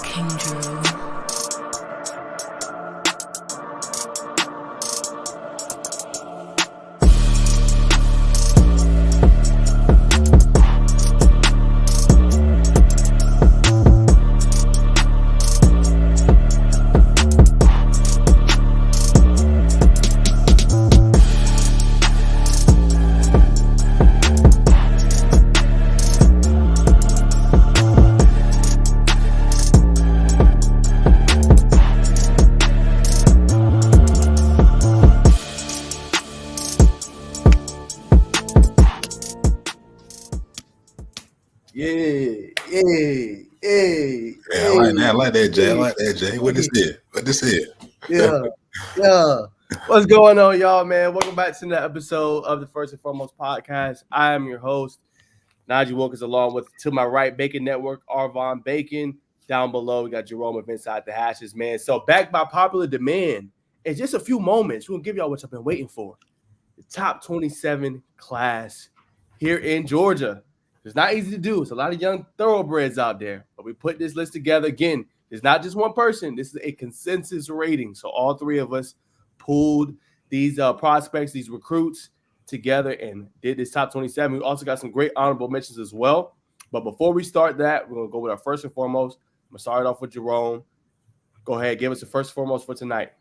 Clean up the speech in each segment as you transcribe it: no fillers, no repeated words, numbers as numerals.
King Jerome. I like that, Jay. What this here? Yeah. What's going on, y'all, man? Welcome back to the episode of the First and Foremost podcast. I am your host, Najeh Wilkins, along with, to my right, Bacon Network, Arvon Bacon. Down below, we got Jerome of Inside the Hashes, man. So back by popular demand, in just a few moments, we're going to give y'all what y'all been waiting for. The top 27 class here in Georgia. It's not easy to do. There's a lot of young thoroughbreds out there, but we put this list together. Again, it's not just one person. This is a consensus rating. So all three of us pooled these prospects, these recruits together and did this top 27. We also got some great honorable mentions as well. But before we start that, we're going to go with our first and foremost. I'm going to start off with Jerome. Go ahead. Give us the first and foremost for tonight.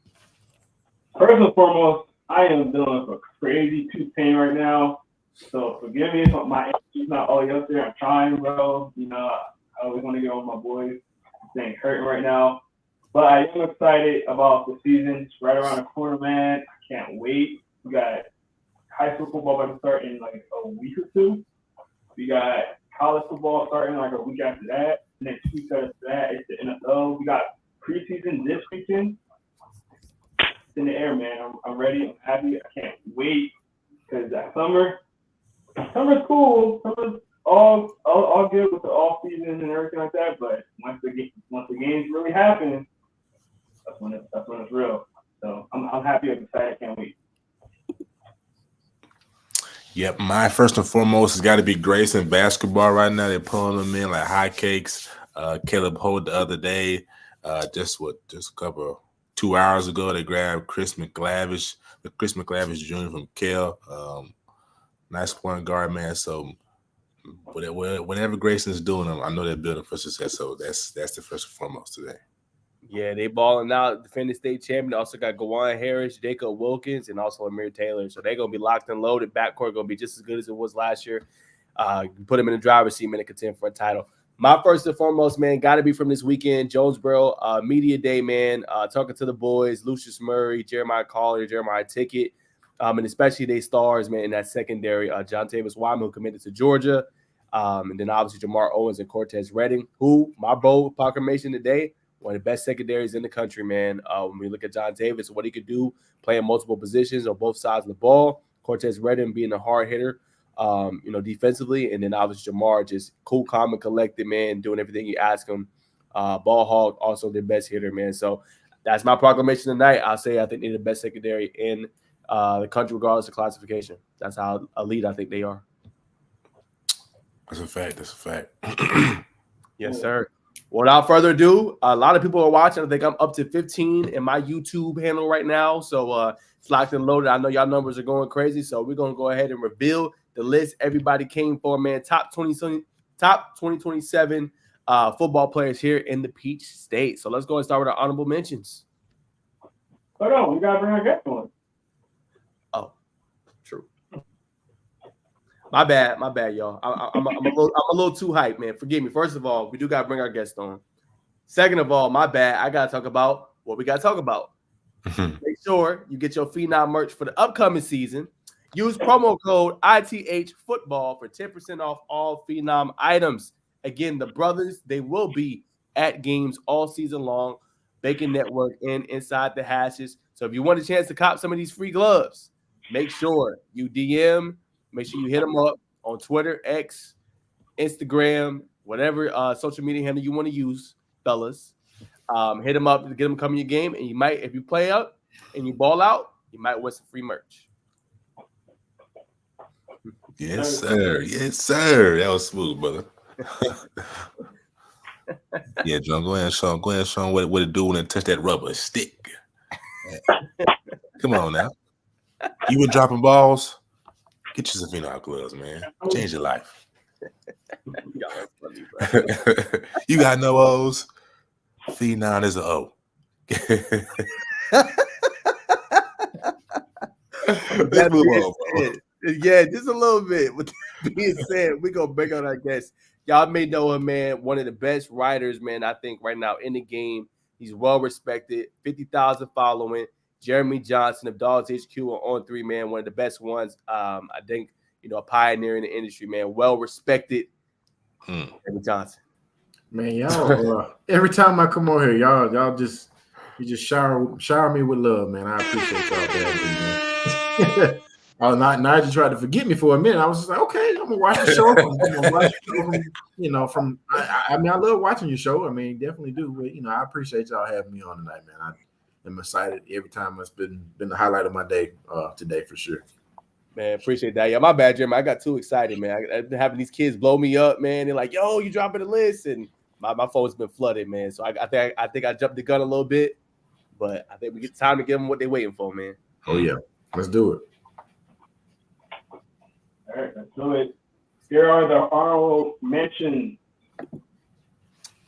First and foremost, I am dealing with a crazy tooth pain right now. So forgive me if my energy's not all up there. I'm trying, bro. You know, I always want to get on my boys. This ain't hurting right now. But I am excited about the season. It's right around the corner, man. I can't wait. We got high school football about to start in like a week or two. We got college football starting like a week after that. And then 2 weeks after that, it's the NFL. We got preseason this weekend. It's in the air, man. I'm ready. I'm happy. I can't wait because that summer's cool. Summer's all good with the off season and everything like that. But once the games really happen, that's when it's real. So I'm happy. I'm excited. I can't wait. Yep, my first and foremost has got to be Grayson basketball right now. They're pulling them in like hotcakes. Caleb Holt the other day, just 2 hours ago, they grabbed Chris McLavish Jr. from Cal. Nice point guard, man. So whatever Grayson's doing, I know they're building for success. So that's the first and foremost today. Yeah, they balling out, defending state champion. They also got Gawan Harris, Jacob Wilkins, and also Amir Taylor. So they're going to be locked and loaded. Backcourt going to be just as good as it was last year. Put them in the driver's seat, man, to contend for a title. My first and foremost, man, got to be from this weekend, Jonesboro Media Day, man. Talking to the boys, Lucius Murray, Jeremiah Collier, Jeremiah Tickett, and especially they stars, man, in that secondary. John Tavis Wyman, who committed to Georgia, and then obviously Jamar Owens and Cortez Redding, who, my bold proclamation today, one of the best secondaries in the country, man. When we look at John Tavis, what he could do, playing multiple positions on both sides of the ball. Cortez Redding being a hard hitter, defensively. And then obviously Jamar, just cool, calm, and collected, man, doing everything you ask him. Ball hog, also the best hitter, man. So that's my proclamation tonight. I'll say I think they're the best secondary in the country, regardless of classification. That's how elite I think they are. That's a fact. Yes, sir. Without further ado, a lot of people are watching. I think I'm up to 15 in my YouTube handle right now. So it's locked and loaded. I know y'all numbers are going crazy. So we're going to go ahead and reveal the list everybody came for, man. Top 2027 football players here in the Peach State. So let's go and start with our honorable mentions. Hold on. We got to bring our guest on. Oh, true. My bad, y'all. I'm a little too hyped, man. Forgive me. First of all, we do got to bring our guest on. Second of all, my bad. I got to talk about what we got to talk about. Make sure you get your Phenom merch for the upcoming season. Use promo code ITH Football for 10% off all Phenom items. Again, the brothers, they will be at games all season long. Bacon Network and Inside the Hashes. So if you want a chance to cop some of these free gloves, make sure you DM. Make sure you hit them up on Twitter, X, Instagram, whatever social media handle you want to use, fellas. Hit them up to get them come in your game. And you might, if you play up and you ball out, you might win some free merch. Yes, sir. Yes, sir. That was smooth, brother. Yeah, John, go ahead, Sean. Go ahead, Sean. What it do when it touch that rubber stick? Come on now. You been dropping balls? Get your Savino gloves, man. Change your life. Y'all are funny, bro. You got no O's? Phenom is an O. Let's move on, bro. Yeah, just a little bit. With that being said, we're gonna bring on our guest. Y'all may know him, man. One of the best writers, man, I think right now in the game. He's well respected, 50,000 following. Jeremy Johnson of Dogs HQ on 3, man. One of the best ones. I think, a pioneer in the industry, man. Well respected. Jeremy Johnson. Man, y'all, every time I come on here, y'all just shower me with love, man. I appreciate y'all badly, man. Najeh tried to forget me for a minute. I was just like, okay, I'm gonna watch the show. I love watching your show. I mean, definitely do. But I appreciate y'all having me on tonight, man. I am excited every time. It's been the highlight of my day today for sure. Man, appreciate that. Yeah, my bad, Jeremy. I got too excited, man. I've been having these kids blow me up, man. They're like, "Yo, you dropping the list?" And my phone's been flooded, man. So I think I jumped the gun a little bit, but I think we get time to give them what they're waiting for, man. Oh yeah, let's do it. All right, let's do it. Here are the honorable mentions. All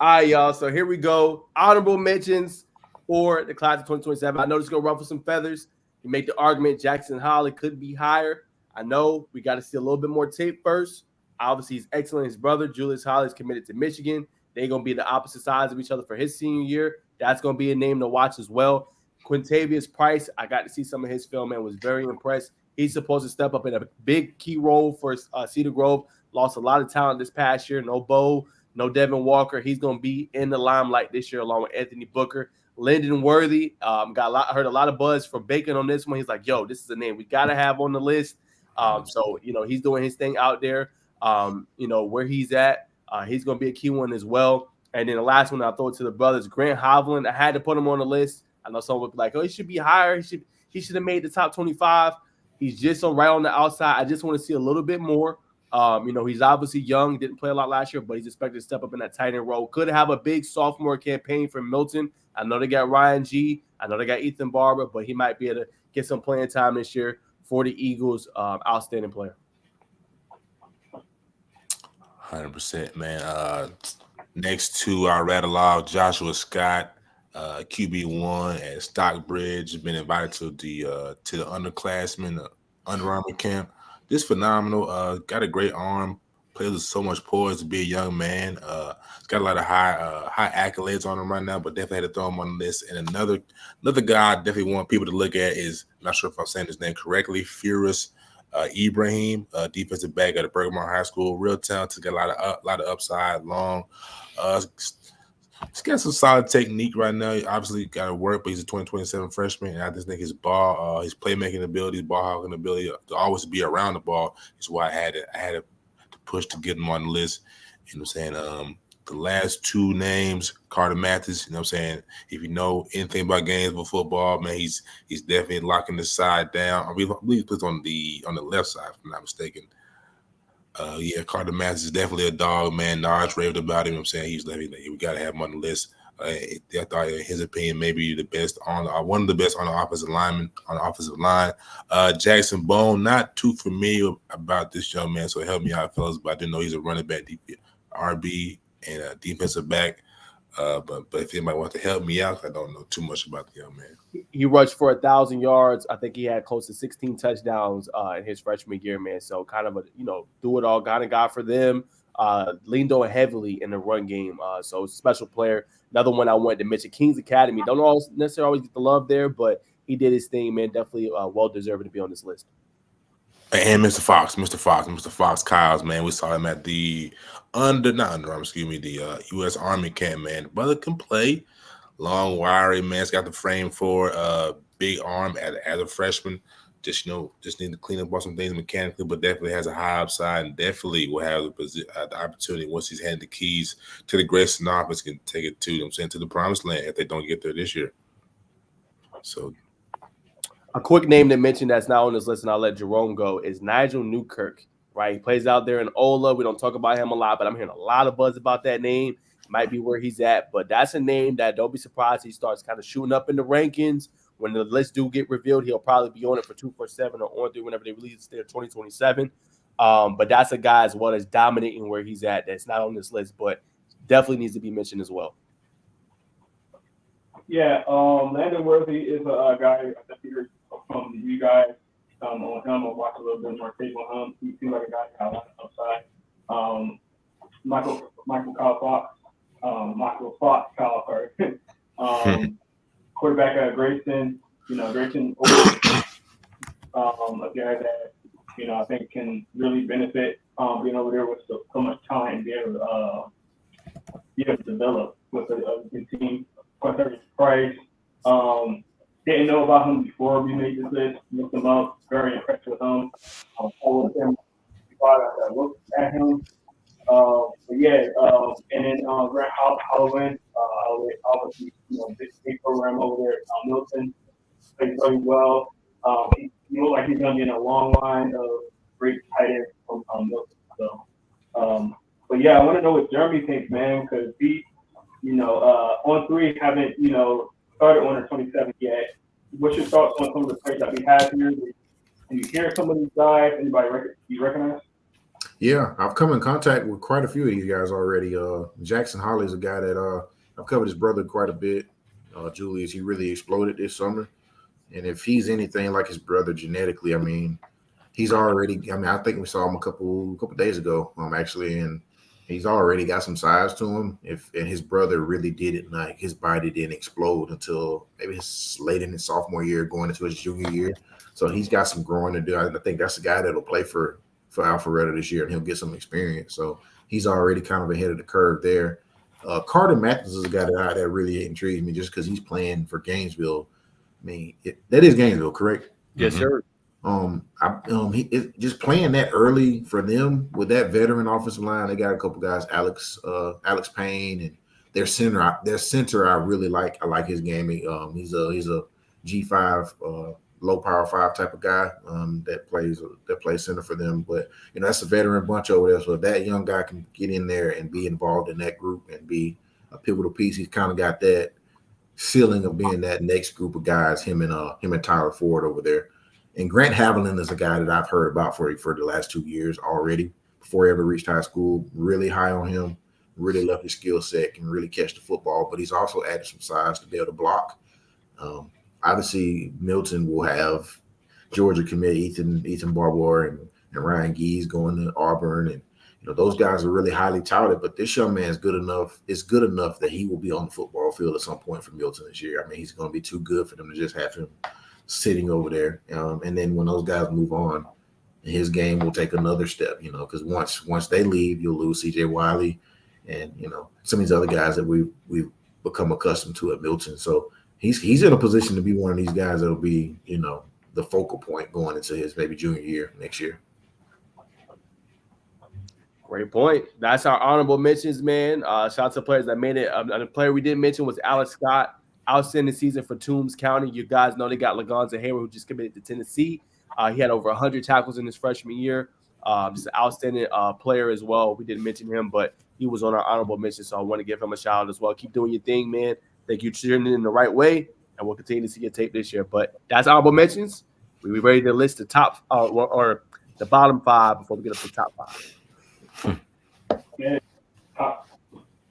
right, y'all. So here we go. Honorable mentions for the class of 2027. I know this is going to ruffle some feathers. You make the argument Jackson Holly could be higher. I know we got to see a little bit more tape first. Obviously, he's excellent. His brother, Julius Holly, is committed to Michigan. They're going to be the opposite sides of each other for his senior year. That's going to be a name to watch as well. Quintavious Price, I got to see some of his film and was very impressed. He's supposed to step up in a big key role for Cedar Grove. Lost a lot of talent this past year. No Bo, no Devin Walker. He's going to be in the limelight this year along with Anthony Booker. Lyndon Worthy, heard a lot of buzz from Bacon on this one. He's like, yo, this is a name we got to have on the list. So he's doing his thing out there. Where he's at, he's going to be a key one as well. And then the last one, I'll throw it to the brothers. Grant Hovland, I had to put him on the list. I know someone would be like, oh, he should be higher. He should have made the top 25. He's just so right on the outside. I just want to see a little bit more. He's obviously young, didn't play a lot last year, but he's expected to step up in that tight end role. Could have a big sophomore campaign from Milton. I know they got Ryan G. I know they got Ethan Barber, but he might be able to get some playing time this year for the Eagles. Outstanding player. 100%, man. Next two, I rattle off Joshua Scott, QB1 at Stockbridge. Been invited to the underclassmen Under Armour camp. Just phenomenal. Got a great arm. Plays with so much poise to be a young man. Got a lot of high accolades on him right now, but definitely had to throw him on the list. And another guy I definitely want people to look at is, I'm not sure if I'm saying his name correctly, Furus Ibrahim, defensive back at Bergmar High School. Real talented, got a lot of upside, long. He's got some solid technique right now. He obviously got to work, but he's a 2027 freshman, and I just think his his playmaking ability, his ball hawking ability to always be around the ball is why I had to push to get him on the list. You know what I'm saying? The last two names, Carter Mathis, you know what I'm saying? If you know anything about Gainesville football, man, he's definitely locking the side down. I believe he plays on the left side, if I'm not mistaken. Carter Mathis is definitely a dog, man. Najeh raved about him. You know what I'm saying? He's definitely, we got to have him on the list. I thought, in his opinion, maybe the best one of the best on the offensive line. Jackson Bone, not too familiar about this young man, so help me out, fellas. But I didn't know he's a running back, RB, and a defensive back. But if anybody wants to help me out, I don't know too much about the young man. He rushed for 1,000 yards. I think he had close to 16 touchdowns in his freshman year, man. So kind of a do it all kind of guy for them. Leaned on heavily in the run game. So special player. Another one I wanted to mention, Kings Academy. Don't necessarily always get the love there, but he did his thing, man. Definitely well deserved to be on this list. And Mr. Fox Kyles, man. We saw him at the U.S. Army camp, man. Brother can play. Long, wiry, man. He's got the frame for big arm as a freshman. Just need to clean up on some things mechanically, but definitely has a high upside and definitely will have the opportunity once he's handed the keys to the Grayson office, can take it to the promised land if they don't get there this year. So, A quick name to mention that's not on this list, and I'll let Jerome go, is Nigel Newkirk, right? He plays out there in Ola. We don't talk about him a lot, but I'm hearing a lot of buzz about that name. Might be where he's at, but that's a name that don't be surprised he starts kind of shooting up in the rankings. When the list do get revealed, he'll probably be on it for 247 or on through whenever they release their 2027. But that's a guy as well that's dominating where he's at. That's not on this list, but definitely needs to be mentioned as well. Yeah, Landon Worthy is a guy I think heard from you guys on him. I'll watch a little bit more tape on him. He seems like a guy that got a lot of upside. Michael Fox, quarterback at Grayson. Grayson, a guy that I think can really benefit being over there with so much time there to develop with the team. Price. Didn't know about him before we made this list. Looked him up. Very impressed with him. Followed him. I looked at him. And then Grant Holloway, obviously, big program over there at Milton, plays very well. He looks like he's going to be in a long line of great tight ends from Milton. So, I want to know what Jeremy thinks, man, because he, on three haven't, started on the 27th yet. What's your thoughts on some of the players that we have here? Can you hear some of these guys? Anybody you recognize? Yeah, I've come in contact with quite a few of these guys already. Jackson Holly is a guy that I've covered his brother quite a bit. Julius, he really exploded this summer. And if he's anything like his brother genetically, he's already. I think we saw him a couple days ago, actually, and he's already got some size to him. And his brother really didn't his body didn't explode until maybe late in his sophomore year, going into his junior year. So he's got some growing to do. I think that's the guy that'll play for Alpharetta this year, and he'll get some experience. So he's already kind of ahead of the curve there. Carter Matthews is a guy that really intrigues me just because he's playing for Gainesville. That is Gainesville, correct? Yes, sir. Just playing that early for them with that veteran offensive line. They got a couple guys, Alex Payne, and their center. I really like. I like his game. He's a G5, low power 5 type of guy that plays center for them. But that's a veteran bunch over there. So if that young guy can get in there and be involved in that group and be a pivotal piece, he's kind of got that ceiling of being that next group of guys. Him and Tyler Ford over there. And Grant Haviland is a guy that I've heard about for the last 2 years already, before he ever reached high school. Really high on him, really love his skill set, can really catch the football, but he's also added some size to be able to block. Obviously, Milton will have Georgia commit Ethan Barbour and Ryan Gees going to Auburn, and those guys are really highly touted. But this young man is good enough. It's good enough that he will be on the football field at some point for Milton this year. He's going to be too good for them to just have him sitting over there. And then when those guys move on, his game will take another step. Because once they leave, you'll lose C.J. Wiley and some of these other guys that we've become accustomed to at Milton. So he's in a position to be one of these guys that'll be the focal point going into his maybe junior year next year. Great point. That's our honorable mentions, man. Shout out to players that made it. The player we didn't mention was Alex Scott. Outstanding season for Toombs County. You guys know they got Lagonza Hayward, who just committed to Tennessee. He had over 100 tackles in his freshman year. Just an outstanding player as well. We didn't mention him, but he was on our honorable mention, so I want to give him a shout out as well. Keep doing your thing, man. Think you're cheering in the right way, and we'll continue to see your tape this year. But that's honorable mentions. We ready to list the top or the bottom 5 before we get up to the top 5. Yeah, top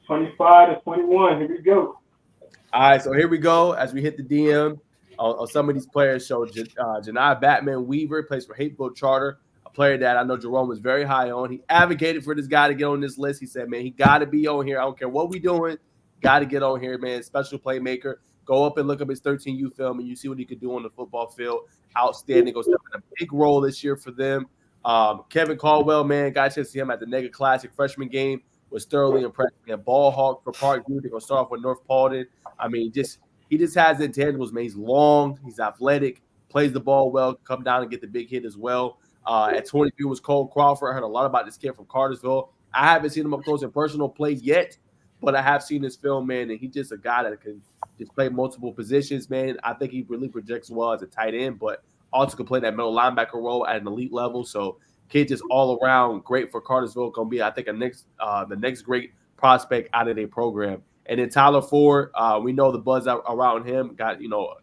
25 to 21. Here we go. All right, so here we go. As we hit the DM on some of these players, so Janai Batman Weaver plays for Hapeville Charter, a player that I know Jerome was very high on. He advocated for this guy to get on this list. He said, man, he got to be on here. I don't care what we doing. Got to get on here, man. Special playmaker. Go up and look up his 13U film, and you see what he could do on the football field. Outstanding. Goes in a big role this year for them. Kevin Caldwell, man, got a chance to see him at the Nega Classic freshman game. Was thoroughly impressed. Man, ball hawk for Parkview. They're going to start off with North Paulden. He just has the intangibles, man. He's long. He's athletic. Plays the ball well. Come down and get the big hit as well. At 23 was Cole Crawford. I heard a lot about this kid from Cartersville. I haven't seen him up close and personal play yet, but I have seen his film, man, and he's just a guy that can just play multiple positions, man. I think he really projects well as a tight end, but also can play that middle linebacker role at an elite level. So kid just all around great for Cartersville. Gonna be, I think, the next great prospect out of their program. And then Tyler Ford, we know the buzz around him. Got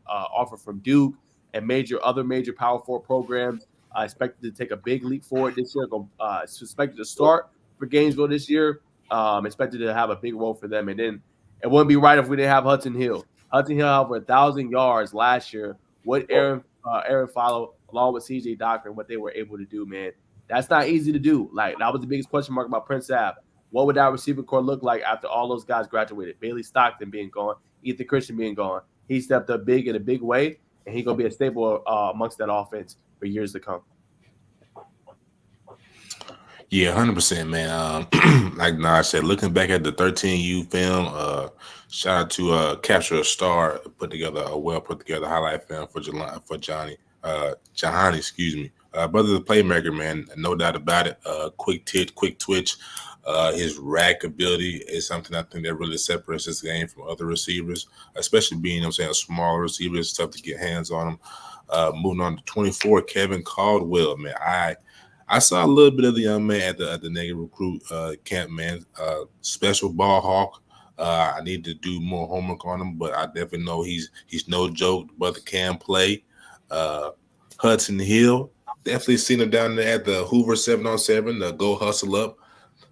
offer from Duke and other major Power 4 programs. Expected to take a big leap forward this year. Expected to start for Gainesville this year. Expected to have a big role for them. And then it wouldn't be right if we didn't have Hudson Hill. Hudson Hill had over 1,000 yards last year. What Aaron followed along with CJ Doctor and what they were able to do, man. That's not easy to do. Like, that was the biggest question mark about Prince Ave. What would that receiver core look like after all those guys graduated? Bailey Stockton being gone, Ethan Christian being gone. He stepped up big in a big way, and he's going to be a staple amongst that offense for years to come. Yeah, 100%, man. Like Najeh said, looking back at the 13U film, shout out to Capture a Star, put together a well put together highlight film for Jahani, excuse me. Brother the playmaker, man, no doubt about it. Quick twitch. His rack ability is something I think that really separates this game from other receivers, especially being, a smaller receiver. It's tough to get hands on him. Moving on to 24, Kevin Caldwell, man. I saw a little bit of the young man at the negative recruit camp, man. Special ball hawk. I need to do more homework on him, but I definitely know he's no joke. Brother can play. Hudson Hill, definitely seen him down there at the Hoover 7-on-7, the go hustle up.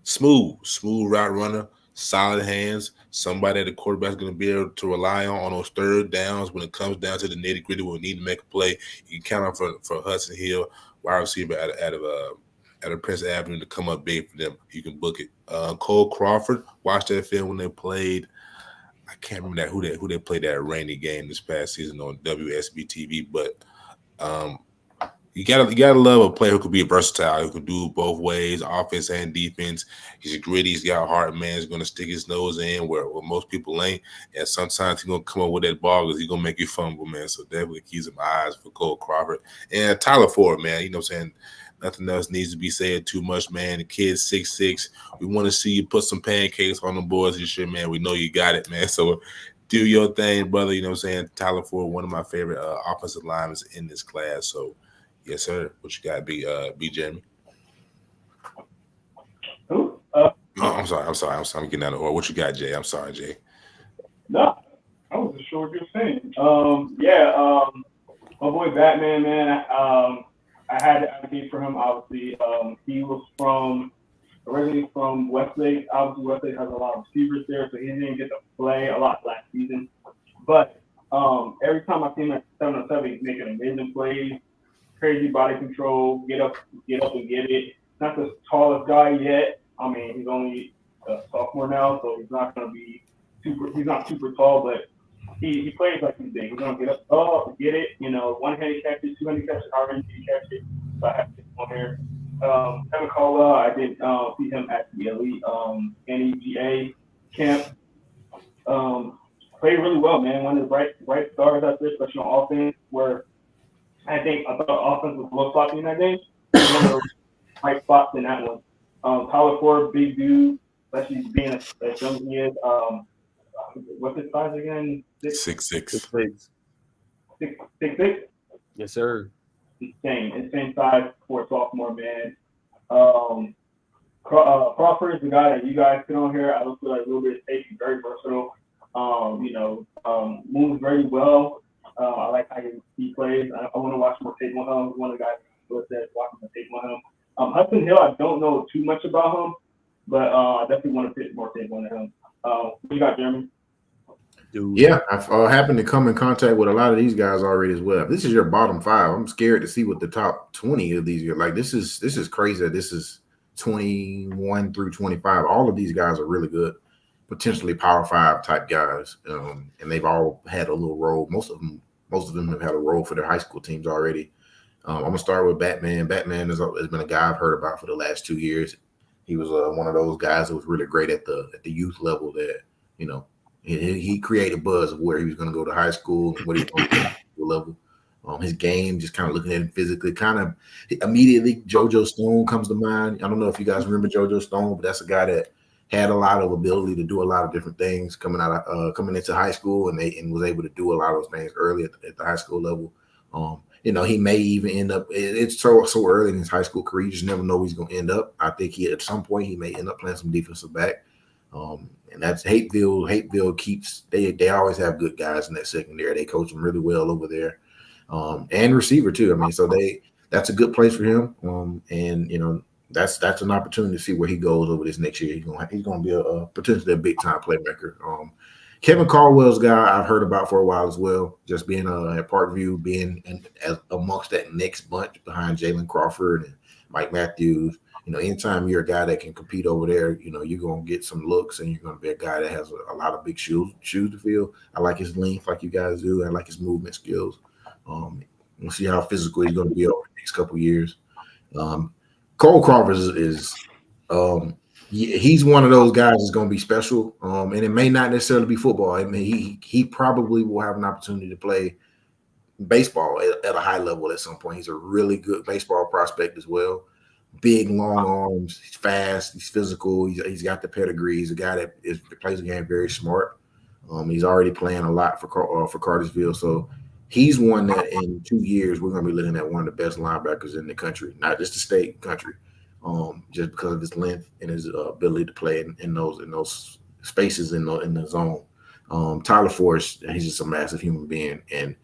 Smooth route runner, solid hands. Somebody that the quarterback's going to be able to rely on those third downs when it comes down to the nitty gritty when we need to make a play. You can count on for Hudson Hill, wide receiver out of Prince Avenue to come up big for them. You can book it. Cole Crawford, watched that film when they played. I can't remember who they played that rainy game this past season on WSB TV, but you gotta love a player who could be versatile, who can do both ways, offense and defense. He's gritty, he's got heart, man. He's gonna stick his nose in where most people ain't, and sometimes he's gonna come up with that ball because he's gonna make you fumble, man. So definitely keep some eyes for Cole Crawford and Tyler Ford, man. You know what I'm saying? Nothing else needs to be said too much, man. The kid's 6'6". We want to see you put some pancakes on the boards this year, man. We know you got it, man. So do your thing, brother. You know what I'm saying? Tyler Ford, one of my favorite offensive linemen in this class. So yes, sir. What you got, B Jeremy? Who? I'm sorry. I'm getting out of order. What you got, Jay? I'm sorry, Jay. No, I wasn't sure what you were saying. My boy Batman, man. I had to advocate for him. Obviously, he was originally from Westlake. Obviously, Westlake has a lot of receivers there, so he didn't get to play a lot last season. But every time I see him at 7-on-7, he's making amazing plays. Crazy body control, get up and get it. Not the tallest guy yet. I mean, he's only a sophomore now, so he's not going to be he's not super tall, but he plays like he's big. He's going to get up, get it. One-handed catches, two-handed catches, however you catch it. So I have to on here. Kevin Caldwell, I did see him at the elite NEGA camp. Played really well, man. One of the bright stars out there, especially on offense, where I thought offense was low sloppy in that game. One of the right spots in that one. Tyler Ford, big dude, especially being as young as he is. What's his size again? 6'6". 6'6". Yes, sir. Insane size for a sophomore, man. Crawford is the guy that you guys put on here. I look for like a little bit of safety, very versatile. Moves very well. I like how he plays. I want to watch more tape on him. One of the guys who said watching the tape on him. Hudson Hill, I don't know too much about him, but I definitely want to put more tape on him. What you got, Jeremy? Dude. Yeah, I've happened to come in contact with a lot of these guys already as well. If this is your bottom 5, I'm scared to see what the top 20 of these are. Like, this is crazy that this is 21 through 25. All of these guys are really good, potentially Power 5 type guys, and they've all had a little role. Most of them have had a role for their high school teams already. I'm gonna start with Batman. Batman has been a guy I've heard about for the last 2 years. He was one of those guys that was really great at the youth level. That he created buzz of where he was going to go to high school and what he was going to go to high school level. His game, just kind of looking at him physically, kind of immediately JoJo Stone comes to mind. I don't know if you guys remember JoJo Stone, but that's a guy that had a lot of ability to do a lot of different things coming into high school, and was able to do a lot of those things early at the high school level. He may even end up. It's so early in his high school career. You just never know where he's going to end up. I think at some point he may end up playing some defensive back. And that's Hateville. Hateville keeps they always have good guys in that secondary. They coach them really well over there, and receiver too. I mean, so that's a good place for him. And that's an opportunity to see where he goes over this next year. He's gonna be a potentially a big time playmaker. Kevin Caldwell's guy I've heard about for a while as well. Just being at Parkview, being amongst that next bunch behind Jalen Crawford and Mike Matthews. Anytime you're a guy that can compete over there, you're going to get some looks, and you're going to be a guy that has a lot of big shoes to fill. I like his length like you guys do. I like his movement skills. We'll see how physical he's going to be over the next couple of years. Cole Crawford he's one of those guys that's going to be special, and it may not necessarily be football. I mean, he probably will have an opportunity to play baseball at a high level at some point. He's a really good baseball prospect as well. Big, long arms. He's fast. He's physical. He's got the pedigree. He's a guy that plays the game very smart. He's already playing a lot for Cartersville. So he's one that in 2 years we're going to be looking at one of the best linebackers in the country, not just the state, country, just because of his length and his ability to play in those spaces in the zone. Tyler Forrest, he's just a massive human being, and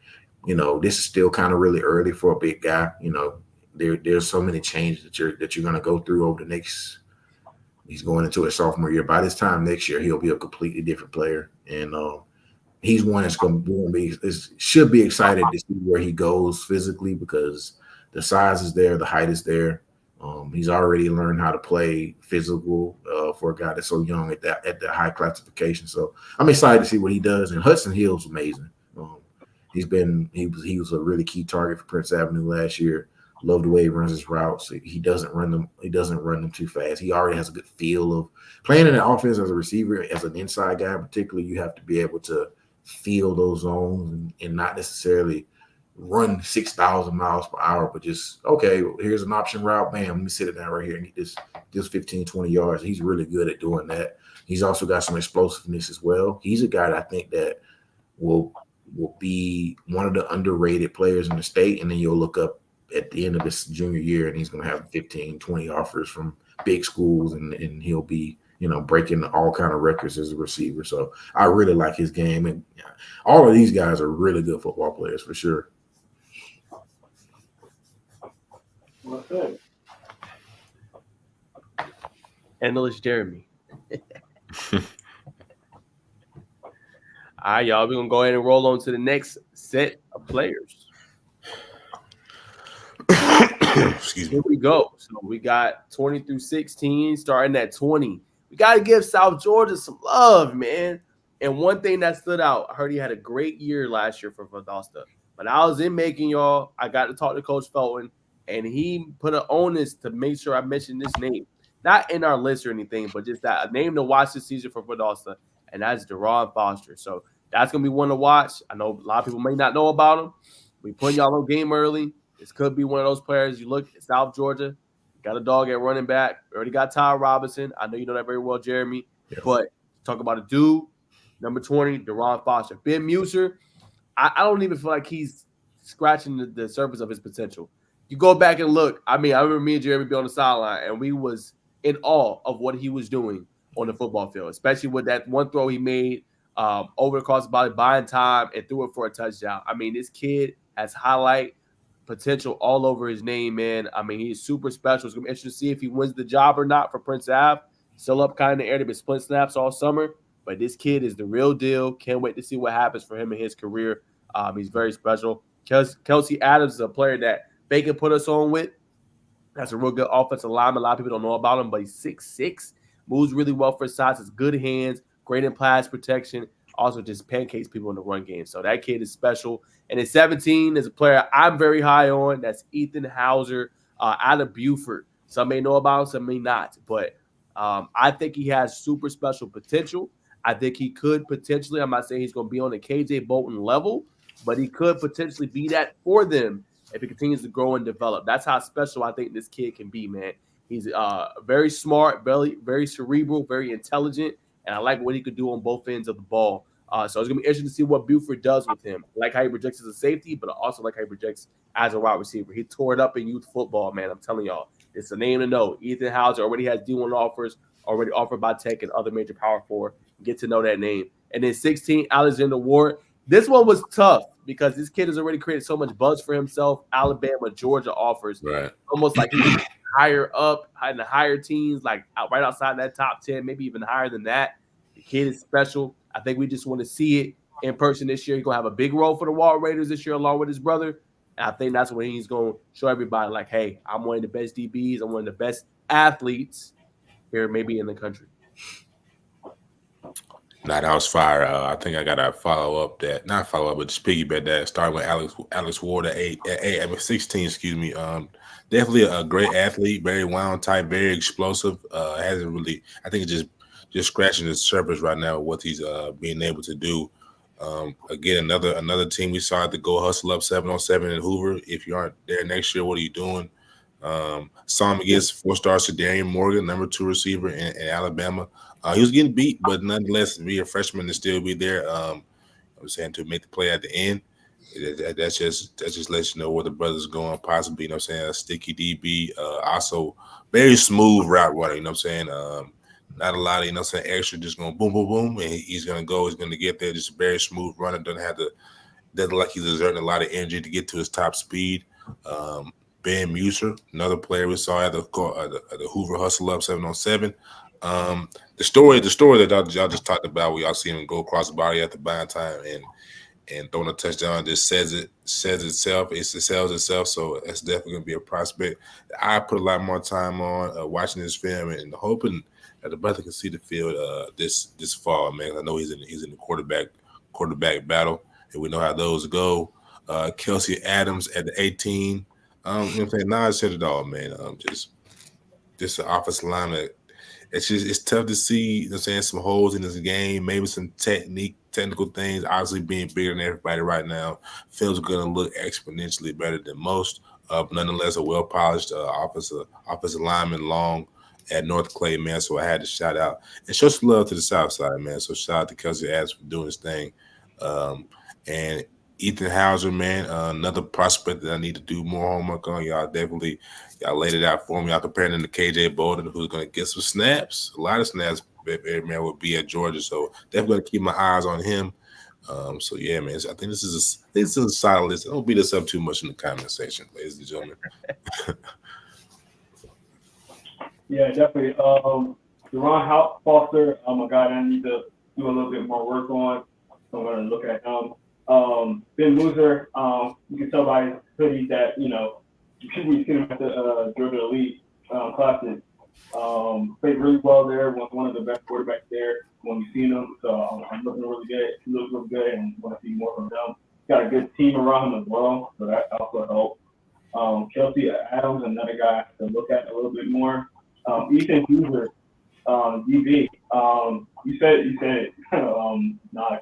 this is still kind of really early for a big guy. There's so many changes that you're going to go through over the next. He's going into his sophomore year. By this time next year, he'll be a completely different player, and he's one that's should be excited to see where he goes physically, because the size is there, the height is there. He's already learned how to play physical for a guy that's so young at that high classification. So I'm excited to see what he does. And Hudson Hill's amazing. He was a really key target for Prince Avenue last year. Love the way he runs his routes. He doesn't run them too fast. He already has a good feel of playing in the offense as a receiver, as an inside guy. Particularly, you have to be able to feel those zones and not necessarily run 6,000 miles per hour, but just, okay, here's an option route. Bam, let me sit it down right here and get this 15, 20 yards. He's really good at doing that. He's also got some explosiveness as well. He's a guy that I think that will be one of the underrated players in the state, and then you'll look up at the end of his junior year, and he's going to have 15, 20 offers from big schools, and he'll be, breaking all kind of records as a receiver. So I really like his game, and all of these guys are really good football players for sure. What's that? Endless Jeremy. All right, y'all. We're going to go ahead and roll on to the next set of players. Excuse me. Here we go. So we got 20 through 16, starting at 20. We got to give South Georgia some love, man. And one thing that stood out, I heard he had a great year last year for Valdosta. But I was in Macon, y'all. I got to talk to Coach Felton, and he put an onus to make sure I mention this name. Not in our list or anything, but just that a name to watch this season for Valdosta, and that's Jerome Foster. So that's going to be one to watch. I know a lot of people may not know about him. We put y'all on game early. This could be one of those players. You look at South Georgia, got a dog at running back. Already got Ty Robinson. I know you know that very well, Jeremy. Yeah. But talk about a dude, number 20, Jerome Foster. Ben Muser, I don't even feel like he's scratching the surface of his potential. You go back and look. I mean, I remember me and Jeremy be on the sideline, and we was in awe of what he was doing on the football field, especially with that one throw he made over across the body, buying time, and threw it for a touchdown. I mean, this kid has highlight potential all over his name, man. I mean, he's super special. It's going to be interesting to see if he wins the job or not for Prince Ave. Still up kind of in the air. They've been split snaps all summer, but this kid is the real deal. Can't wait to see what happens for him in his career. He's very special. Kelsey Adams is a player that Bacon put us on with. That's a real good offensive lineman. A lot of people don't know about him, but he's 6'6", moves really well for his size, has good hands, great in pass protection, also just pancakes people in the run game. So that kid is special. And at 17 is a player I'm very high on. That's Ethan Hauser out of Buford. Some may know about him, some may not. But I think he has super special potential. I think he could potentially, I'm not saying he's going to be on the KJ Bolton level, but he could potentially be that for them if he continues to grow and develop. That's how special I think this kid can be, man. He's very smart, very cerebral, very intelligent, and I like what he could do on both ends of the ball. So it's gonna be interesting to see what Buford does with him. I like how he projects as a safety, but I also like how he projects as a wide receiver. He tore it up in youth football, man. I'm telling y'all, it's a name to know. Ethan Hauser already has D1 offers, already offered by Tech and other major Power 4. Get to know that name. And then 16, Alexander Ward. This one was tough because this kid has already created so much buzz for himself. Alabama, Georgia offers. Right. Almost like he's higher up in the higher teams, like right outside that top 10, maybe even higher than that. The kid is special. I think we just want to see it in person this year. He's going to have a big role for the Wall Raiders this year along with his brother. And I think that's when he's going to show everybody, like, hey, I'm one of the best DBs. I'm one of the best athletes here maybe in the country. Nah, that was fire. I think I got to follow up that, not follow up, but just piggyback that. Starting with Alex Ward at 16, excuse me. Definitely a great athlete, very wound type, very explosive. Hasn't really, I think it's just scratching the surface right now with what he's being able to do. Again, another team we saw at the Go Hustle Up 7-on-7 in Hoover. If you aren't there next year, what are you doing? Saw him against 4-star Sedarian Morgan, number 2 receiver in Alabama. He was getting beat, but nonetheless, to be a freshman and still be there, I'm saying, to make the play at the end, that just lets you know where the brother's going, possibly, a sticky DB, also very smooth route runner, you know what I'm saying? Not a lot of, extra, just going boom, boom, boom, and he's going to go, he's going to get there, just a very smooth runner, doesn't look like he's exerting a lot of energy to get to his top speed. Ben Muser, another player we saw at the Hoover Hustle Up 7-on-7. The story that y'all just talked about, where y'all see him go across the body at the buying time and throwing a touchdown, just sells itself. It sells itself. So that's definitely gonna be a prospect. I put a lot more time on watching this film and hoping that the brother can see the field this fall, man. I know he's in the quarterback battle, and we know how those go. Kelsey Adams at the 18. You know what I'm saying? Najeh said it all, man. Just an offensive lineman. It's tough to see, some holes in this game, maybe some technical things, obviously being bigger than everybody right now. Phil's going to look exponentially better than most. Nonetheless, a well-polished offensive lineman, long at North Clay, man. So I had to shout out and show some love to the South Side, man. So shout out to Kelsey Adams for doing his thing. And Ethan Hauser, man, another prospect that I need to do more homework on. Y'all laid it out for me. Y'all comparing him to KJ Bolden, who's going to get some snaps, a lot of snaps, man, will be at Georgia. So definitely going to keep my eyes on him. So yeah, man, I think this is a solid list. Don't beat us up too much in the comment section, ladies and gentlemen. Yeah, definitely. Jerome Foster, a guy that I need to do a little bit more work on. So I'm going to look at him. Ben Muser, you can tell by his hoodie that, we've seen him at the Georgia Elite Classic. Played really well there, was one of the best quarterbacks there when we've seen him. So I'm looking really good. He looks really good and want to see more from him. Got a good team around him as well, so that also helps. Kelsey Adams, another guy to look at a little bit more. Ethan Hoover, DB. You said Najeh.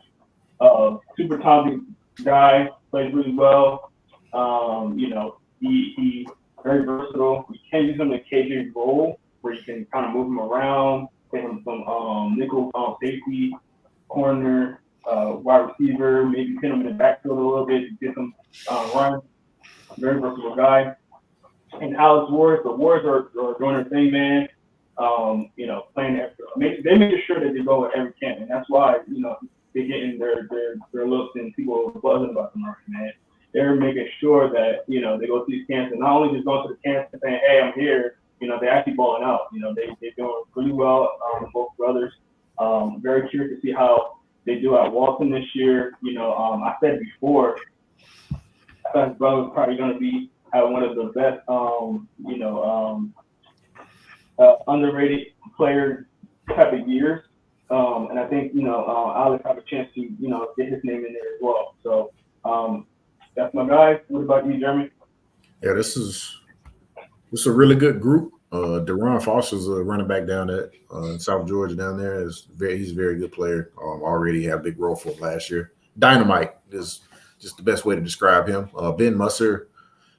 Super talented guy, plays really well. He very versatile. You can use him in KJ role where you can kind of move him around, get him some nickel safety, corner, wide receiver, maybe pin him in the backfield a little bit to get some run. Very versatile guy. And Alex Ward, the Wards are doing their thing, man. Playing extra. They make sure that they go at every camp, and that's why they're getting their looks and people are buzzing about them, man. They're making sure that they go to these camps and not only just going to the camps and saying, "Hey, I'm here." They're actually balling out. They're doing pretty well. Both brothers. Very curious to see how they do at Walton this year. I said before, I thought his brother was probably going to have one of the best, underrated player type of years. And I think, Alex have a chance to, get his name in there as well. So that's my guy. What about you, Jeremy? Yeah, this is a really good group. Jerome Foster's a running back down at South Georgia down there. He's a very good player. Already had a big role for him last year. Dynamite is just the best way to describe him. Ben Musser,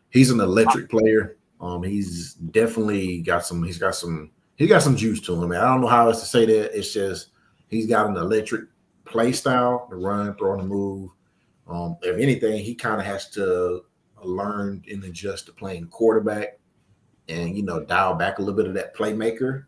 he's an electric player. He's definitely got some. He's got some juice to him. Man. I don't know how else to say that. It's just he's got an electric play style to run, throw, and move. If anything, he kind of has to learn and adjust to playing quarterback, and dial back a little bit of that playmaker.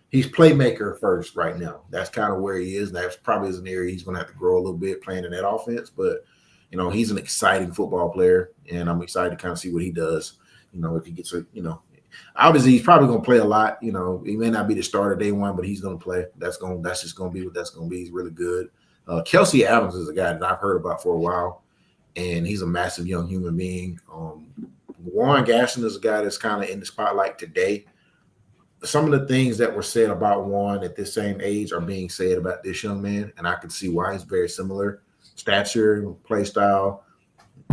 He's playmaker first right now. That's kind of where he is. That's probably an area he's going to have to grow a little bit playing in that offense. But he's an exciting football player, and I'm excited to kind of see what he does. If he gets obviously he's probably going to play a lot. He may not be the starter day one, but he's going to play. That's just going to be what that's going to be. He's really good. Kelsey Adams is a guy that I've heard about for a while, and he's a massive young human being. Warren Gaston is a guy that's kind of in the spotlight today. Some of the things that were said about Warren at this same age are being said about this young man, and I can see why. He's very similar stature, play style,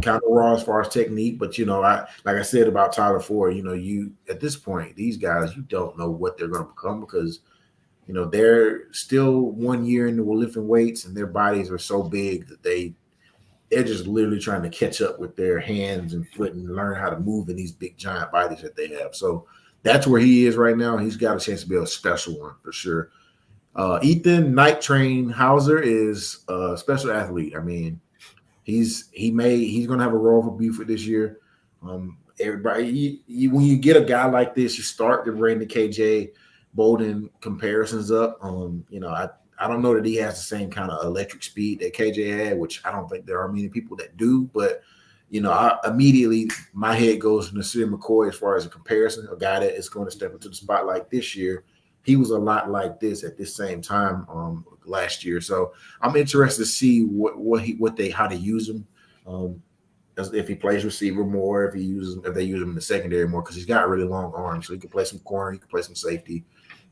kind of raw as far as technique. But like I said about Tyler Ford, you at this point, these guys, you don't know what they're going to become because they're still 1 year into lifting weights, and their bodies are so big that they're just literally trying to catch up with their hands and foot and learn how to move in these big giant bodies that they have. So that's where he is right now. He's got a chance to be a special one for sure. Ethan Night Train Hauser is a special athlete. I mean, he's going to have a role for Buford this year. Everybody, when you get a guy like this, you start to bring the KJ Bolden comparisons up. I don't know that he has the same kind of electric speed that KJ had, which I don't think there are many people that do. But I immediately my head goes to Nasir McCoy as far as a comparison, a guy that is going to step into the spotlight this year. He was a lot like this at this same time last year. So I'm interested to see how they use him. If he plays receiver more, if they use him in the secondary more, because he's got really long arms, so he can play some corner, he can play some safety,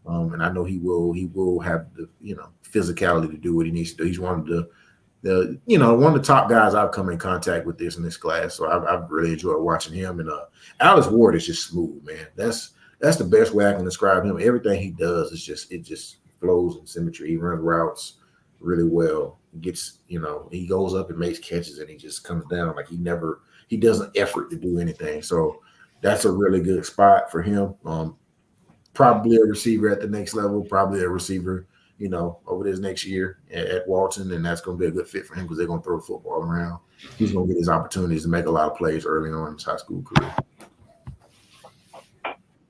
and I know he will have the physicality to do what he needs to do. He's one of the top guys I've come in contact with in this class, so I've really enjoyed watching him. And Alex Ward is just smooth, man. That's the best way I can describe him. Everything he does is just flows in symmetry. He runs routes really well. He goes up and makes catches, and he just comes down like he doesn't effort to do anything. So that's a really good spot for him. Probably a receiver at the next level, probably a receiver, over this next year at Walton, and that's going to be a good fit for him because they're going to throw the football around. He's going to get his opportunities to make a lot of plays early on in his high school career.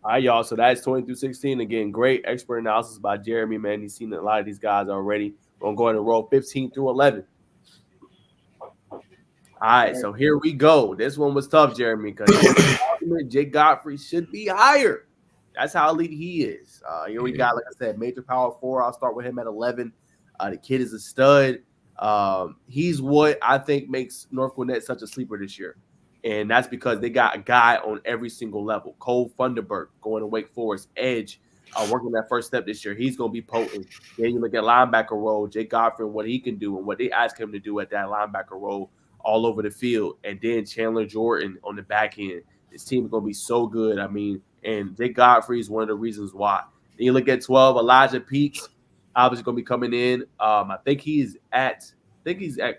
All right, y'all. So that's 20 through 16. Again, great expert analysis by Jeremy, man. He's seen a lot of these guys already. We're going to go ahead and roll 15 through 11. All right, so here we go. This one was tough, Jeremy, because Jake Godfrey should be higher. That's how elite he is. Here we got, like I said, major power 4. I'll start with him at 11. The kid is a stud. He's what I think makes North Gwinnett such a sleeper this year. And that's because they got a guy on every single level. Cole Funderburk going to Wake Forest, edge, working that first step this year. He's going to be potent. Then you look at linebacker role, Jake Godfrey, what he can do and what they ask him to do at that linebacker role all over the field. And then Chandler Jordan on the back end. This team is going to be so good. I mean, and Jake Godfrey is one of the reasons why. Then you look at 12, Elijah Peaks, obviously going to be coming in. I think he's at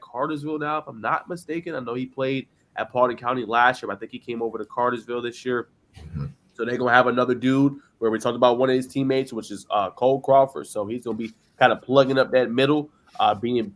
Cartersville now, if I'm not mistaken. I know he played at Paulding County last year, but I think he came over to Cartersville this year. So they're going to have another dude where we talked about one of his teammates, which is Cole Crawford. So he's going to be kind of plugging up that middle, being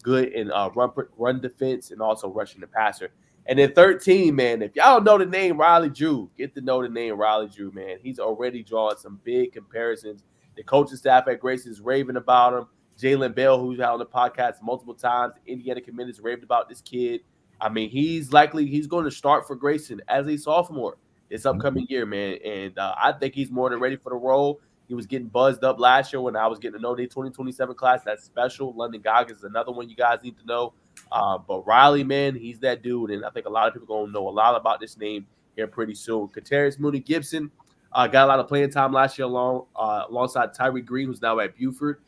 good in run defense and also rushing the passer. And then 13, man, if y'all know the name Riley Drew, get to know the name Riley Drew, man. He's already drawn some big comparisons. The coaching staff at Grayson is raving about him. Jalen Bell, who's out on the podcast multiple times, the Indiana committee's raved about this kid. I mean, he's going to start for Grayson as a sophomore this upcoming year, man. And I think he's more than ready for the role. He was getting buzzed up last year when I was getting to know the 2027 class. That's special. London Goggins is another one you guys need to know. But Riley, man, he's that dude. And I think a lot of people are going to know a lot about this name here pretty soon. Katarius Mooney Gibson got a lot of playing time last year alongside Tyree Green, who's now at Buford.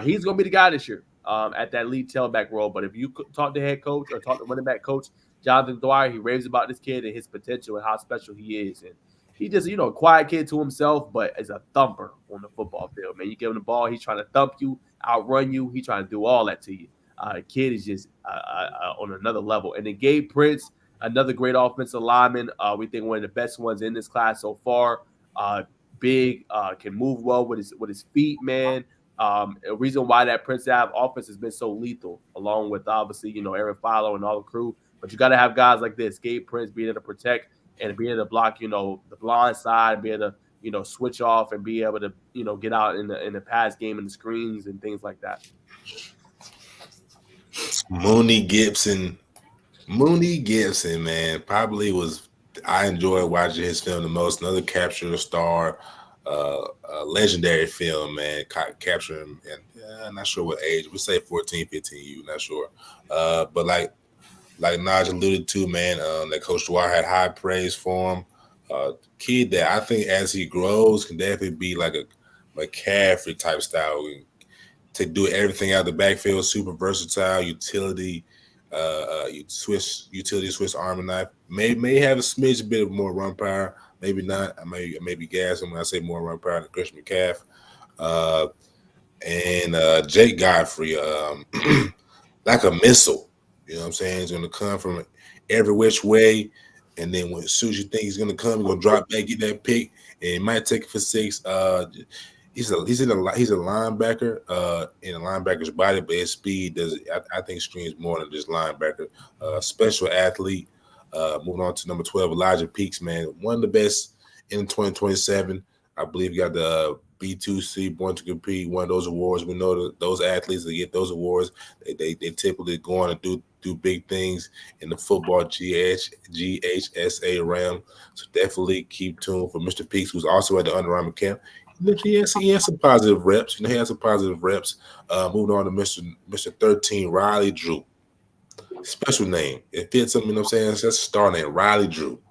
He's going to be the guy this year at that lead tailback role. But if you talk to head coach or talk to running back coach Jonathan Dwyer, he raves about this kid and his potential and how special he is. And he just, a quiet kid to himself, but is a thumper on the football field, man. You give him the ball, he's trying to thump you, outrun you. He's trying to do all that to you. The kid is just on another level. And then Gabe Prince, Another great offensive lineman. We think one of the best ones in this class so far. Big, can move well with his feet, man. A reason why that Prince Ave offense has been so lethal, along with obviously Aaron Filo and all the crew. But you got to have guys like this, Gabe Prince, being able to protect and being able to block, the blind side, be able to switch off and be able to get out in the pass game and the screens and things like that. Mooney Gibson, man, probably was. I enjoyed watching his film the most. Another capture the star, legendary film, man. Capture him, and I'm not sure what age. We say 14, 15. You not sure, but like Najeh alluded to, man, that Coach Dwyer had high praise for him. Kid that I think as he grows can definitely be like a McCaffrey type style. To do everything out of the backfield, super versatile, utility Swiss Army knife. May have a smidge bit of more run power, maybe not. I may be gassing when I say more run power than Christian McCaff. And Jake Godfrey, like a missile. You know what I'm saying? He's gonna come from every which way, and then as soon as you think he's gonna come, he's gonna drop back, get that pick, and he might take it for 6. He's a linebacker in a linebacker's body, but his speed I think screams more than just linebacker. Special athlete. Moving on to number 12, Elijah Peaks, man, one of the best in 2027. I believe he got the B2C Born to Compete, one of those awards. We know that those athletes that get those awards, they typically go on to do big things in the football GHSA realm. So definitely keep tuned for Mr. Peaks, who's also at the Under Armour camp. He has some positive reps. He has some positive reps. Moving on to Mr. 13, Riley Drew. Special name. It fits him, you know what I'm saying? That's a star name, Riley Drew.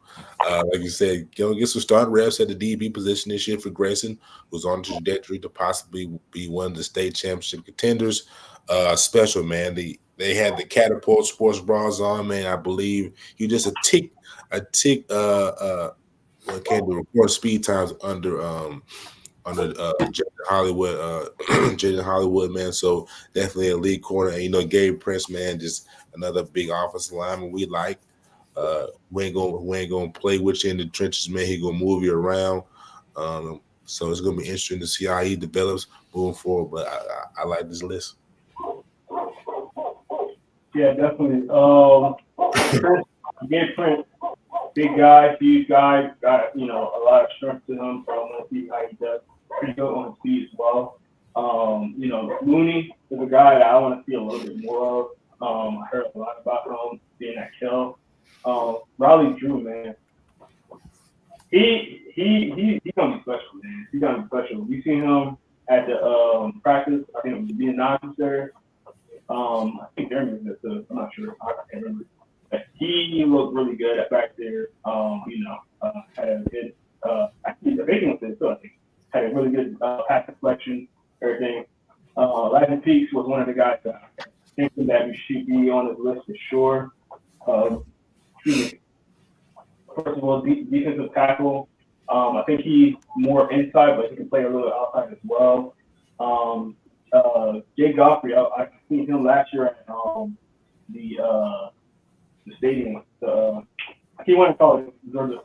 Like you said, get some starting reps at the DB position this year for Grayson, who's on the trajectory to possibly be one of the state championship contenders. Special, man. They had the Catapult sports bras on, man. I believe you just a tick can't do record speed times under Jaden Hollywood, man. So definitely a lead corner. And Gabe Prince, man, just another big offensive lineman we like. We ain't gonna play with you in the trenches, man. He gonna move you around. So it's gonna be interesting to see how he develops moving forward. But I like this list. Yeah, definitely. Gabe Prince, big guy, huge guy, got a lot of strength to him. So I want to see how he does. Pretty good on his feet as well. Mooney is a guy that I want to see a little bit more of. I heard a lot about him being at Kill. Riley Drew, man, he's gonna be special, man. He's gonna be special. We seen him at the practice. I think it was the Vietnam there. I think Jeremy was there too. I'm not sure. I can't remember. But he looked really good at back there. Had a good. Actually, the Bacon was there too. I think had a really good pass deflection, everything. Elijah Peaks was one of the guys that I think that we should be on his list for sure. First of all, defensive tackle. I think he's more inside, but he can play a little outside as well. Jay Godfrey, I seen him last year at the stadium. I can't want to call it Georgia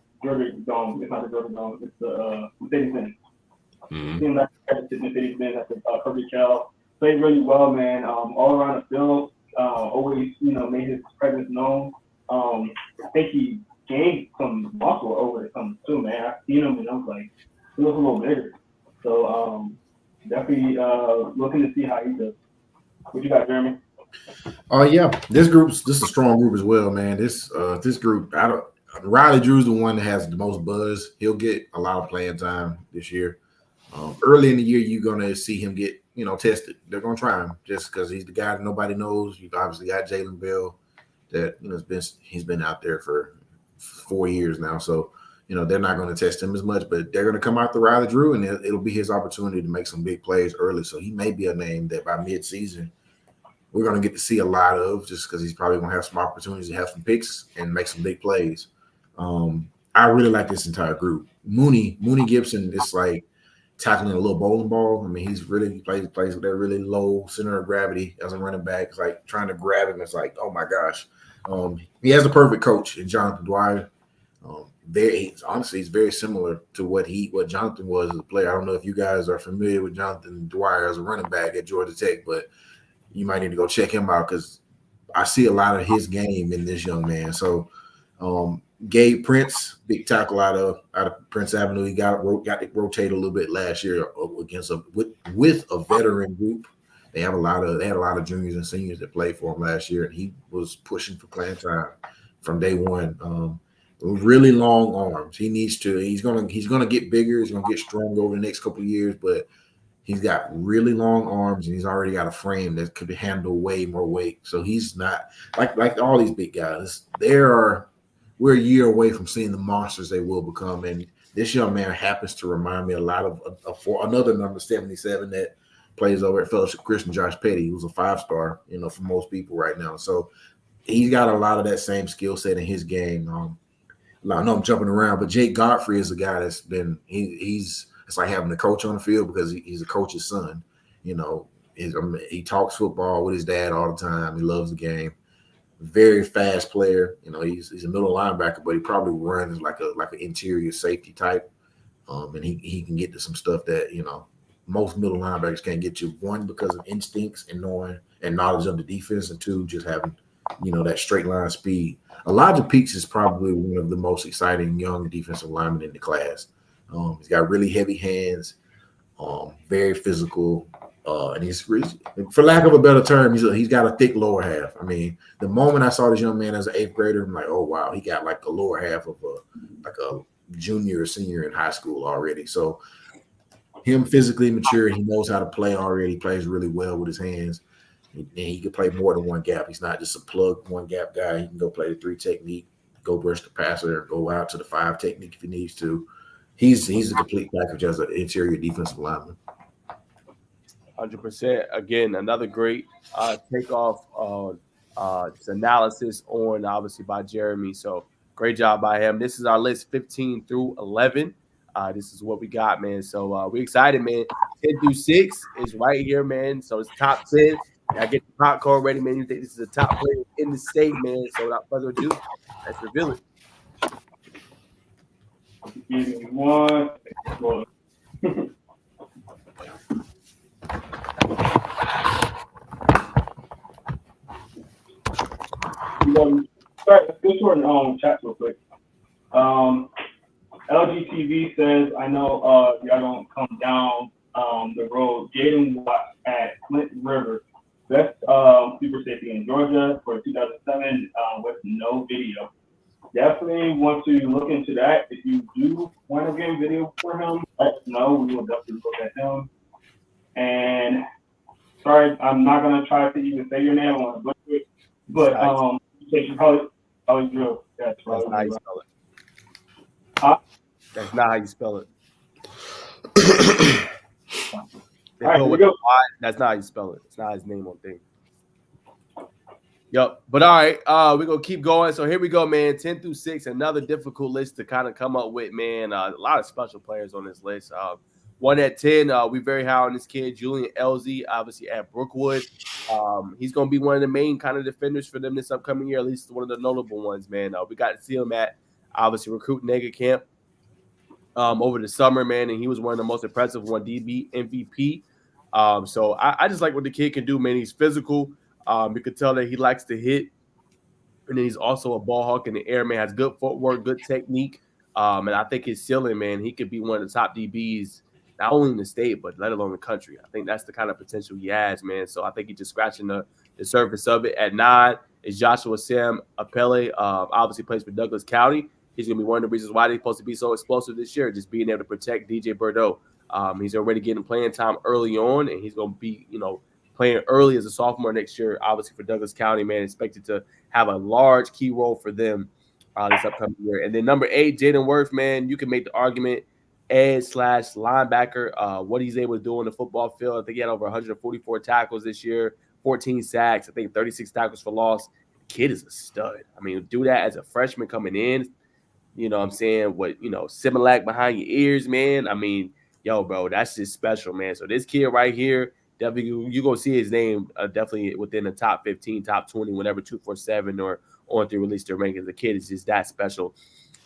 Dome. It's not the Georgia Dome. It's the Mercedes Benz. Seen that at the Mercedes Benz at the Perfect Cal. Played really well, man. All around the field, always made his presence known. I think he gained some muscle over the summer too, man. I've seen him and I was like, he looks a little bigger. So definitely looking to see how he does. What you got, Jeremy? Oh yeah, this is a strong group as well, man. This group, Riley Drew's the one that has the most buzz. He'll get a lot of playing time this year. Early in the year, you're gonna see him get tested. They're gonna try him just because he's the guy that nobody knows. You've obviously got Jalen Bell that he's been out there for 4 years now, so they're not going to test him as much, but they're going to come out to Riley Drew, and it'll be his opportunity to make some big plays early. So he may be a name that by mid-season we're going to get to see a lot of, just because he's probably going to have some opportunities to have some picks and make some big plays. I really like this entire group. Mooney Gibson is like tackling a little bowling ball. I mean, he plays with that really low center of gravity as a running back. It's like trying to grab him. It's like, oh my gosh. He has a perfect coach in Jonathan Dwyer. Honestly, he's very similar to what Jonathan was as a player. I don't know if you guys are familiar with Jonathan Dwyer as a running back at Georgia Tech, but you might need to go check him out because I see a lot of his game in this young man. So Gabe Prince, big tackle out of Prince Avenue. He got to rotate a little bit last year against with a veteran group. They had a lot of juniors and seniors that played for him last year, and he was pushing for playing time from day one. Really long arms. He's gonna get bigger. He's gonna get stronger over the next couple of years, but he's got really long arms and he's already got a frame that could handle way more weight. So he's not like all these big guys. We're a year away from seeing the monsters they will become. And this young man happens to remind me a lot of for another number 77 that plays over at Fellowship Christian, Josh Petty, who's a 5-star, for most people right now. So he's got a lot of that same skill set in his game. I know I'm jumping around, but Jake Godfrey is a guy that's been it's like having a coach on the field because he's a coach's son. He talks football with his dad all the time. He loves the game. Very fast player. He's a middle linebacker, but he probably runs like an interior safety type. And he can get to some stuff that most middle linebackers can't get to. One, because of instincts and knowing and knowledge of the defense, and two, just having that straight line speed. Elijah Peaks is probably one of the most exciting young defensive linemen in the class. He's got really heavy hands, very physical, and he's, for lack of a better term, he's got a thick lower half. I mean, the moment I saw this young man as an 8th grader, I'm like, oh wow, he got like a lower half of a junior or senior in high school already. So him physically mature, he knows how to play already. He plays really well with his hands. And he can play more than one gap. He's not just a plug one gap guy. He can go play the 3 technique, go brush the passer, go out to the 5 technique if he needs to. He's a complete package as an interior defensive lineman. 100%. Again, another great takeoff analysis on obviously by Jeremy. So great job by him. This is our list 15 through 11. This is what we got, man. So we're excited, man. 10 through 6 is right here, man. So it's top 10. I get the popcorn ready, man. You think this is the top player in the state, man. So without further ado, let's reveal it. Give me one. Let's go to our chat real quick. LGTV says, I know y'all don't come down the road. Jaden Watts at Flint River. Best super safety in Georgia for 2007 with no video. Definitely want to look into that. If you do want to get a video for him, let us know. We will definitely look at him. And sorry, I'm not gonna try to even say your name. I want to butcher it, but you probably drill. That's not how you spell it. That's not how you spell it. All right, here we go. That's not how you spell it. It's not his name on thing. Yep. But all right, we're going to keep going. So here we go, man. 10 through 6, another difficult list to kind of come up with, man. A lot of special players on this list. One at 10, we're very high on this kid, Julian Elzy, obviously at Brookwood. He's going to be one of the main kind of defenders for them this upcoming year, at least one of the notable ones, man. We got to see him at, obviously, Recruit Nega Camp over the summer, man, and he was one of the most impressive DB MVP. So I just like what the kid can do, man. He's physical. You could tell that he likes to hit, and then he's also a ball hawk in the air, man. Has good footwork, good technique, and I think his ceiling, man, he could be one of the top DBs, not only in the state, but let alone the country. I think that's the kind of potential he has, man. So I think he's just scratching the surface of it. At 9 is Joshua Sam Apele, obviously plays for Douglas County. He's going to be one of the reasons why they're supposed to be so explosive this year, just being able to protect DJ Bordeaux. He's already getting playing time early on, and he's going to be, playing early as a sophomore next year, obviously for Douglas County, man, expected to have a large key role for them this upcoming year. And then number 8, Jaden Worth, man, you can make the argument edge/linebacker, what he's able to do on the football field. I think he had over 144 tackles this year, 14 sacks, I think 36 tackles for loss. The kid is a stud. I mean, do that as a freshman coming in, you know what I'm saying, with, Similac behind your ears, man. I mean, yo, bro, that's just special, man. So this kid right here, definitely, you go see his name definitely within the top 15, top 20, whenever 247 or on to release their rankings. The kid is just that special.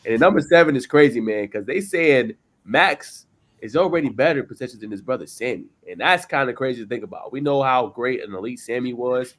And number 7 is crazy, man, because they said Max is already better potentially than his brother Sammy. And that's kind of crazy to think about. We know how great an elite Sammy was,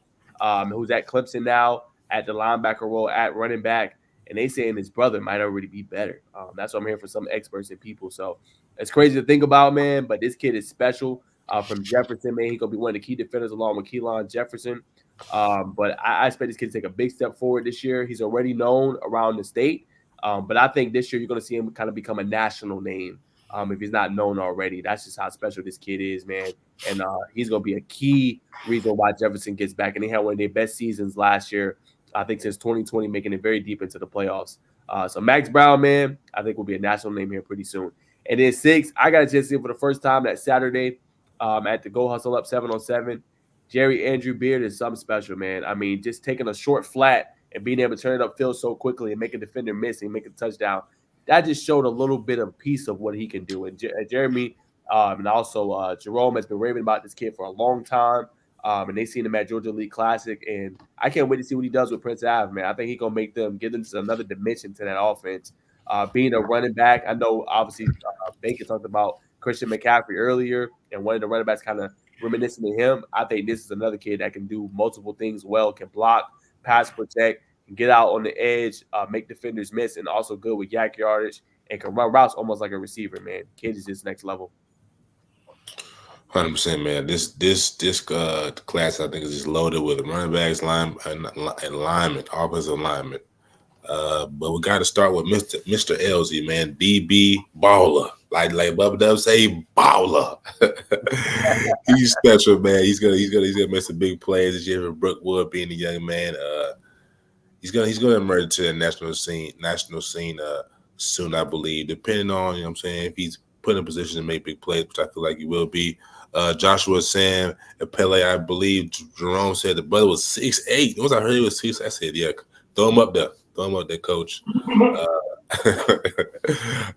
who's at Clemson now, at the linebacker role, at running back. And they saying his brother might already be better. That's what I'm hearing from some experts and people. So it's crazy to think about, man. But this kid is special. From Jefferson, man, he's going to be one of the key defenders along with Keelan Jefferson. But I expect this kid to take a big step forward this year. He's already known around the state. But I think this year you're going to see him kind of become a national name if he's not known already. That's just how special this kid is, man. And he's going to be a key reason why Jefferson gets back. And they had one of their best seasons last year, I think, since 2020, making it very deep into the playoffs. So Max Brown, man, I think will be a national name here pretty soon. And then 6, I got a chance to see him for the first time that Saturday at the Go Hustle Up 7-on-7. Jerry Andrew Beard is something special, man. I mean, just taking a short flat and being able to turn it upfield so quickly and make a defender miss and make a touchdown, that just showed a little bit of piece of what he can do. And Jeremy and also Jerome has been raving about this kid for a long time. And they seen him at Georgia Elite Classic. And I can't wait to see what he does with Prince Ave, man. I think he's going to give them another dimension to that offense. Being a running back, I know obviously Bacon talked about Christian McCaffrey earlier and one of the running backs kind of reminiscent of him. I think this is another kid that can do multiple things well, can block, pass protect, can get out on the edge, make defenders miss, and also good with yak yardage and can run routes almost like a receiver, man. Kid is just next level. 100%, man. This class I think is just loaded with running backs, line and linemen, offensive linemen. But we got to start with Mr. LZ, man. DB baller, like Bubba Dub say, baller. He's special, man. He's gonna make some big plays this year for Brookwood, being a young man. He's gonna emerge to the national scene soon, I believe. Depending on, you know what I'm saying, if he's put in a position to make big plays, which I feel like he will be. Joshua Sam and Pele, I believe Jerome said the brother was 6'8". Once I heard he was 6'8", I said, yeah, throw him up there. Throw him up there, coach.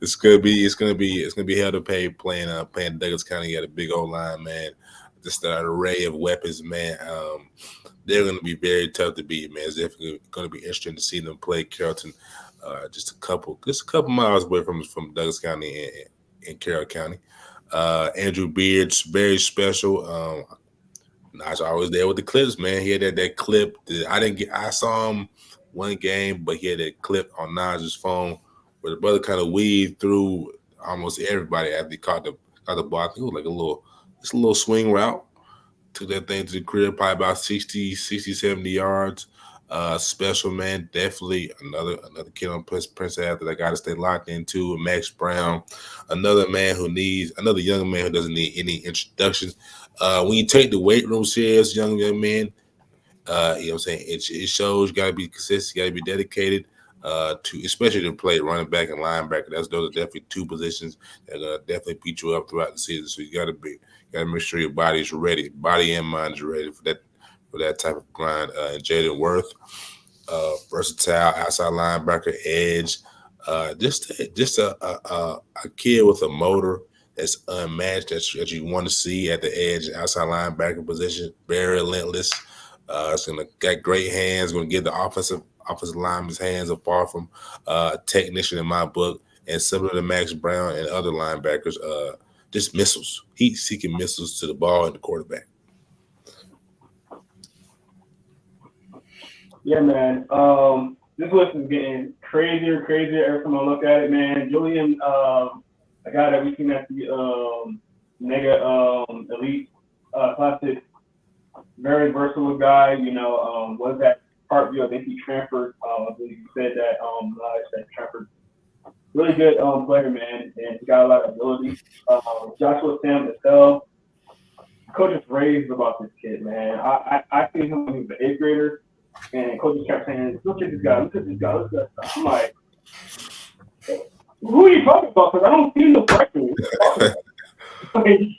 It's gonna be hell to pay playing Douglas County. Got a big old line, man. Just an array of weapons, man. They're gonna be very tough to beat, man. It's definitely gonna be interesting to see them play Carrollton. Just a couple miles away from Douglas County and Carroll County. Andrew Beard's very special. Najeh always there with the clips, man. He had that clip that I saw him one game, but he had that clip on Najeh's phone where the brother kind of weaved through almost everybody after he caught the ball. I think it was like a little swing route. Took that thing to the crib, probably about 60, 70 yards. Special, man. Definitely another kid on Prince Ave that I got to stay locked into. Max Brown, another young man who doesn't need any introduction. When you take the weight room serious, young men, you know what I'm saying? It shows you got to be consistent, you got to be dedicated especially to play running back and linebacker. Those are definitely two positions that are going to definitely beat you up throughout the season. So you got to make sure your body's ready, body and mind is ready for that type of grind. And Jaden Worth, versatile outside linebacker, edge, just a kid with a motor that's unmatched that you want to see at the edge, outside linebacker position. Very relentless. It's got great hands. Going to get the offensive lineman's hands apart from technician in my book. And similar to Max Brown and other linebackers, just missiles, heat-seeking missiles to the ball and the quarterback. Yeah, man. This list is getting crazier every time I look at it, man. Julian, a guy that we seen at the Mega Elite Classic, very versatile guy. Was at Parkview. I think he transferred. I believe he said that. Transferred. Really good player, man, and he got a lot of ability. Joshua Sam himself. Coach is raved about this kid, man. I seen him when he was an 8th grader. And coach kept saying, look at this guy, look at this guy, look at that. I'm like, who are you talking about? Because I don't see no freshman. And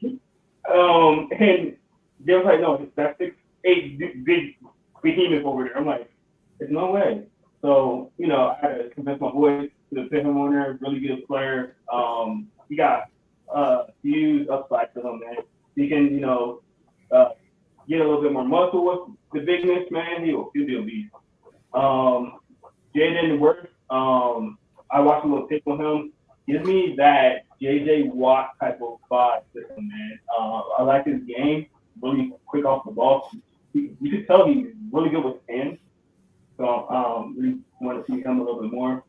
they was like, no, that's 6'8" big behemoth over there. I'm like, there's no way. So, I had to convince my boys to put him on there. Really good player. He got huge upside to him, man. He can, get a little bit more muscle with the bigness, man. He'll be a beast. Jaden Worth, I watched a little tape on him. Gives me that JJ Watt type of vibe system, man. I like his game, really quick off the ball. You could tell he's really good with his hands. So we want to see him a little bit more.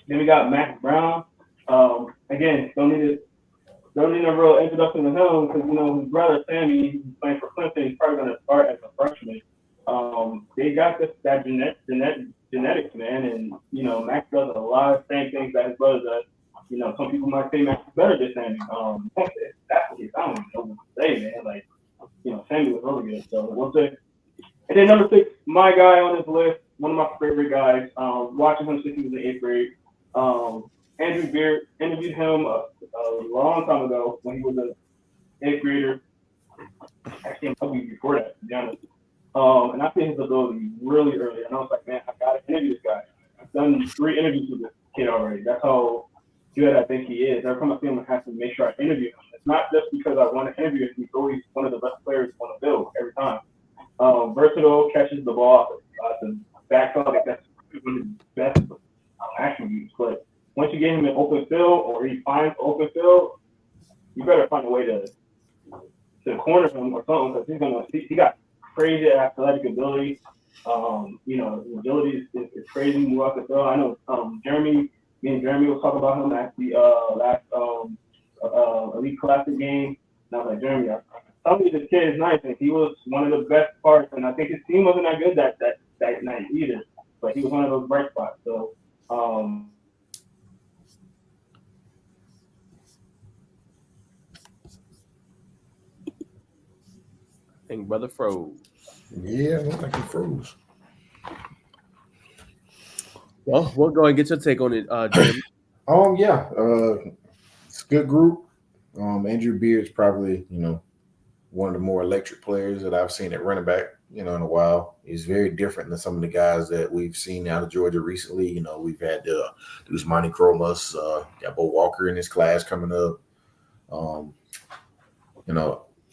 Then we got Max Brown. Again, don't need a real introduction to him because his brother Sammy, who's playing for Clemson, he's probably going to start as a freshman. They got that genetics, man, and Max does a lot of same things that his brother does. Some people might say Max is better than Sammy. That's the case. I don't even know what to say, man. Like, Sammy was really good. So we'll see. And then number 6, my guy on this list, one of my favorite guys. Watching him since he was in 8th grade. Andrew Beard, interviewed him a long time ago when he was an 8th grader. Actually, a week before that, to be honest. And I see his ability really early. And I was like, man, I got to interview this guy. I've done 3 interviews with this kid already. That's how good I think he is. Every time I see him, I have to make sure I interview him. It's not just because I want to interview him. He's always one of the best players on the field every time. Versatile, catches the ball off the backside. I think that's one of the best attributes. But once you get him in open field or he finds open field, you better find a way to corner him or something because he got crazy athletic ability. His agility is crazy. Move off the field. I know me and Jeremy was talking about him at the last Elite Classic game. And I was like, Jeremy, I told you this kid is nice, and he was one of the best parts. And I think his team wasn't that good that night either, but he was one of those bright spots. So. I think brother froze. Yeah, I don't think he froze. Well, we'll go and get your take on it, Jeremy. Yeah. It's a good group. Andrew Beard's probably, one of the more electric players that I've seen at running back, in a while. He's very different than some of the guys that we've seen out of Georgia recently. We've had Monty Cromas, got Bo Walker in his class coming up.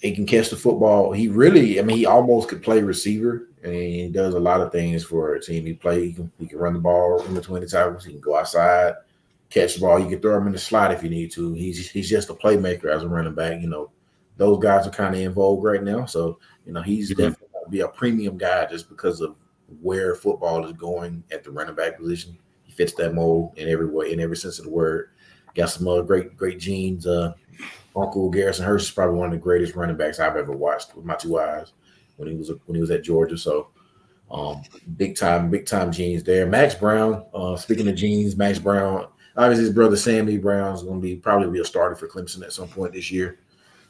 He can catch the football. He almost could play receiver, and he does a lot of things for a team. He can run the ball in between the tackles. He can go outside, catch the ball. You can throw him in the slot if you need to. He's just a playmaker as a running back. Those guys are kind of in vogue right now. So, he's definitely going to be a premium guy just because of where football is going at the running back position. He fits that mold in every way, in every sense of the word. Got some great genes. Uncle Garrison Hurst is probably one of the greatest running backs I've ever watched with my 2 eyes when he was at Georgia. So big time genes there. Max Brown, speaking of genes, Max Brown, obviously his brother Sammy Brown is going to probably be a starter for Clemson at some point this year.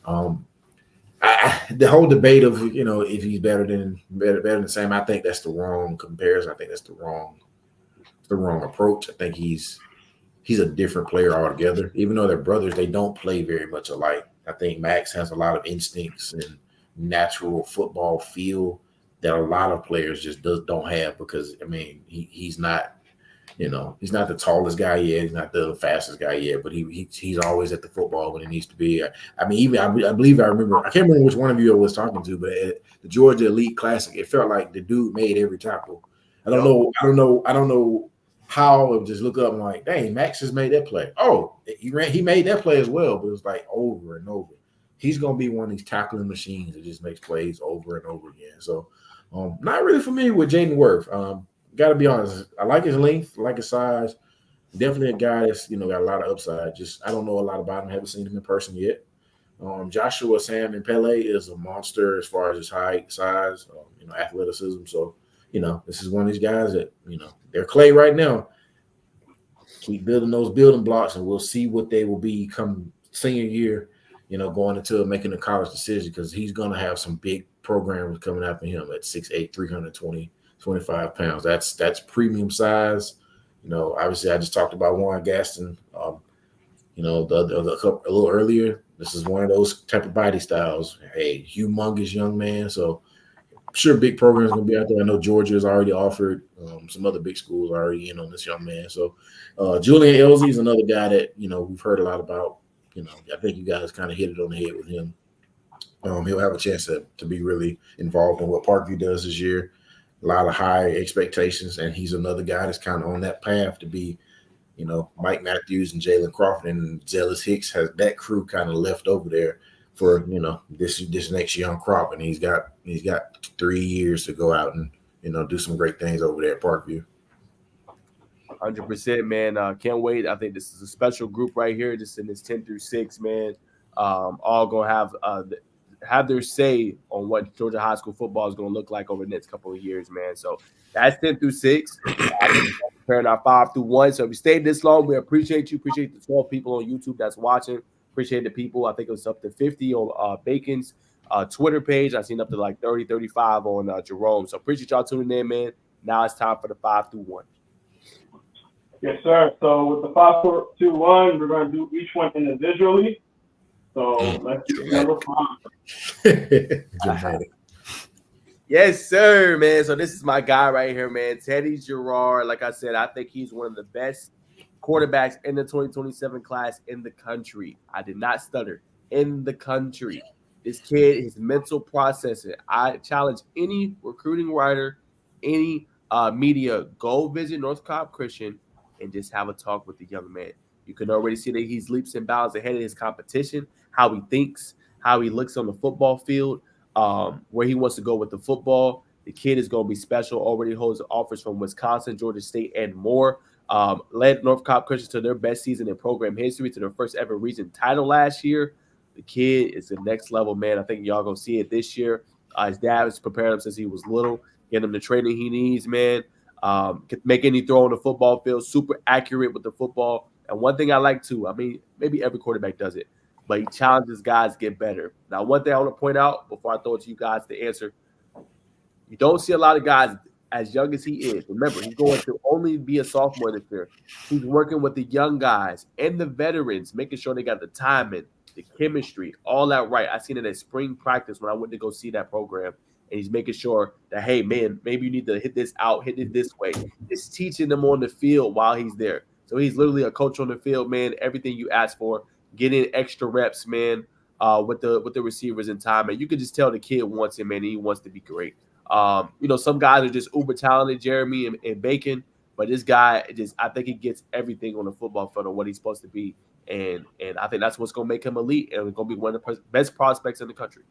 The whole debate of if he's better than Sam, I think that's the wrong comparison. I think that's the wrong approach. I think he's a different player altogether. Even though they're brothers, they don't play very much alike. I think Max has a lot of instincts and natural football feel that a lot of players just don't have because, he's not, he's not the tallest guy yet. He's not the fastest guy yet, but he's always at the football when he needs to be. I believe I remember, I can't remember which one of you I was talking to, but at the Georgia Elite Classic, it felt like the dude made every tackle. I don't know how I just look up and like, dang, Max just made that play. Oh, he made that play as well, but it was like over and over. He's gonna be one of these tackling machines that just makes plays over and over again. So not really familiar with Jaden Worth. Gotta be honest, I like his length, I like his size. Definitely a guy that's got a lot of upside. Just I don't know a lot about him, haven't seen him in person yet. Joshua Sam and Pele is a monster as far as his height, size, athleticism. So this is one of these guys that, they're clay right now. Keep building those building blocks, and we'll see what they will be come senior year, going into making a college decision because he's going to have some big programs coming after him at 6'8", 325 pounds. That's premium size. Obviously, I just talked about Warren Gaston, a little earlier. This is one of those type of body styles. A humongous young man, so I'm sure big programs going to be out there. I know Georgia has already offered. Some other big schools are already in on this young man. So Julian Elzy is another guy that, we've heard a lot about. I think you guys kind of hit it on the head with him. He'll have a chance to be really involved in what Parkview does this year. a lot of high expectations, and he's another guy that's kind of on that path to be, Mike Matthews and Jalen Crawford and Zealous Hicks has that crew kind of left over there for this next young crop, and he's got 3 years to go out and do some great things over there at Parkview. 100%, man. Can't wait. I think this is a special group right here, just in this 10 through 6, man. All gonna have their say on what Georgia high school football is gonna look like over the next couple of years, man. So that's 10 through 6. Preparing our 5 through 1. So if you stayed this long, we appreciate you. Appreciate the 12 people on YouTube that's watching. Appreciate the people. I think it was up to 50 on Bacon's Twitter page. I've seen up to like 30, 35 on Jerome. So appreciate y'all tuning in, man. Now it's time for the 5 through 1. Yes, sir. So with the 5, 4, 2, 1, we're going to do each one individually. So let's do number 5. Yes, sir, man. So this is my guy right here, man. Teddy Gerard. Like I said, I think he's one of the best quarterbacks in the 2027 class in the country. I did not stutter. In the country. This kid, his mental processing. I challenge any recruiting writer, any media, go visit North Cobb Christian and just have a talk with the young man. You can already see that he's leaps and bounds ahead of his competition, how he thinks, how he looks on the football field, where he wants to go with the football. The kid is going to be special, already holds offers from Wisconsin, Georgia State, and more. Led North Cobb Christian to their best season in program history, to their first ever region title last year. The kid is the next level, man. I think y'all going to see it this year. His dad has prepared him since he was little, getting him the training he needs, man. Can make any throw on the football field, super accurate with the football. And one thing I like too, I mean, maybe every quarterback does it, but he challenges guys to get better. Now, one thing I want to point out before I throw it to you guys to answer, you don't see a lot of guys as young as he is. Remember, he's going to only be a sophomore this year. He's working with the young guys and the veterans, making sure they got the timing, the chemistry, all that right. I seen it at spring practice when I went to go see that program. And he's making sure that, hey, man, maybe you need to hit this out, hit it this way. It's teaching them on the field while he's there. So he's literally a coach on the field, man. Everything you ask for, getting extra reps, man, with the receivers in time. And you can just tell the kid wants it, man, and he wants to be great. Some guys are just uber talented, Jeremy and Bacon, but this guy I think he gets everything on the football field on what he's supposed to be. And I think that's what's going to make him elite and going to be one of the best prospects in the country.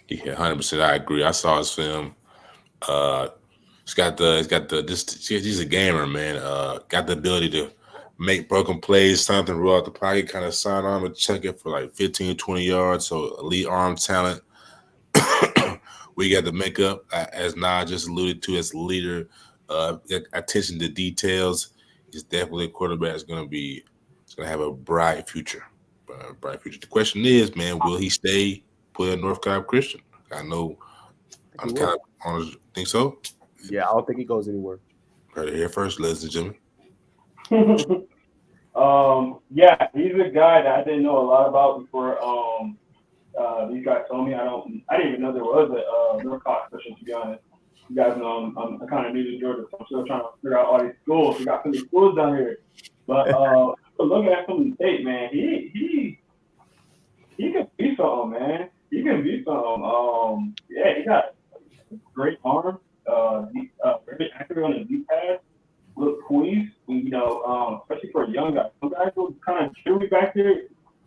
Yeah, 100%. I agree. I saw his film. He's a gamer, man. Got the ability to make broken plays, something roll out the pocket, kind of sidearm and chuck it for like 15, 20 yards. So elite arm talent. We got the makeup, as Najeh just alluded to, as a leader. Attention to details. He's definitely a quarterback that's going to have a bright future. The question is, man, will he stay put at North Cobb Christian? I know I'm kind of honest. Think so? Yeah, I don't think he goes anywhere. Heard it here first, ladies and gentlemen. Yeah, he's a guy that I didn't know a lot about before these guys told me. I didn't even know there was a North Cobb Christian, to be honest. You guys know I'm kind of new to Georgia, so I'm still trying to figure out all these schools. We got some schools down here. But looking at some of the tape, man, he can be something, man. He can be something. Yeah, he got great arm. Very accurate on the deep pass. Look poised, especially for a young guy. Some guys look kind of jittery back there.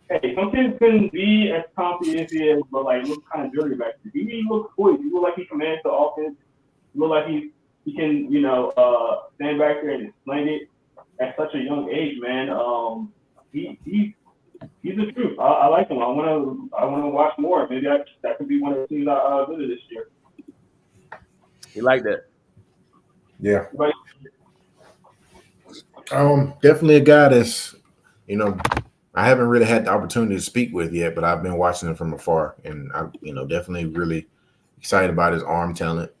Hey, some kids couldn't be as confident as he is, but like look kind of jittery back there. He looks poised. He looks like he commands the offense. He looks like he can, stand back there and sling it at such a young age, man. He's the truth. I like him. I want to watch more. Maybe that could be one of the teams I visit this year. You like that? Yeah. Definitely a guy that's, I haven't really had the opportunity to speak with yet, but I've been watching him from afar, and I'm, definitely really excited about his arm talent.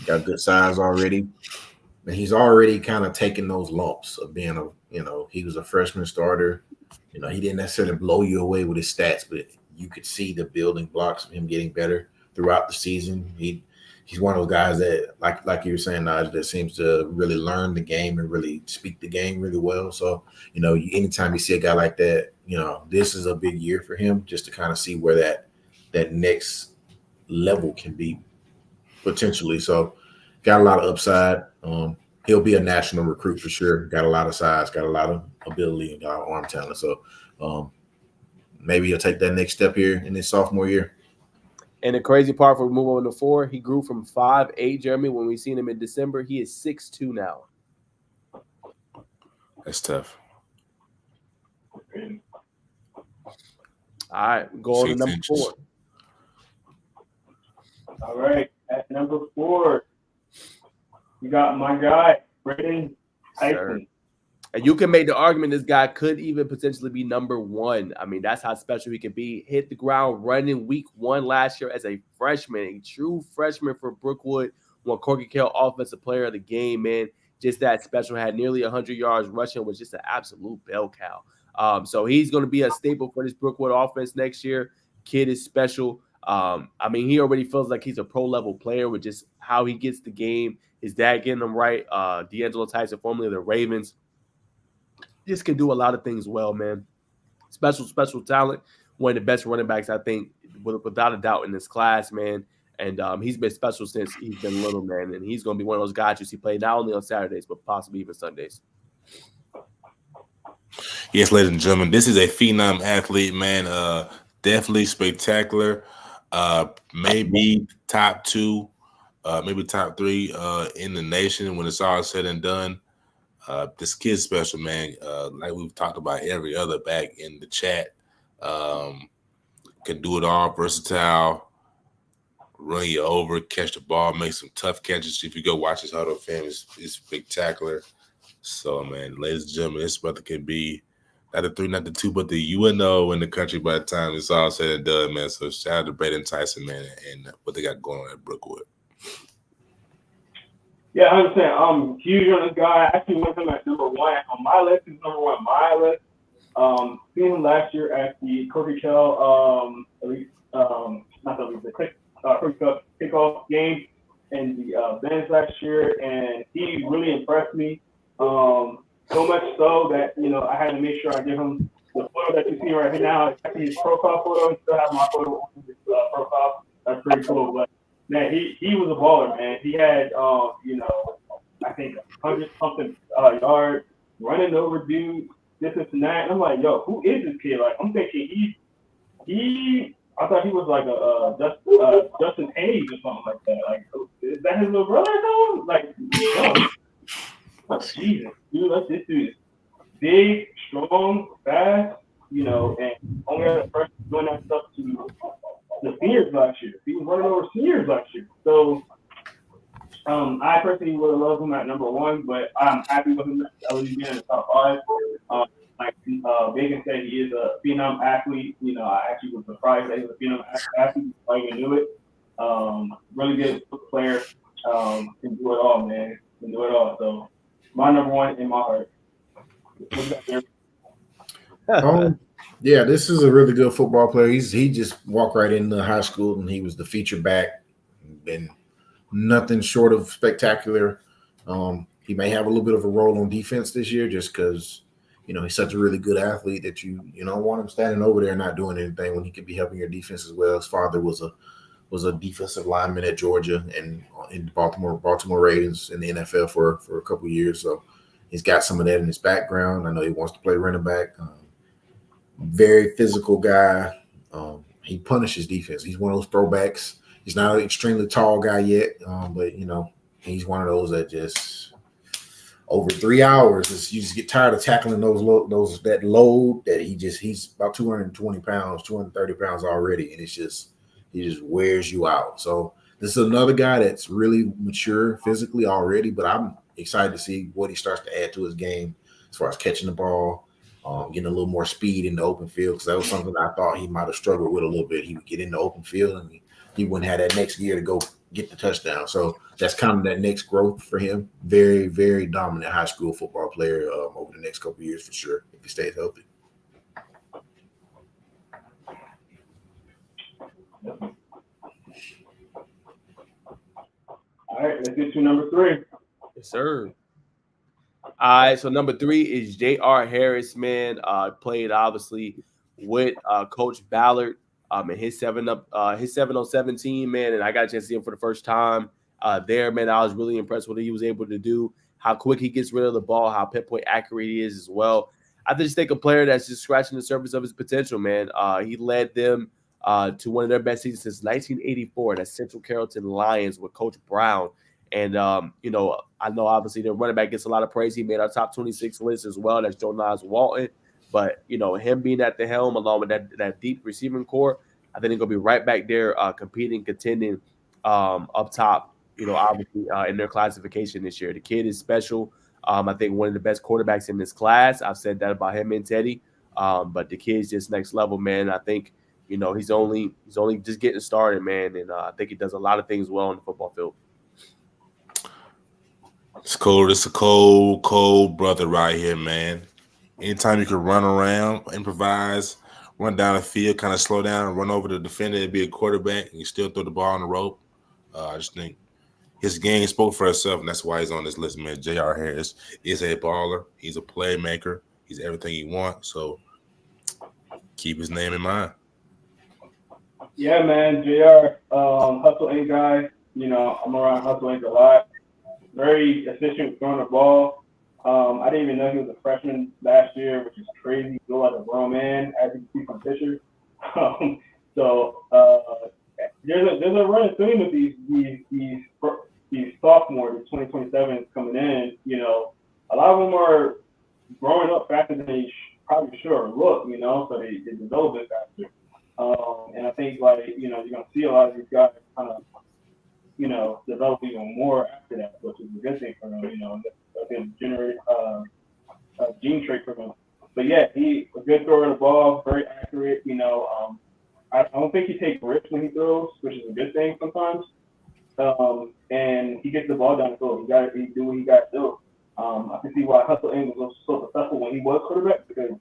Got good size already, and he's already kind of taken those lumps of being he was a freshman starter. He didn't necessarily blow you away with his stats, but you could see the building blocks of him getting better throughout the season. He's one of those guys that, like you were saying, Najeh, that seems to really learn the game and really speak the game really well. So, anytime you see a guy like that, this is a big year for him just to kind of see where that next level can be potentially. So, got a lot of upside. He'll be a national recruit for sure. Got a lot of size, got a lot of ability, and got a lot of arm talent. So maybe he'll take that next step here in his sophomore year. And the crazy part, for moving on to 4, he grew from 5'8", Jeremy, when we seen him in December. He is 6'2" now. That's tough. All right, going to number 4. All right, at number 4, you got my guy, Braden Tyson. And you can make the argument this guy could even potentially be number 1. I mean, that's how special he can be. Hit the ground running week 1 last year as a freshman, a true freshman for Brookwood. Won Corky Kell Offensive Player of the Game, man. Just that special. Had nearly 100 yards rushing, was just an absolute bell cow. So he's going to be a staple for this Brookwood offense next year. Kid is special. I mean, he already feels like he's a pro-level player with just how he gets the game. His dad getting him right. D'Angelo Tyson, formerly of the Ravens. Just can do a lot of things well, man. Special talent. One of the best running backs, I think, without a doubt, in this class, man. And he's been special since he's been little, man. And he's going to be one of those guys you see play not only on Saturdays, but possibly even Sundays. Yes, ladies and gentlemen, this is a phenom athlete, man. Definitely spectacular. Maybe top 2, maybe top 3 in the nation when it's all said and done. This kid's special, man. Like we've talked about every other back in the chat. Can do it all, versatile, run you over, catch the ball, make some tough catches. If you go watch his huddle film, it's spectacular. So, man, ladies and gentlemen, this brother can be not the 3, not the 2, but the UNO in the country by the time it's all said and done, man. So shout out to Braden Tyson, man, and what they got going on at Brookwood. Yeah, I understand. I'm huge on this guy. I actually went him at number 1 on my list. He's number 1 on my list. Seen him last year at the Corky Kell, Corky Kell kickoff game in the bench last year, and he really impressed me. So much so that, I had to make sure I give him the photo that you see right now. It's actually his profile photo. He still has my photo on his profile. That's pretty cool. But man, he was a baller, man. He had, I think 100-something yards, running over dudes, this and that. And I'm like, yo, who is this kid? Like, I'm thinking I thought he was like a Justin Hayes or something like that. Like, is that his little brother or something? Like, no. Oh, Jesus, dude, this dude is big, strong, fast, and only had a person doing that stuff to the seniors last year. He was running over seniors last year. So I personally would have loved him at number 1, but I'm happy with him at least being in the top 5. Like Bacon said, he is a phenom athlete. I actually was surprised that he was a phenom athlete. I even knew it. Really good player. Can do it all, man. Can do it all. So my number 1 in my heart. Yeah, this is a really good football player. He just walked right into high school and he was the feature back. Been nothing short of spectacular. He may have a little bit of a role on defense this year just because, he's such a really good athlete that you don't want him standing over there and not doing anything when he could be helping your defense as well. His father was a defensive lineman at Georgia and in Baltimore Ravens in the NFL for a couple of years. So he's got some of that in his background. I know he wants to play running back. Very physical guy. He punishes defense. He's one of those throwbacks. He's not an extremely tall guy yet, but he's one of those that just over 3 hours, you just get tired of tackling that load that he's about 220 pounds, 230 pounds already, and he just wears you out. So this is another guy that's really mature physically already, but I'm excited to see what he starts to add to his game as far as catching the ball. Getting a little more speed in the open field, because that was something I thought he might have struggled with a little bit. He would get in the open field and he wouldn't have that next gear to go get the touchdown. So that's kind of that next growth for him. Very, very dominant high school football player over the next couple of years for sure, if he stays healthy. All right, let's get to number 3. Yes, sir. All right, so number 3 is J.R. Harris, man. Played obviously with Coach Ballard and his 7-on-7 team, man. And I got a chance to see him for the first time there, man. I was really impressed with what he was able to do, how quick he gets rid of the ball, how pinpoint accurate he is as well. I just think a player that's just scratching the surface of his potential, man. He led them to one of their best seasons since 1984. That's Central Carrollton Lions with Coach Brown. And, you know, I know obviously the running back gets a lot of praise. He made our top 26 list as well. That's Jonas Walton. But, you know, him being at the helm along with that deep receiving core, I think he's going to be right back there competing, contending up top, you know, obviously in their classification this year. The kid is special. I think one of the best quarterbacks in this class. I've said that about him and Teddy. But the kid's just next level, man. I think, you know, he's only just getting started, man. And I think he does a lot of things well on the football field. It's cold. It's a cold brother right here, man. Anytime you can run around, improvise, run down the field, kind of slow down, run over the defender, and be a quarterback, and you still throw the ball on the rope. I just think his game spoke for itself, and that's why he's on this list, man. J.R. Harris is a baller. He's a playmaker. He's everything you want. So keep his name in mind. Yeah, man. JR, hustle Inc. guy. You know, I'm around Hustle Inc. a lot. Very efficient with throwing the ball. I didn't even know he was a freshman last year, which is crazy. He go like a grown man, as you can see from pictures. There's a running theme with these sophomores, the 2027s coming in. You know, a lot of them are growing up faster than they probably should look. You know, so they develop it faster. And I think, like, you know, you're gonna see a lot of these guys kind of, you know, develop even more after that, which is a good thing for them. You know, that's a generate gene trait for them. But yeah, he a good thrower of the ball, very accurate. You know, I don't think he takes risks when he throws, which is a good thing sometimes. And he gets the ball down the field. He do what he got to do. I can see why Hustle Inc. was so successful when he was quarterback, because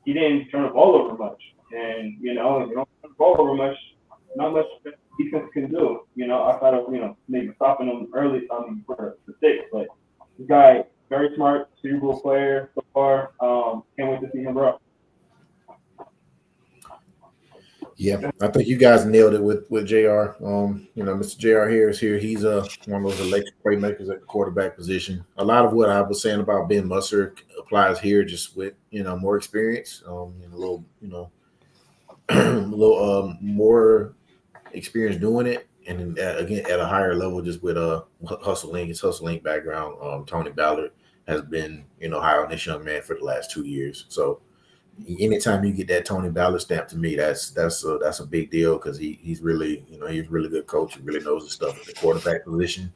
he didn't turn the ball over much. And, you know, if you don't turn the ball over much, not much defense can do, you know, outside of, you know, maybe stopping them early for the six. But this guy, very smart, cerebral player so far. Can't wait to see him grow. Yeah, I think you guys nailed it with JR. You know, Mr. JR Harris here. He's one of those electric playmakers at the quarterback position. A lot of what I was saying about Ben Musser applies here, just with, you know, more experience, and a little, you know, a little more experience doing it, and again at a higher level, just with Hustle Inc. His Hustle Inc. background. Tony Ballard has been, you know, high on this young man for the last 2 years. So anytime you get that Tony Ballard stamp, to me, that's a big deal, because he's really, you know, he's a really good coach. He really knows the stuff at the quarterback position.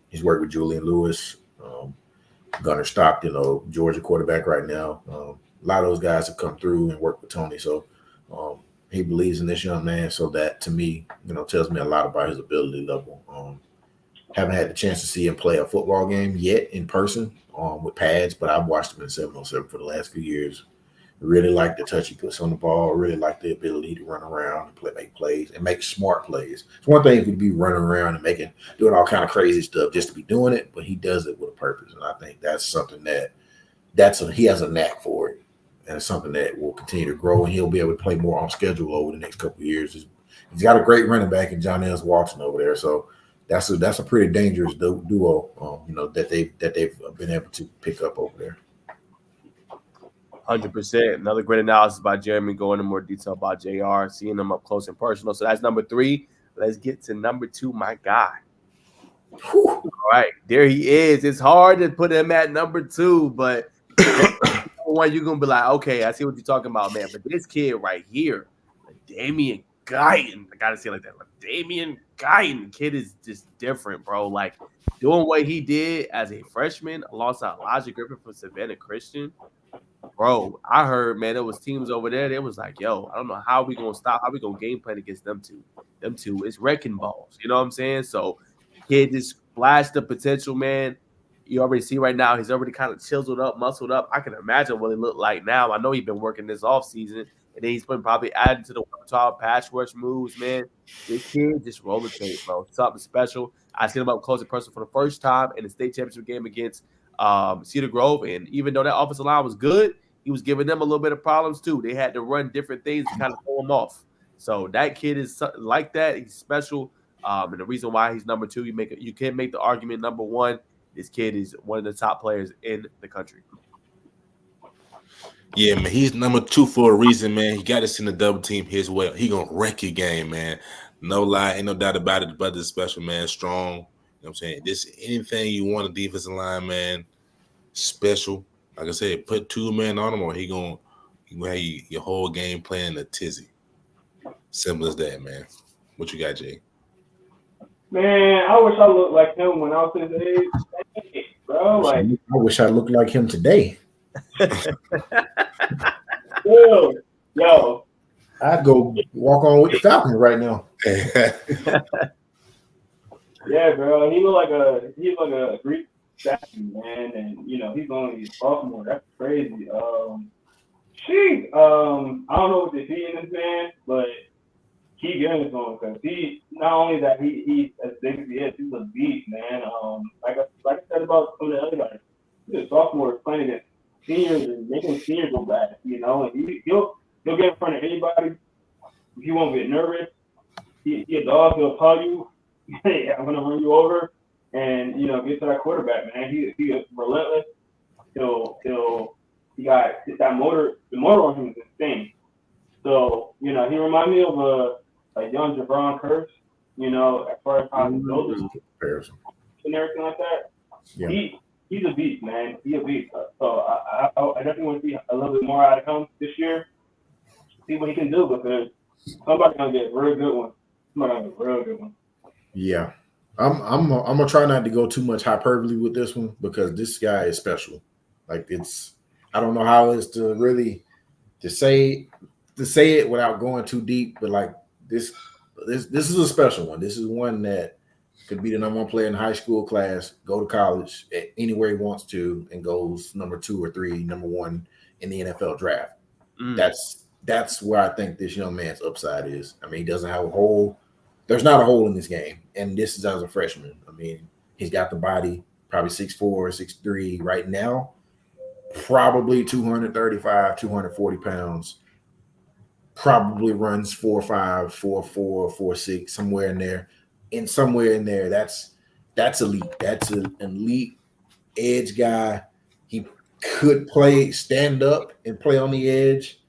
He's worked with Julian Lewis, Gunnar Stockton, Georgia quarterback right now. A lot of those guys have come through and worked with Tony. So he believes in this young man. So that, to me, you know, tells me a lot about his ability level. Haven't had the chance to see him play a football game yet in person with pads, but I've watched him in 7-on-7 for the last few years. Really like the touch he puts on the ball. Really like the ability to run around and make plays and make smart plays. It's one thing if he'd be running around and doing all kind of crazy stuff just to be doing it, but he does it with a purpose. And I think that's something he has a knack for it. And it's something that will continue to grow, and he'll be able to play more on schedule over the next couple of years. He's got a great running back in John Ellis Walton over there. So that's a pretty dangerous duo, you know, that they've been able to pick up over there. 100%. Another great analysis by Jeremy, going into more detail about JR, seeing him up close and personal. So that's number 3. Let's get to number 2, my guy. Whew. All right, there he is. It's hard to put him at number 2, but one you're gonna be like, okay, I see what you're talking about, man. But this kid right here, Damian Guyton, I gotta say it like that. Damian Guyton, kid is just different, bro. Like, doing what he did as a freshman alongside Elijah Griffin from Savannah Christian. Bro, I heard, man, there was teams over there. They was like, yo, I don't know how we gonna stop, how we gonna game plan against them two. Them two is wrecking balls. You know what I'm saying? So, kid just flashed the potential, man. You already see right now, he's already kind of chiseled up, muscled up. I can imagine what he looked like now. I know he's been working this offseason, and then he's been probably adding to the top pass rush moves, man. This kid just roll the tape, bro. Something special. I seen him up close and personal for the first time in the state championship game against Cedar Grove, and even though that offensive line was good, he was giving them a little bit of problems too. They had to run different things to kind of throw him off. So that kid is like that. He's special. And the reason why he's number 2, you can make the argument number 1. This kid is one of the top players in the country. Yeah, man, he's number 2 for a reason, man. He got to send the double team his way. He gonna wreck your game, man. No lie, ain't no doubt about it. But this special man, strong. You know what I'm saying? This anything you want a defensive line, man, special. Like I said, put 2 men on him, or he gonna have your whole game playing a tizzy. Simple as that, man. What you got, Jay? Man, I wish I looked like him when I was his age, bro. Like, I wish I looked like him today. yo, I'd go walk on with the Falcons right now. Yeah, bro. He looked like a Greek statue, man. And he's only a sophomore. That's crazy. I don't know what they see in this man, but keep giving it to him because he not only that he's as big as he is, he's a beast, man. Like I said about some of the other guys, he's a sophomore playing against seniors and making seniors go bad, and he'll get in front of anybody. He won't get nervous. He a dog. He'll tell you, "Hey, I'm gonna run you over," and get to that quarterback, man. He is relentless. He got that motor. The motor on him is insane. So he reminds me of a young Jerome Curse. As far as how he builds and everything like that. Yeah. He's a beast, man. He's a beast. So I definitely want to see a little bit more out of him this year. See what he can do because somebody's gonna get a real good one. Somebody's gonna get a real good one. Yeah. I'm gonna try not to go too much hyperbole with this one because this guy is special. Like I don't know how it's to really to say it without going too deep, but like this is a special one. This is one that could be the number 1 player in high school class, go to college anywhere he wants to, and goes number 2 or 3, number 1 in the NFL draft. That's where I think this young man's upside is. I mean, he doesn't have a hole. There's not a hole in this game, and this is as a freshman. I mean, he's got the body, probably 6'4", 6'3" right now, probably 235, 240 pounds. Probably runs 4.5, 4.4, 4.6, somewhere in there. And somewhere in there, that's elite. That's an elite edge guy. He could stand up and play on the edge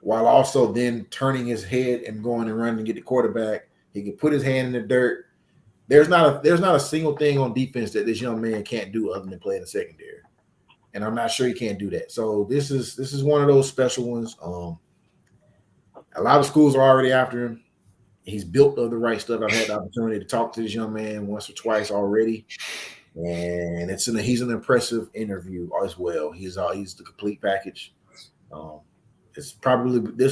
while also then turning his head and going and running and get the quarterback. He can put his hand in the dirt. There's not a single thing on defense that this young man can't do other than play in the secondary. And I'm not sure he can't do that. So this is one of those special ones. A lot of schools are already after him. He's built of the right stuff. I've had the opportunity to talk to this young man once or twice already, and he's an impressive interview as well. He's the complete package. This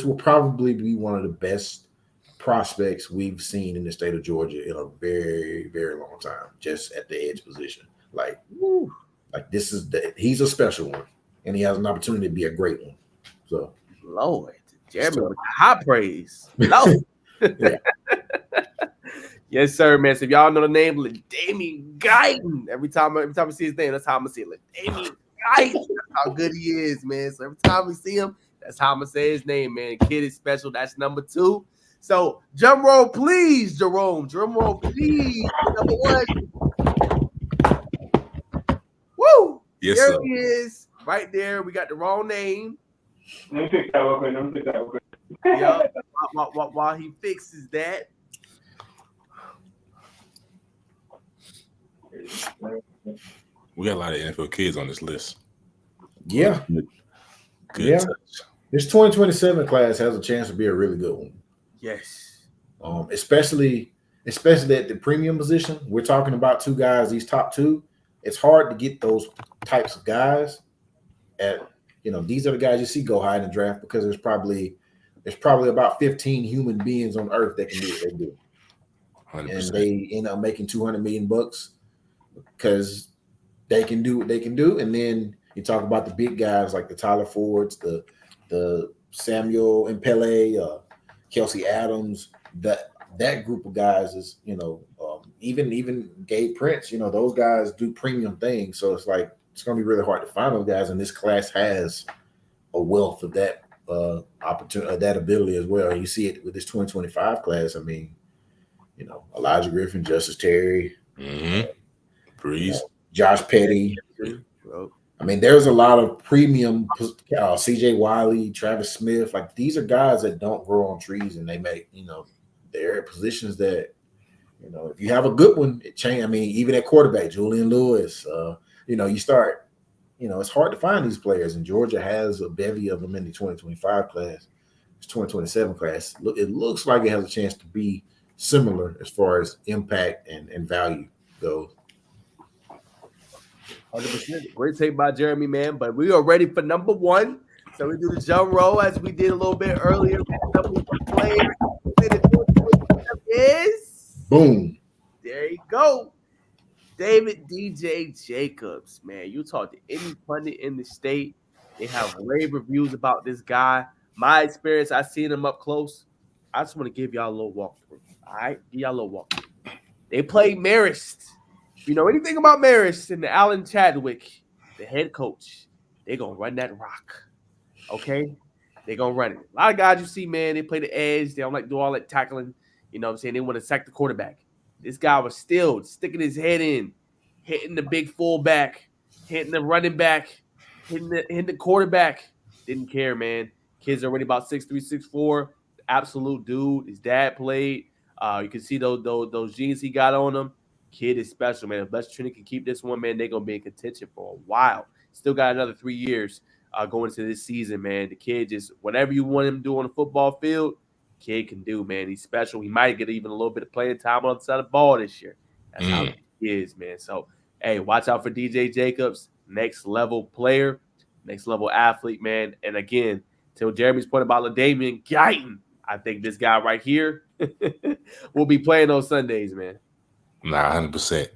will probably be one of the best prospects we've seen in the state of Georgia in a very, very long time, just at the edge position. He's a special one, and he has an opportunity to be a great one. So, Lord, Jeremy with high praise. Lord. Yeah. Yes, sir, man. So if y'all know the name, Damien Guyton. Every time I see his name, that's how I'm gonna see it. Damien Guyton. That's how good he is, man. So every time we see him, that's how I'm gonna say his name, man. Kid is special. That's number 2. So drum roll, please, Jerome. Drum roll, please. Number 1. Woo! Yes, there sir. he is, right there. We got the wrong name. Let me fix that real quick. Yep. While he fixes that. We got a lot of NFL kids on this list. Yeah. Good Yeah. touch. This 2027 class has a chance to be a really good one. Yes. Especially at the premium position. We're talking about 2 guys, these top 2. It's hard to get those types of guys these are the guys you see go high in the draft because there's probably about 15 human beings on earth that can do what they do. 100%. And they end up making $200 million because they can do what they can do. And then you talk about the big guys like the Tyler Fords, the Samuel Impele, Kelsey Adams. That group of guys is even Gabe Prince. Those guys do premium things. So it's like it's going to be really hard to find those guys. And this class has a wealth of that opportunity, that ability as well. You see it with this 2025 class. I mean, Elijah Griffin, Justice Terry, Breeze, Josh Petty. I mean, there's a lot of premium C.J. Wiley, Travis Smith. Like, these are guys that don't grow on trees, and they make, they're at positions that, if you have a good one, it change. I mean, even at quarterback, Julian Lewis, you start, it's hard to find these players, and Georgia has a bevy of them in the 2025 class. It's 2027 class. It looks like it has a chance to be similar as far as impact and value goes. 100%. Great take by Jeremy, man. But we are ready for number one. So we do the drum roll as we did a little bit earlier. Number one player is boom. There you go. David DJ Jacobs, man. You talk to any pundit in the state, they have rave reviews about this guy. My experience, I seen him up close. I just want to give y'all a little walkthrough. All right? Give y'all a little walkthrough. They played Marist. If you know anything about Marist and the Alan Chadwick, the head coach, they're going to run that rock. Okay? They're going to run it. A lot of guys you see, man, they play the edge. They don't like to do all that tackling. You know what I'm saying? They want to sack the quarterback. This guy was still sticking his head in, hitting the big fullback, hitting the running back, hitting the quarterback. Didn't care, man. Kid's already about 6'3", 6'4". Absolute dude. His dad played. You can see those jeans he got on him. Kid is special, man. If West Trinity can keep this one, man, they're going to be in contention for a while. Still got another 3 years going into this season, man. The kid just, whatever you want him to do on the football field, kid can do, man. He's special. He might get even a little bit of playing time on the side of the ball this year. That's how he is, man. So, hey, watch out for DJ Jacobs. Next level player, next level athlete, man. And again, to Jeremy's point about LaDainian Guyton, I think this guy right here will be playing on Sundays, man. Nah, 100%.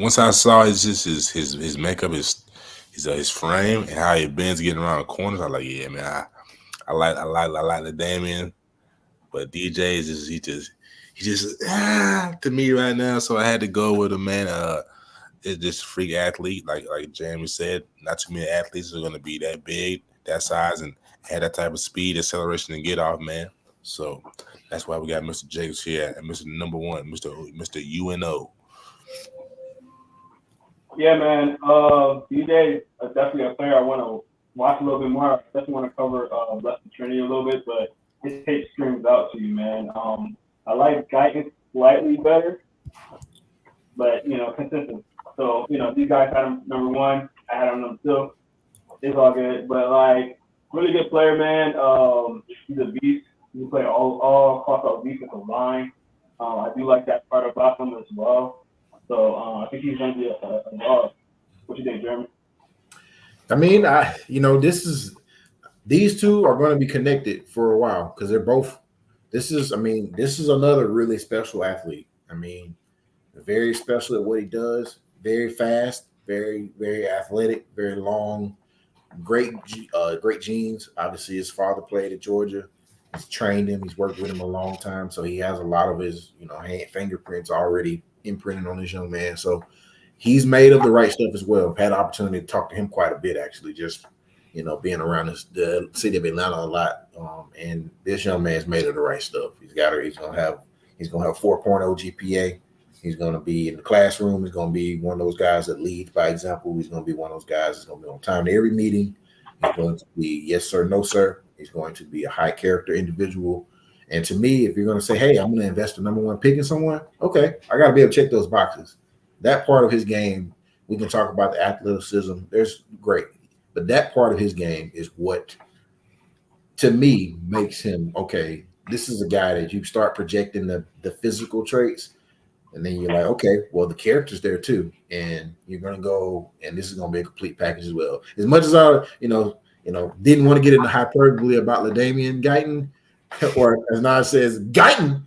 Once I saw his makeup, his frame, and how he bends getting around the corners, I was like, yeah, man, I like LaDainian, but DJ is he just to me right now. So I had to go with him, man. It's just a freak athlete, like Jeremy said. Not too many athletes are going to be that big, that size, and have that type of speed, acceleration, and get off, man. So that's why we got Mr. Jacobs here and Mr. Number One, Mr. UNO. Yeah, man. DJ is definitely a player I want to watch a little bit more. I definitely want to cover West Trinity a little bit, but his tape screams out to you, man. I like Guyton slightly better, but, consistent. So, these guys had him number one. I had him number two. It's all good. But, really good player, man. He's a beast. He can play all across our defensive line. I do like that part about him as well. So I think he's going to be a dog. What you think, Jeremy? I mean, these two are going to be connected for a while because they're both. This is another really special athlete. I mean, very special at what he does. Very fast, very, very athletic, very long, great genes. Obviously, his father played at Georgia. He's trained him. He's worked with him a long time, so he has a lot of his, fingerprints already imprinted on this young man. So he's made of the right stuff as well. I've had the opportunity to talk to him quite a bit, actually, just being around the city of Atlanta a lot. And this young man's made of the right stuff. He's gonna have 4.0 GPA. He's gonna be in the classroom. He's gonna be one of those guys that leads by example. He's gonna be one of those guys that's gonna be on time to every meeting. He's going to be yes sir, no sir. He's going to be a high character individual. And to me, if you're going to say, hey, I'm going to invest the number one pick in someone, okay, I got to be able to check those boxes. That part of his game, we can talk about the athleticism. There's great. But that part of his game is what, to me, makes him, okay, this is a guy that you start projecting the physical traits. And then you're like, okay, well, the character's there too. And you're going to go, and this is going to be a complete package as well. As much as I, didn't want to get into hyperbole about LaDainian Guyton, or as Najeh says, Guyton.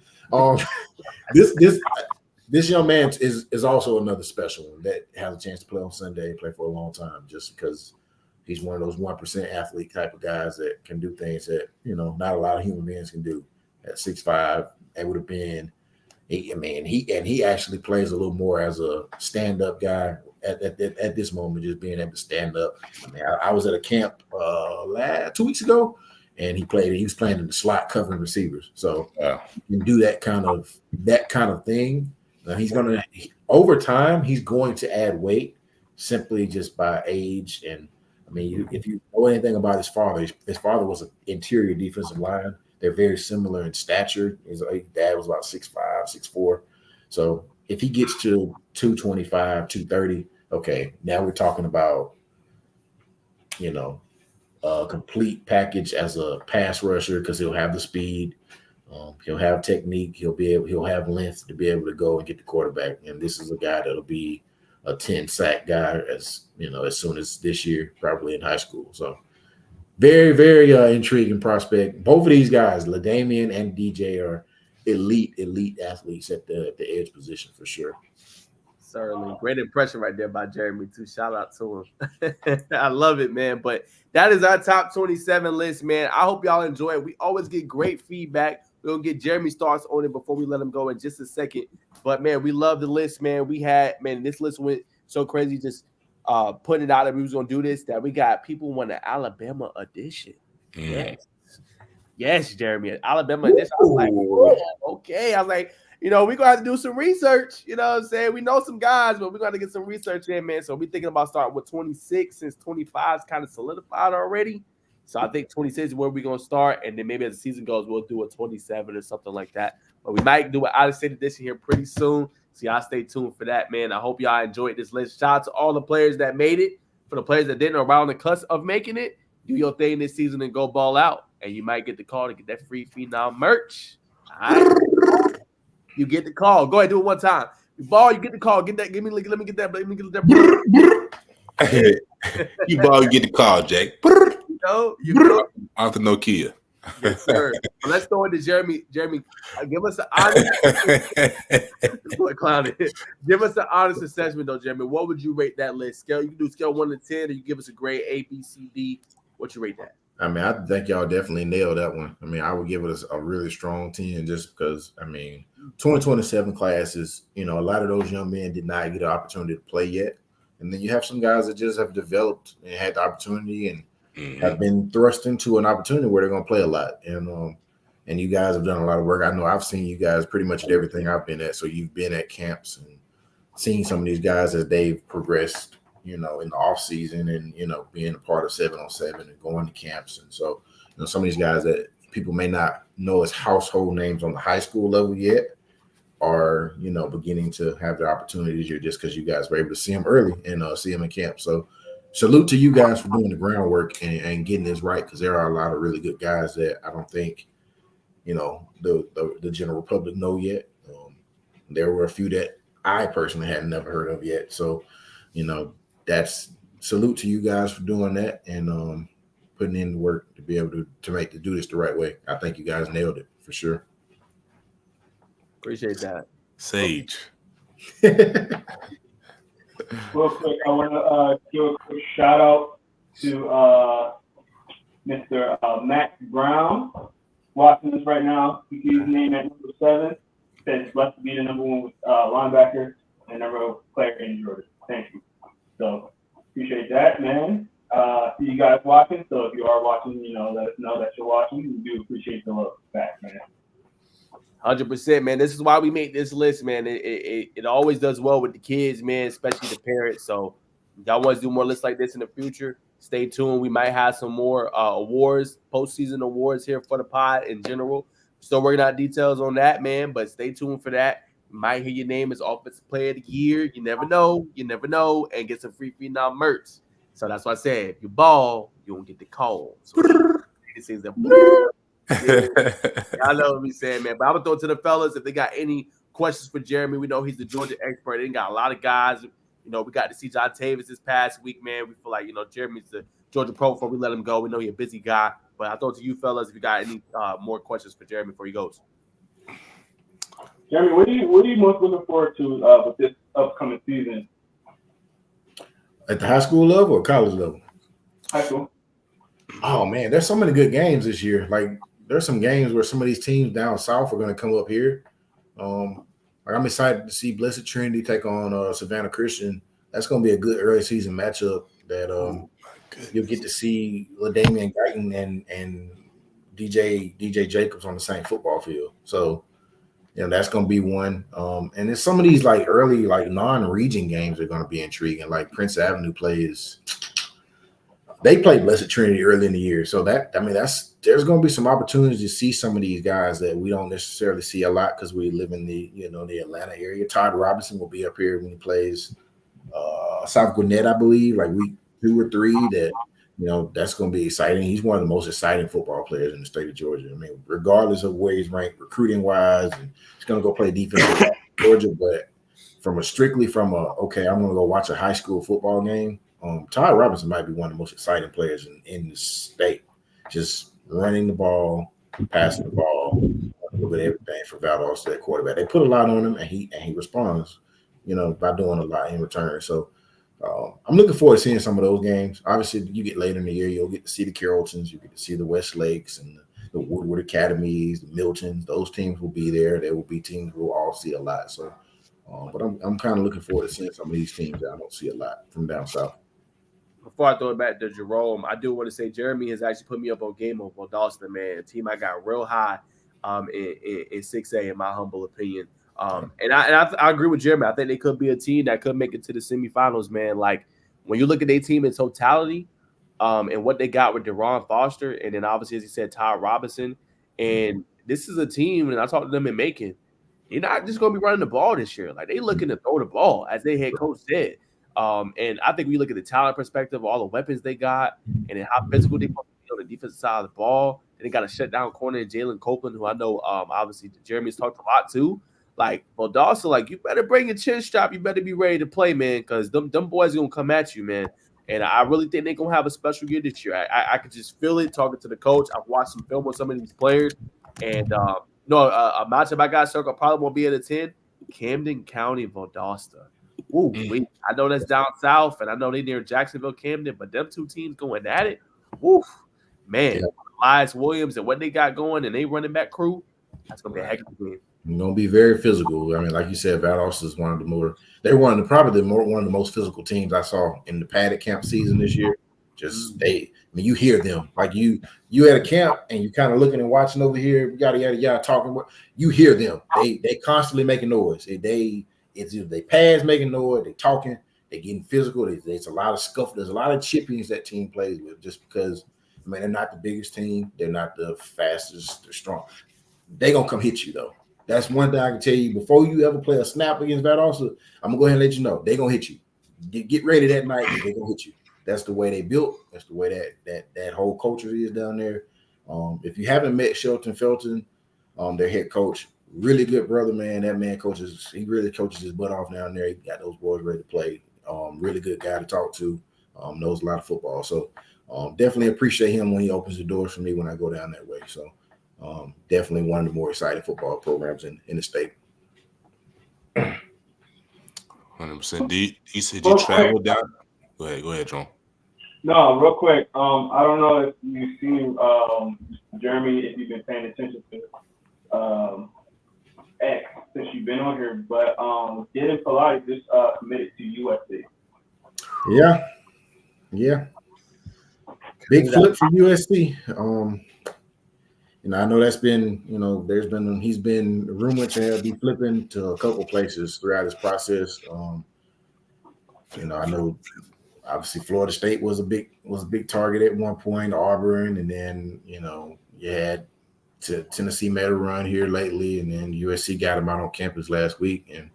This young man is also another special one that has a chance to play on Sunday and play for a long time, just because he's one of those 1% athlete type of guys that can do things that not a lot of human beings can do. At 6'5", able to bend. He actually plays a little more as a stand-up guy at this moment, just being able to stand up. I mean, I was at a camp 2 weeks ago, and he was playing in the slot covering receivers. So you can do that kind of thing. He's gonna over time. He's going to add weight simply just by age. And I mean, if you know anything about his father was an interior defensive line. They're very similar in stature. His dad was about 6'5", 6'4". So if he gets to 225, 230, okay, now we're talking about, a complete package as a pass rusher because he'll have the speed, he'll have technique, he'll have length to be able to go and get the quarterback. And this is a guy that'll be a 10 sack guy as soon as this year, probably in high school. So very, very intriguing prospect. Both of these guys, LaDainian and DJ, are elite athletes at the edge position for sure. Certainly. Great impression right there by Jeremy, too. Shout out to him. I love it, man. But that is our top 27 list, man. I hope y'all enjoy it. We always get great feedback. We're going to get Jeremy's thoughts on it before we let him go in just a second. But, man, we love the list, man. This list went so crazy just putting it out that we was going to do this, that we got people want the Alabama edition. Yes, Jeremy, Alabama edition. I was like, okay. I was like, we're going to have to do some research. You know what I'm saying? We know some guys, but we're going to get some research in, man. So we're thinking about starting with 26 since 25 is kind of solidified already. So I think 26 is where we're going to start. And then maybe as the season goes, we'll do a 27 or something like that. But we might do an out-of-state edition here pretty soon. So y'all stay tuned for that, man. I hope y'all enjoyed this list. Shout out to all the players that made it. For the players that didn't, around the cusp of making it, do your thing this season and go ball out. And you might get the call to get that free Phenom merch. All right? You get the call. Go ahead, do it one time. You ball, you get the call. Get that. Let me get that. You ball, you get the call, Jake. You know. Off the Nokia. Yes, sir. Well, let's throw it to Jeremy. Jeremy, give us an honest. Give us an honest assessment, though, Jeremy. What would you rate that list? Scale. You can do scale 1 to 10, or you give us a grade A, B, C, D. What you rate that? I mean, I think y'all definitely nailed that one. I mean, I would give it a really strong 10 just because, 2027 classes, a lot of those young men did not get an opportunity to play yet. And then you have some guys that just have developed and had the opportunity and have been thrust into an opportunity where they're going to play a lot. And you guys have done a lot of work. I know I've seen you guys pretty much at everything I've been at. So you've been at camps and seen some of these guys as they've progressed, in the off season and, being a part of 7-on-7 and going to camps. And so, some of these guys that people may not know as household names on the high school level yet are, beginning to have their opportunities here just because you guys were able to see them early and see them in camp. So salute to you guys for doing the groundwork and getting this right, because there are a lot of really good guys that I don't think, the general public know yet. There were a few that I personally had never heard of yet. So, that's salute to you guys for doing that and putting in the work to be able to do this the right way. I think you guys nailed it for sure. Appreciate that. Sage. Real quick, I want to give a quick shout out to Mr. Matt Brown, watching this right now. You see his name at number 7. Says blessed to be the number 1 linebacker and number 1 player in Georgia. Thank you. So appreciate that, man. See you guys watching. So if you are watching, let us know that you're watching. We do appreciate the love back, man. 100%, man. This is why we make this list, man. It always does well with the kids, man, especially the parents. So if y'all want to do more lists like this in the future, stay tuned. We might have some more awards, postseason awards here for the pod in general. Still working out details on that, man, but stay tuned for that. You might hear your name as Offensive Player of the Year. You never know, and get some free Phenom merch. So that's why I said, if you ball, you won't get the call. So it says that. I know what we saying, man. But I'm gonna throw it to the fellas if they got any questions for Jeremy. We know he's the Georgia expert. They got a lot of guys. We got to see John Tavis this past week, man. We feel like Jeremy's the Georgia pro before we let him go. We know he's a busy guy. But I throw it to you fellas if you got any more questions for Jeremy before he goes. Jeremy, what are you most looking forward to with this upcoming season? At the high school level or college level? High school. Oh man, there's so many good games this year. Like there's some games where some of these teams down south are going to come up here. I'm excited to see Blessed Trinity take on Savannah Christian. That's going to be a good early season matchup that you'll get to see LaDainian Guyton and DJ Jacobs on the same football field. So, that's going to be one. And then some of these like early like non-region games are going to be intriguing. Like Prince Avenue they play Blessed Trinity early in the year. So there's going to be some opportunities to see some of these guys that we don't necessarily see a lot because we live in the Atlanta area. Todd Robinson will be up here when he plays South Gwinnett, I believe, like week 2 or 3. That that's going to be exciting. He's one of the most exciting football players in the state of Georgia. I mean, regardless of where he's ranked recruiting wise, and he's going to go play defense in Georgia. But I'm going to go watch a high school football game. Todd Robinson might be one of the most exciting players in the state. Just running the ball, passing the ball, a little bit of everything for Valdosta at quarterback. They put a lot on him, and he responds, by doing a lot in return. So I'm looking forward to seeing some of those games. Obviously, you get later in the year, you'll get to see the Carrolltons, you get to see the Westlakes and the Woodward Academies, the Miltons. Those teams will be there. There will be teams we'll all see a lot. So, but I'm kind of looking forward to seeing some of these teams that I don't see a lot from down south. Before I throw it back to Jerome, I do want to say Jeremy has actually put me up on Game of Valdosta, man. A team I got real high in 6A, in my humble opinion. And I agree with Jeremy. I think they could be a team that could make it to the semifinals, man. Like when you look at their team in totality, and what they got with Deron Foster, and then obviously, as he said, Todd Robinson. And this is a team, and I talked to them in Macon. They're not just going to be running the ball this year. Like they looking to throw the ball, as their head coach said. And I think we look at the talent perspective, all the weapons they got, and then how physical they on the defensive side of the ball. And they got a shutdown corner in Jalen Copeland, who I know obviously Jeremy's talked a lot to. Like Valdosta, like you better bring your chin strap. You better be ready to play, man, because them boys are gonna come at you, man. And I really think they're gonna have a special year this year. I could just feel it talking to the coach. I've watched some film on some of these players, and a matchup I got circle probably won't be at a 10. Camden County, Valdosta. Ooh, I know that's down south, and I know they near Jacksonville, Camden, but them two teams going at it. Woof, man. Yeah. Elias Williams and what they got going, and they running back crew. That's gonna be a heck of a game. It's gonna be very physical. I mean, like you said, Valdosta is one of the more. They're one of the most physical teams I saw in the padded camp season this year. You hear them like you at a camp and you kind of looking and watching over here, yada talking. You hear them. They constantly making noise. It's either they pass making noise, they talking, they getting physical. There's a lot of scuffle. There's a lot of chippings that team plays with just because, they're not the biggest team. They're not the fastest. They're strong. They're going to come hit you, though. That's one thing I can tell you. Before you ever play a snap against Valdosta, I'm going to go ahead and let you know. They're going to hit you. Get ready that night. They're going to hit you. That's the way they built. That's the way that whole culture is down there. If you haven't met Shelton Felton, their head coach, really good brother, man. That man he really coaches his butt off down there. He got those boys ready to play. Really good guy to talk to. Knows a lot of football. So definitely appreciate him when he opens the doors for me when I go down that way. So definitely one of the more exciting football programs in the state. 100%. You said you traveled down? Go ahead, Jerome. No, real quick. I don't know if you've seen Jeremy, if you've been paying attention to X since you've been on here, but Dylan Pilates just committed to USC. Yeah. Big flip for USC. I know that's been, he's been rumored to be flipping to a couple places throughout his process. I know obviously Florida State was a big target at one point, Auburn, and then, you had Tennessee made a run here lately, and then USC got him out on campus last week, and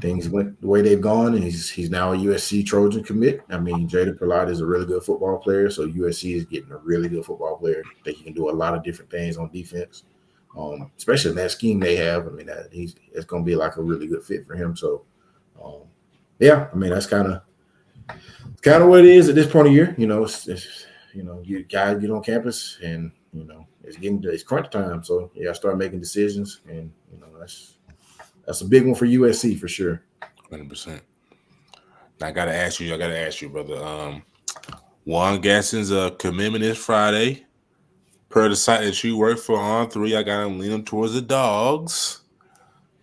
things went the way they've gone, and he's now a USC Trojan commit. I mean, Jada Pilates is a really good football player, so USC is getting a really good football player. I think he can do a lot of different things on defense, especially in that scheme they have. I mean, it's going to be like a really good fit for him. So, that's kind of what it is at this point of year. You guys get on campus, and it's crunch time. So I start making decisions, and that's a big one for USC for sure. 100%. I gotta ask you, brother. Juan Gadsden's commitment is Friday. Per the site that you work for on 3, I gotta lean him towards the Dogs.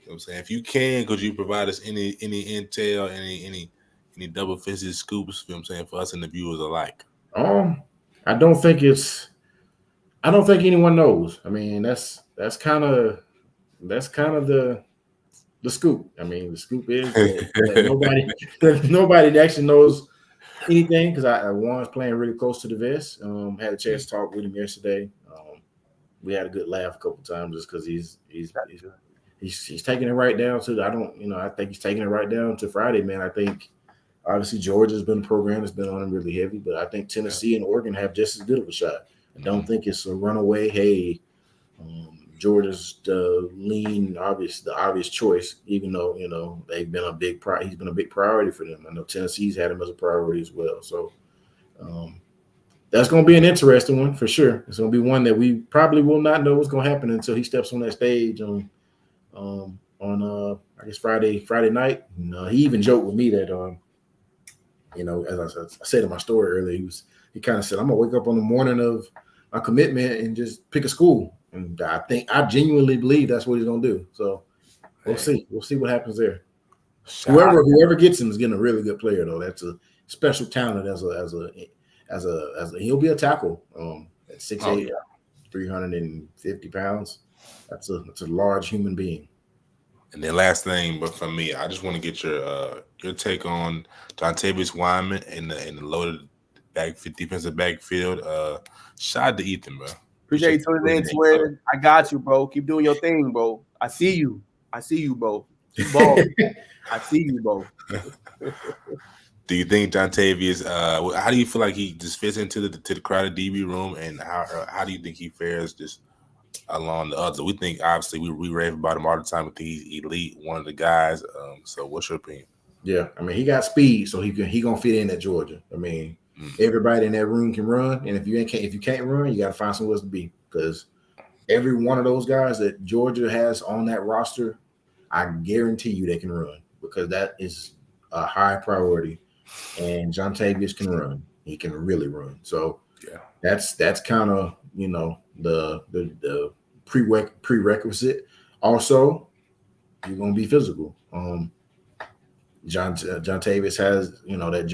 You know what I'm saying? If you can, could you provide us any intel, any double fisted scoops? You know what I'm saying, for us and the viewers alike? I don't think it's I don't think anyone knows. I mean, that's kind of the scoop. I mean, the scoop is that nobody actually knows anything because I Juan's playing really close to the vest. Had a chance to talk with him yesterday. We had a good laugh a couple times just because he's taking it right down to I think he's taking it right down to Friday, man. I think obviously Georgia's been a program that's been on him really heavy, but I think Tennessee and Oregon have just as good of a shot. I don't think it's a runaway. Hey, Georgia's the obvious choice, even though they've been he's been a big priority for them. I know Tennessee's had him as a priority as well. So that's going to be an interesting one for sure. It's going to be one that we probably will not know what's going to happen until he steps on that stage on I guess Friday night. He even joked with me that as I said in my story earlier, he kind of said, I'm gonna wake up on the morning of my commitment and just pick a school. And I genuinely believe that's what he's gonna do. So we'll see. We'll see what happens there. Whoever gets him is getting a really good player, though. That's a special talent as a he'll be a tackle at 6'8", 350 pounds. That's a large human being. And then last thing, but for me, I just want to get your take on Jontavius Wyman in the loaded defensive backfield. Shout out to Ethan, bro. Appreciate you tuning in, Twin. I got you, bro. Keep doing your thing, bro. I see you, bro. I see you, bro. Do you think Jontavius? How do you feel like he just fits into the crowded DB room, and how do you think he fares just along the others? We think obviously we rave about him all the time. We think he's elite, one of the guys. So what's your opinion? Yeah, I mean he got speed, so he gonna fit in at Georgia. I mean everybody in that room can run, and if you can't run, you got to find somewhere else to be because every one of those guys that Georgia has on that roster, I guarantee you they can run because that is a high priority. And Jontavius can run; he can really run. So yeah, that's kind of the prerequisite. Also, you're gonna be physical. Jontavius has that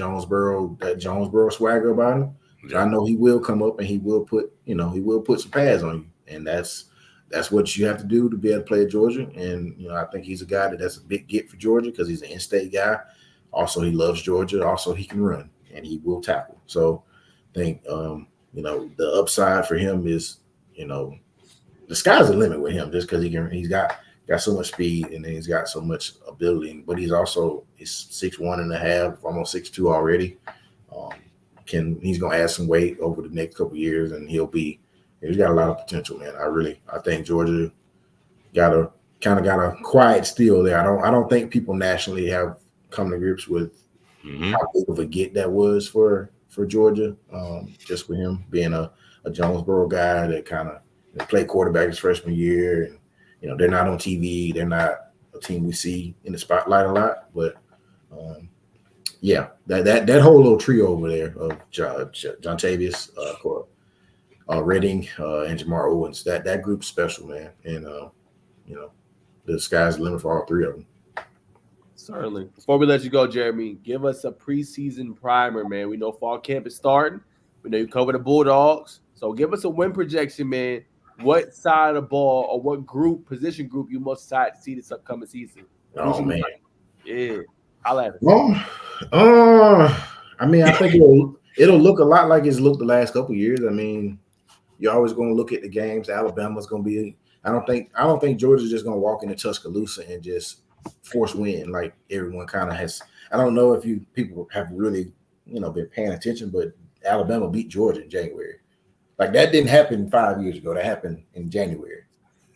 Jonesboro swagger about him. Yeah. I know he will come up and he will put some pads on you, and that's what you have to do to be able to play at Georgia. And I think he's a guy that's a big get for Georgia because he's an in-state guy. Also, he loves Georgia. Also, he can run and he will tackle. So, I think the upside for him is the sky's the limit with him just because he's got so much speed and then he's got so much ability, but he's 6'1.5", almost 6'2" already. He's gonna add some weight over the next couple of years, and he's got a lot of potential, man. I think Georgia got a quiet steal there. I don't think people nationally have come to grips with how big of a get that was for Georgia. Just with him being a Jonesboro guy that kind of played quarterback his freshman year, and they're not on TV. They're not a team we see in the spotlight a lot. But that whole little trio over there of Jontavius, Redding, and Jamar Owens, that group's special, man. And the sky's the limit for all three of them. Certainly. Before we let you go, Jeremy, give us a preseason primer, man. We know fall camp is starting. We know you cover the Bulldogs. So give us a win projection, man. What side of the ball or what position group you most excited to see this upcoming season? Oh, man. Yeah. I'll have it. I mean, I think it'll look a lot like it's looked the last couple of years. I mean, you're always going to look at the games. Alabama's going to be – I don't think Georgia's just going to walk into Tuscaloosa and just force win like everyone kind of has. I don't know if people have really, been paying attention, but Alabama beat Georgia in January. Like that didn't happen 5 years ago. That happened in January.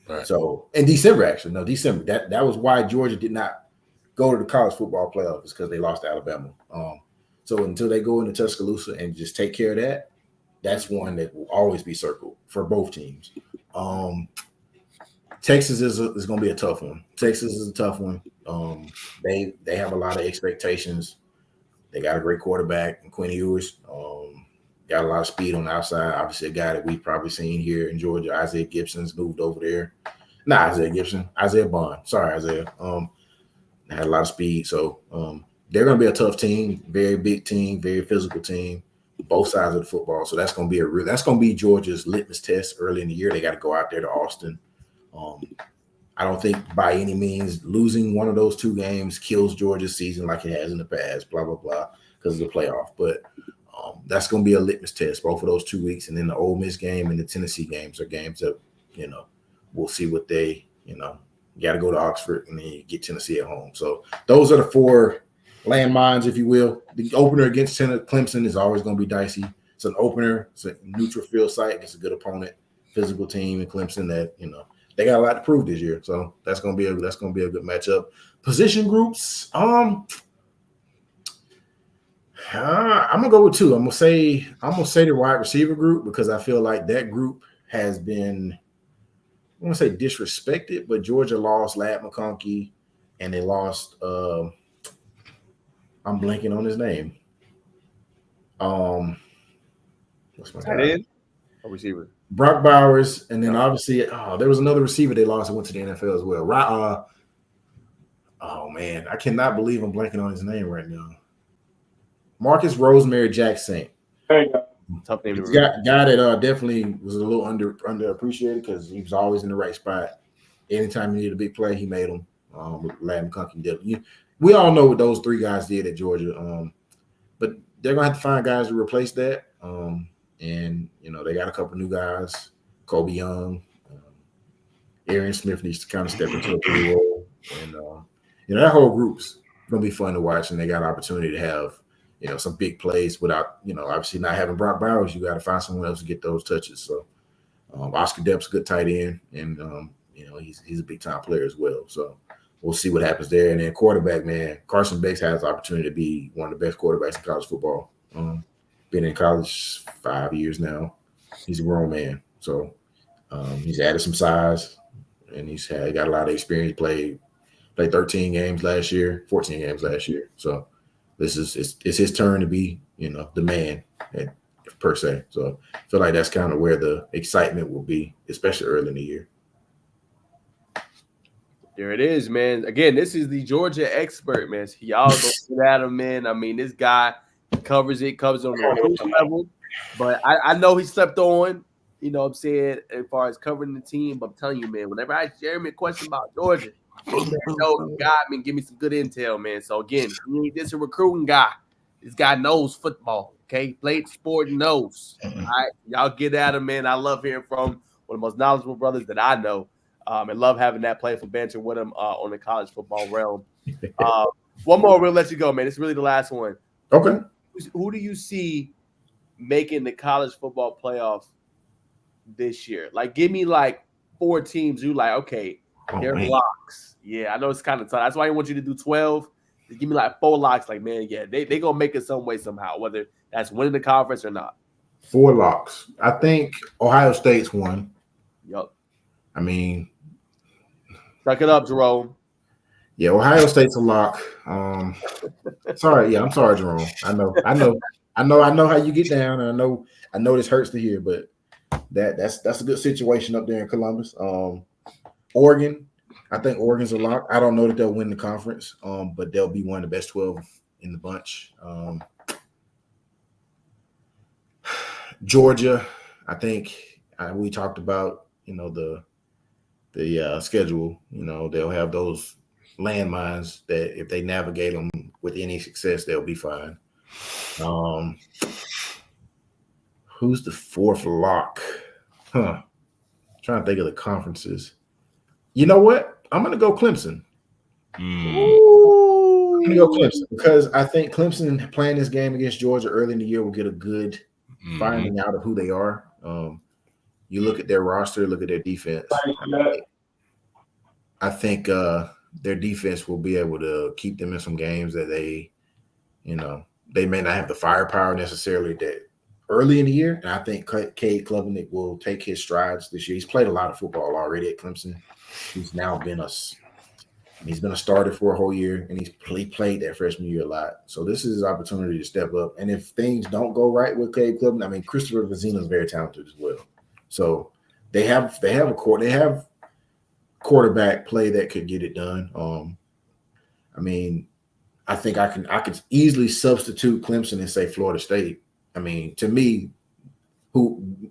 Right. So in December, actually. No, December. That was why Georgia did not go to the college football playoffs because they lost to Alabama. So until they go into Tuscaloosa and just take care of that, that's one that will always be circled for both teams. Texas is going to be a tough one. Texas is a tough one. They have a lot of expectations. They got a great quarterback in Quinn Ewers. Got a lot of speed on the outside. Obviously, a guy that we've probably seen here in Georgia. Isaiah Gibson's moved over there. Not Isaiah Gibson. Isaiah Bond. Sorry, Isaiah. Had a lot of speed. So they're going to be a tough team. Very big team. Very physical team. both sides of the football. So that's going to be Georgia's litmus test early in the year. They got to go out there to Austin. I don't think by any means losing one of those two games kills Georgia's season like it has in the past, blah, blah, blah, because of the playoff. But that's going to be a litmus test, both of those 2 weeks. And then the Ole Miss game and the Tennessee games are games that, we'll see what they, you got to go to Oxford and then you get Tennessee at home. So those are the 4 landmines, if you will. The opener against Clemson is always going to be dicey. It's an opener. It's a neutral field site. It's a good opponent, physical team in Clemson that, they got a lot to prove this year. So that's going to be a good matchup. Position groups. I'm going to go with 2. I'm going to say the wide receiver group because I feel like that group has been, I want to say disrespected, but Georgia lost Lad McConkey and they lost I'm blanking on his name. What's my guy? A receiver. Brock Bowers, and then obviously there was another receiver they lost and went to the NFL as well. Oh man, I cannot believe I'm blanking on his name right now. Marcus Rosemary Jackson. There you go. Tough name to remember. Guy that definitely was a little underappreciated because he was always in the right spot. Anytime he needed a big play, he made them. With Lad McConkey did. We all know what those 3 guys did at Georgia. But they're gonna have to find guys to replace that. And they got a couple new guys, Kobe Young, Arian Smith needs to kind of step into a 3 role, and that whole group's gonna be fun to watch. And they got an opportunity to have some big plays without obviously not having Brock Bowers. You got to find someone else to get those touches. So Oscar Depp's a good tight end, and he's a big time player as well. So we'll see what happens there. And then quarterback, man, Carson Beck has the opportunity to be one of the best quarterbacks in college football. Been in college 5 years now. He's a grown man. So he's added some size and he's got a lot of experience. Played 13 games last year, 14 games last year. So it's his turn to be, the man per se. So I feel like that's kind of where the excitement will be, especially early in the year. There it is, man. Again, this is the Georgia expert, man. So y'all go get at him, man. I mean, this guy covers on the level, but I know he slept on, what I'm saying, as far as covering the team. But I'm telling you, man, whenever I share him a question about Georgia, give me some good intel, man. So again, this is a recruiting guy. This guy knows football, okay? Played sport and knows. All right, y'all get at him, man. I love hearing from one of the most knowledgeable brothers that I know, and love having that playful banter with him on the college football realm. One more, we'll let you go, man. It's really the last one. Okay. Who do you see making the college football playoff this year? Like, give me like 4 teams. You like, okay, they're locks. Yeah, I know it's kind of tough. That's why I want you to do 12. Just give me like 4 locks. Like, man, yeah, they gonna make it some way somehow, whether that's winning the conference or not. 4 locks. I think Ohio State's one. Yup. I mean, suck it up, Jerome. Yeah, Ohio State's a lock. Sorry, I'm sorry, Jerome. I know how you get down, and I know this hurts to hear, but that's a good situation up there in Columbus. Oregon, I think Oregon's a lock. I don't know that they'll win the conference, but they'll be one of the best 12 in the bunch. Georgia, I think we talked about the schedule. They'll have those landmines that if they navigate them with any success, they'll be fine. Who's the 4th lock? Trying to think of the conferences. You know what? I'm going to go Clemson. I'm going to go Clemson because I think Clemson playing this game against Georgia early in the year will get a good finding out of who they are. You look at their roster, look at their defense. I think their defense will be able to keep them in some games that they may not have the firepower necessarily that early in the year. And I think Cade Klubnik will take his strides this year. He's played a lot of football already at Clemson. He's now been a starter for a whole year, and he played that freshman year a lot. So this is his opportunity to step up. And if things don't go right with Cade Klubnik, I mean, Christopher Vazina is very talented as well. So they have quarterback play that could get it done. I mean, I think I could easily substitute Clemson and say Florida State I mean, to me,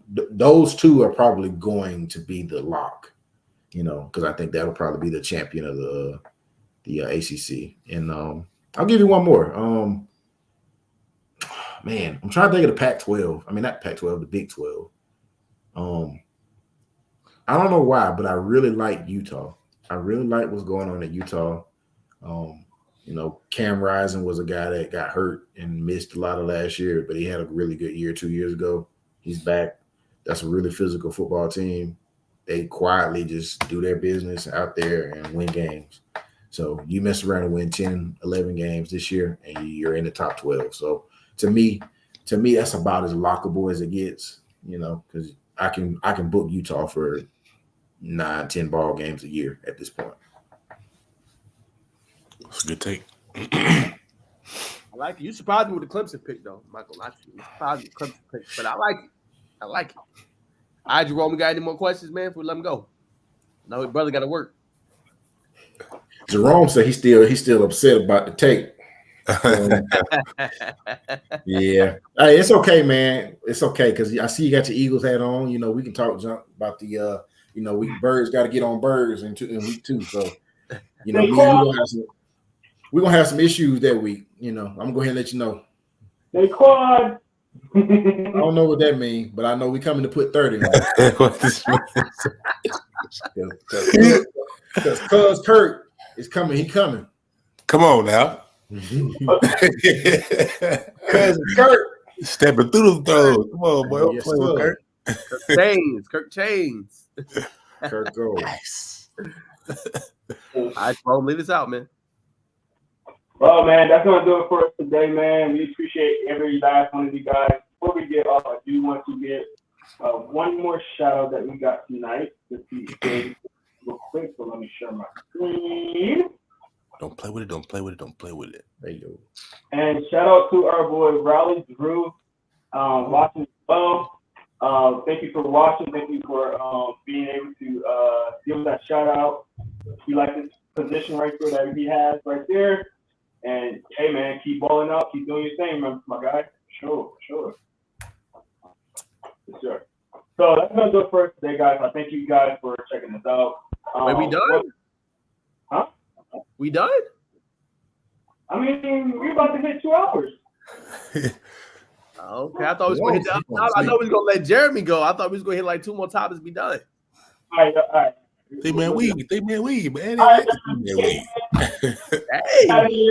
those two are probably going to be the lock, because I think that'll probably be the champion of the ACC. And I'll give you one more. Man, I'm trying to think of the Pac-12. I mean, not Pac-12, the Big 12. I don't know why, but I really like Utah. I really like what's going on at Utah. Cam Rising was a guy that got hurt and missed a lot of last year, but he had a really good year 2 years ago. He's back. That's a really physical football team. They quietly just do their business out there and win games. So you mess around and win 10, 11 games this year, and you're in the top 12. So to me, that's about as lockable as it gets, because I can book Utah for 9, 10 ball games a year at this point. That's a good take. I like it. You surprised me with the Clemson pick, though, Michael. You surprised me with the Clemson pick, but I like it. All right, Jerome, we got any more questions, man, before we let him go? No, his brother got to work. Jerome said he's still upset about the take. Yeah. Hey, it's okay, man. It's okay, because I see you got your Eagles hat on. We can talk junk about the birds got to get on birds in week 2. So we're gonna have some issues that week. I'm gonna go ahead and let you know. They quad. I don't know what that means, but I know we coming to put 30 on. What this Because Cuz Kurt is coming. He coming. Come on now. Cousin Kurt stepping through the throws. Come on, boy. Don't Yes, play with sir. Kurt. Kirk Chains. Kurt goes. Nice. All right, Jerome, leave us out, man. Well, man, that's going to do it for us today, man. We appreciate every last one of you guys. Before we get off, I do want to get one more shout out that we got tonight. Let's see real quick, so let me share my screen. Don't play with it. Don't play with it. Don't play with it. There you go. And shout out to our boy Raleigh Drew, watching as well. Thank you for watching. Thank you for being able to give us that shout out. We like this position right there that he has right there. And hey, man, keep balling out. Keep doing your thing, man, my guy. Sure. Yes, sir. So that's going to do it for us today, guys. I thank you guys for checking us out. Wait, we done? Huh? We done? I mean, we're about to hit 2 hours. Okay, I thought we was going to hit I know we was going to let Jeremy go. I thought we was going to hit like 2 more topics and be done. All right. They man, man. All right. Hey.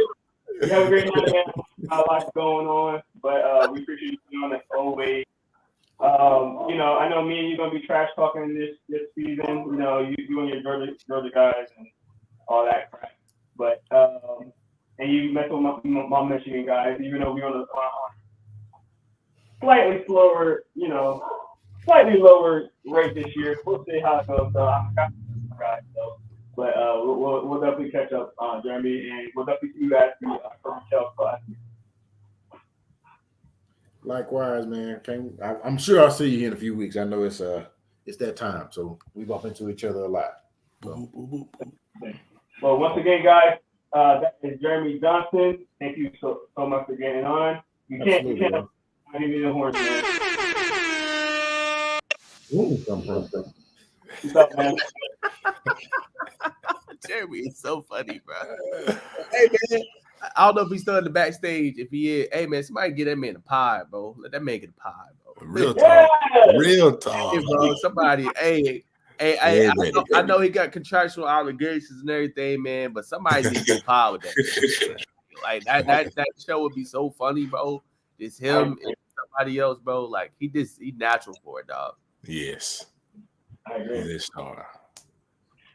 You have a great night, man. Not a lot going on, but we appreciate you on as always. I know me and you gonna be trash talking this season. You and your Georgia guys and all that crap. But and you mess with my Michigan guys, even though we're on a slightly slower, slightly lower rate this year. We'll see how it goes. Guys, so. But we'll definitely catch up, Jeremy, and we'll definitely see you at the retail class. Likewise, man. I'm sure I'll see you here in a few weeks. I know it's that time, so we bump into each other a lot. So. Well, once again, guys, that is Jeremy Johnson. Thank you so much for getting on. You can't give me the horns, man. What's up, man? Jeremy is so funny, bro. Hey, man. I don't know if he's still in the backstage. If he is, hey, man, somebody get that man a pie, bro. Let that man get a pie, bro. Real talk. Real talk. Hey, bro, somebody, I know he got contractual obligations and everything, man, but somebody needs to get a pie with that. Like, that show would be so funny, bro. It's him and somebody else, bro. Like, he natural for it, dog. Yes. I agree. He's a star.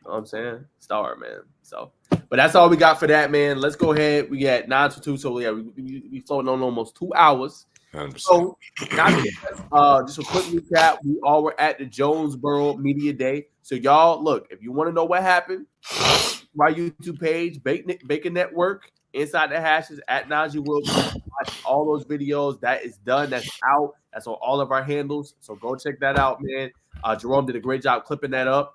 You know what I'm saying? Star, man. So, but that's all we got for that, man. Let's go ahead. We got 9 to 2, so yeah, we floating on almost 2 hours. 100%. So, just a quick recap. We all were at the Jonesboro Media Day. So, y'all, look, if you want to know what happened, my YouTube page, Bacon Network, Inside the Hashes at Najeh Wilson. Watch all those videos. That is done. That's out. That's on all of our handles. So go check that out, man. Jerome did a great job clipping that up.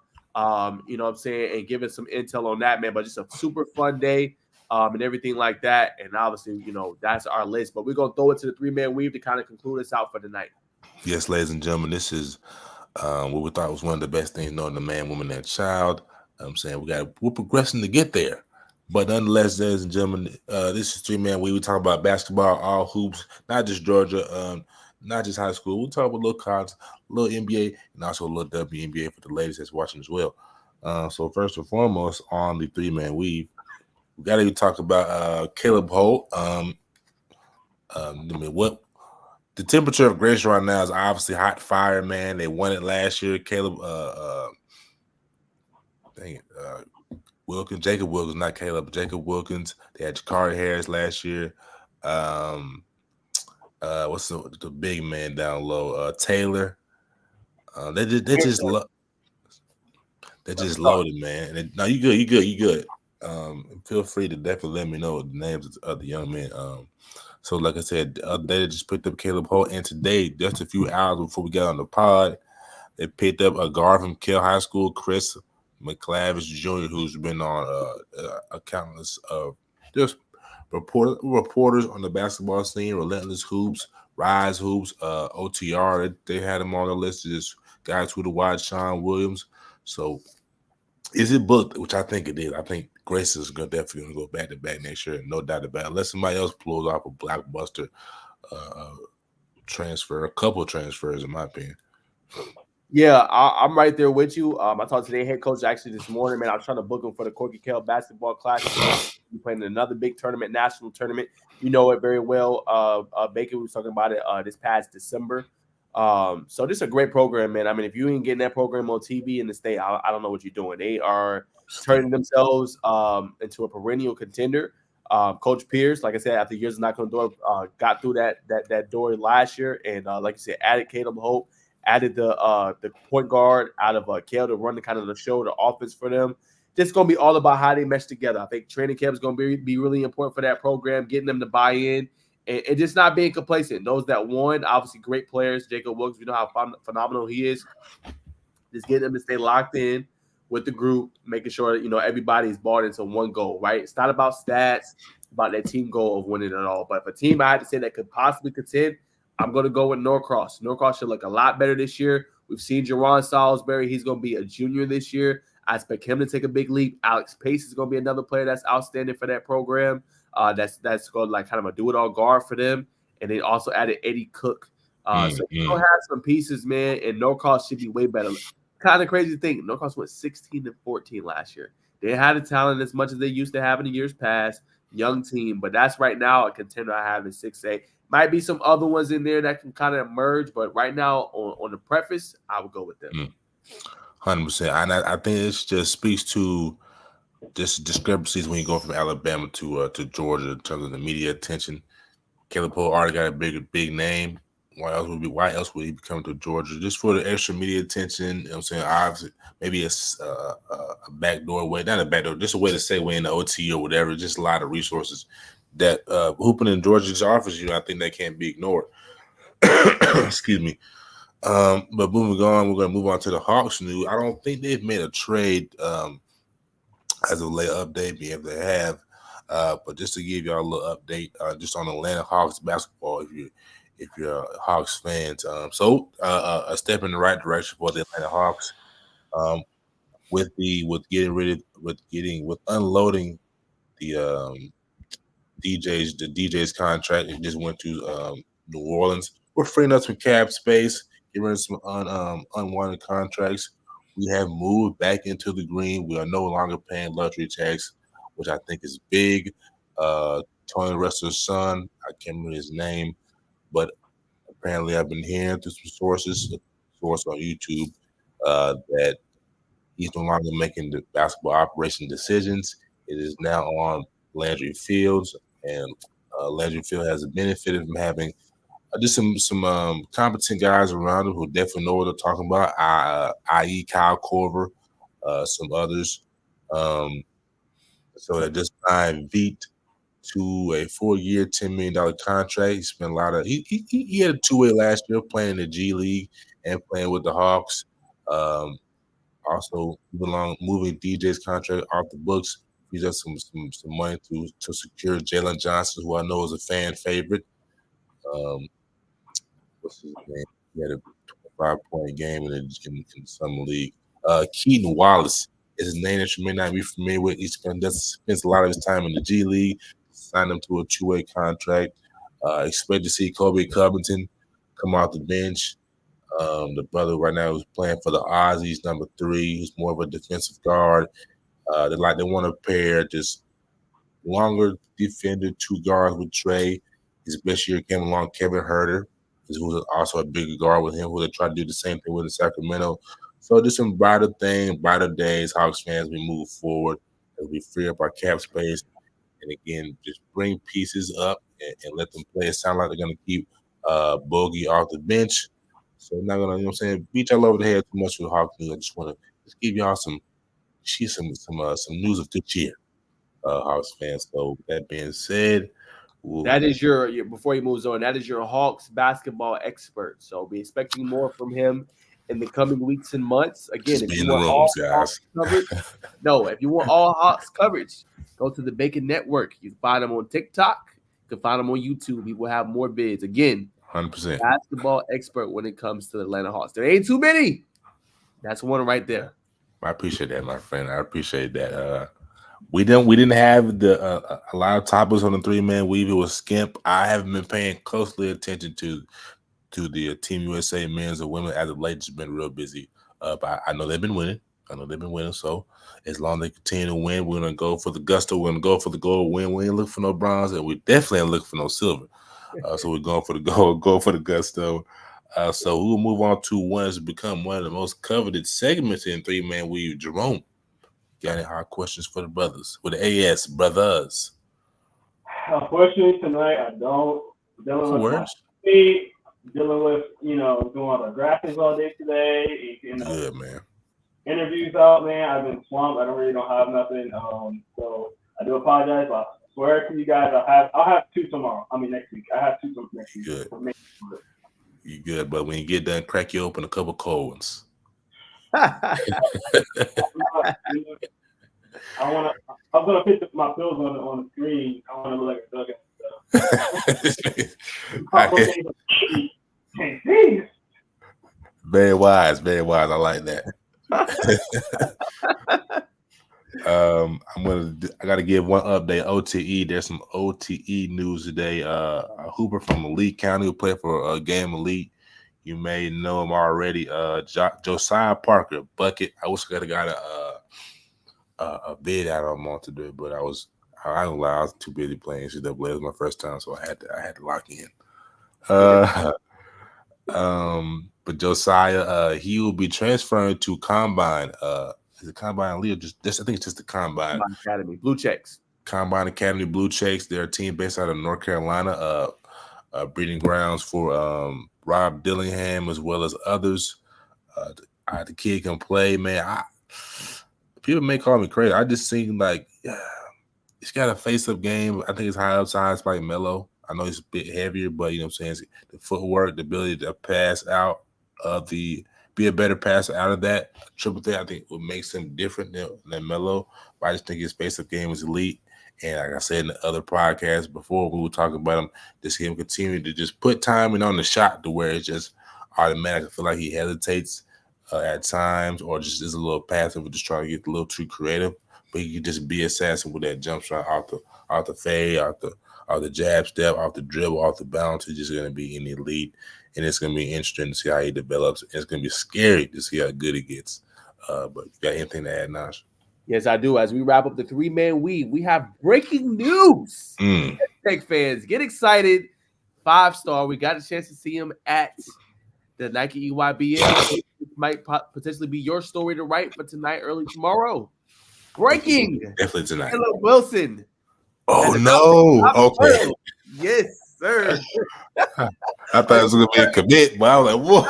You know what I'm saying, and giving some intel on that, man. But just a super fun day. and everything like that. And obviously, that's our list. But we're going to throw it to the 3-man weave to kind of conclude us out for the night. Yes, ladies and gentlemen, this is what we thought was one of the best things, knowing the man, woman, and child. I'm saying we're progressing to get there. But nonetheless, ladies and gentlemen, this is 3-man weave. We talk about basketball, all hoops, not just Georgia, not just high school. We talk about a little college, a little NBA, and also a little WNBA for the ladies that's watching as well. So first and foremost, on the 3-man weave, we got to talk about Caleb Holt. What the temperature of Grayson right now is obviously hot fire, man. They won it last year. Caleb, Wilkins, Jacob Wilkins, not Caleb, but Jacob Wilkins. They had Jakari Harris last year. What's the big man down low? Taylor. They just loaded, man. No, you good. Feel free to definitely let me know the names of the young men. So like I said, they just picked up Caleb Holt, and today, just a few hours before we got on the pod, they picked up a guard from Kell High School, Chris McClavish Jr., who's been on countless of just reporters on the basketball scene, Relentless Hoops, Rise Hoops, OTR. They had him on the list. Just guys who to watch, Sean Williams. So is it booked? Which I think it is. I think Grayson's definitely going to go back to back next year, no doubt about it. Unless somebody else pulls off a blockbuster transfer, a couple transfers, in my opinion. Yeah, I'm right there with you. I talked to their head coach actually this morning, man. I was trying to book him for the Corky Kell basketball class. We're playing in another big tournament, national tournament. You know it very well. Baker was talking about it this past December. So this is a great program, man. I mean, if you ain't getting that program on TV in the state, I don't know what you're doing. They are turning themselves into a perennial contender. Coach Pierce, like I said, after years of knocking on the door, got through that door last year, and like you said, added Caleb Holt, added the point guard out of Kell to run the show, the offense for them. Just going to be all about how they mesh together. I think training camp is going to be really important for that program, getting them to buy in and just not being complacent. Those that won, obviously great players. Jacob Wilkes, you know how phenomenal he is. Just getting them to stay locked in with the group, making sure that, everybody's bought into one goal, right? It's not about stats, it's about that team goal of winning it all. But if a team I had to say that could possibly contend, I'm going to go with Norcross. Norcross should look a lot better this year. We've seen Jerome Salisbury. He's going to be a junior this year. I expect him to take a big leap. Alex Pace is going to be another player that's outstanding for that program. That's going to kind of a do-it-all guard for them. And they also added Eddie Cook. So you don't have some pieces, man, and Norcross should be way better. Kind of crazy to think. Norcross went 16-14 last year. They had the talent as much as they used to have in the years past. Young team, but that's right now a contender I have in 6A. Might be some other ones in there that can kind of emerge, but right now on the preface, I would go with them. 100%. And I think it just speaks to just discrepancies when you go from Alabama to Georgia in terms of the media attention. Caleb Holt already got a big name. Why else would he be coming to Georgia? Just for the extra media attention, you know what I'm saying? Obviously, maybe it's a backdoor way, not a backdoor, just a way to segue into OT or whatever. Just a lot of resources that hooping in Georgia just offers you. I think that can't be ignored. Excuse me. But moving on, we're going to move on to the Hawks news. I don't think they've made a trade as of late update, be able to have. But just to give y'all a little update, just on Atlanta Hawks basketball, if you're Hawks fans. So a step in the right direction for the Atlanta Hawks. With unloading the DJ's contract, it just went to New Orleans. We're freeing up some cap space, getting rid of some unwanted contracts. We have moved back into the green. We are no longer paying luxury tax, which I think is big. Tony Wrestler's son, I can't remember his name, but apparently I've been hearing through some source on YouTube, that he's no longer making the basketball operation decisions. It is now on Landry Fields, and Landry Field has benefited from having just some competent guys around him who definitely know what they're talking about, i.e. Kyle Korver, some others. So that just signed Veet to a 4-year, $10 million contract. He spent a lot of he had a two-way last year playing in the G League and playing with the Hawks. Also moving DJ's contract off the books He's got some money to secure Jalen Johnson, who I know is a fan favorite. What's his name? He had a 25-point game in the summer league. Keaton Wallace is his name that you may not be familiar with. He spends a lot of his time in the G League. Signed him to a 2-way contract. Expect to see Kobe Covington come off the bench. The brother right now who's playing for the Aussies, number 3. He's more of a defensive guard. They want to pair just longer defender, 2 guards with Trey. His best year came along Kevin Huerter, who's also a bigger guard with him, who they try to do the same thing with in Sacramento. So just some brighter days, Hawks fans, we move forward as we free up our cap space. And again, just bring pieces up and let them play. It sounds like they're going to keep Bogey off the bench. So I'm not going to, you know what I'm saying, beat y'all over the head too much with Hawks news. I just want to give y'all some news of this year, Hawks fans. So that being said, that is your before he moves on, that is your Hawks basketball expert. So be expecting more from him in the coming weeks and months. Again, if you want all Hawks coverage, if you want all Hawks coverage, go to the Bacon Network. You can find them on TikTok. You can find them on YouTube. We will have more vids. Again, 100% basketball expert when it comes to the Atlanta Hawks. There ain't too many. That's one right there. I appreciate that, my friend. I appreciate that. We didn't have a lot of topics on the 3-man weave. It was skimp. I haven't been paying closely attention to the Team USA men's and women as of late. It's been real busy. But I know they've been winning. So as long as they continue to win, we're gonna go for the gusto. We're gonna go for the gold win. We ain't looking for no bronze, and we definitely ain't looking for no silver. So we're going for the gold, go for the gusto. So we'll move on to one that's become one of the most coveted segments in 3-man weave. Jerome, got any hard questions for the brothers with the AS brothers? Unfortunately, tonight I don't. Dealing with doing all the graphics all day today. Good, man. Interviews out, man. I've been swamped. I don't have nothing. So I do apologize. I swear to you guys, I'll have 2 tomorrow. Next week. I have 2 next week. Good. You good, but when you get done, crack you open a couple cold ones. I'm gonna put my pills on the screen. I want to look like a dog. Very wise. I like that. I gotta give one update. OTE. There's some OTE news today. A hooper from Elite County who played for Game Elite. You may know him already. Josiah Parker, bucket. I wish I could have got a bid out of him on today, but I don't lie, I was too busy playing NCAA. It was my first time, so I had to lock in. But Josiah, he will be transferring to Combine. Is it Combine Elite or just I think it's just the Combine Academy Blue Checks. Combine Academy Blue Checks. They're a team based out of North Carolina. Breeding grounds for Rob Dillingham as well as others. The kid can play, man. People may call me crazy. I just seem like he's got a face-up game. I think it's high upside like Melo. I know he's a bit heavier, but you know what I'm saying? The footwork, the ability to pass out be a better passer out of that triple threat, I think what makes him different than Melo. But I just think his face-up game is elite. And like I said in the other podcast before, we were talking about him, just him continue to just put timing on the shot to where it's just automatic. I feel like he hesitates at times or just is a little passive, just trying to get a little too creative. But he can just be assassin with that jump shot off the fade, off the jab step, off the dribble, off the bounce. He's just going to be in the elite. And it's going to be interesting to see how he develops. And it's going to be scary to see how good he gets. But you got anything to add, Najeh? Yes, I do. As we wrap up the 3-man weave, we have breaking news. Tech fans, get excited. 5-star. We got a chance to see him at the Nike EYBL. It might potentially be your story to write for tonight, early tomorrow. Breaking. Definitely tonight. Caleb Wilson. Oh, no. Okay. Yes, sir. I thought it was going to be a commit, but I was like, whoa.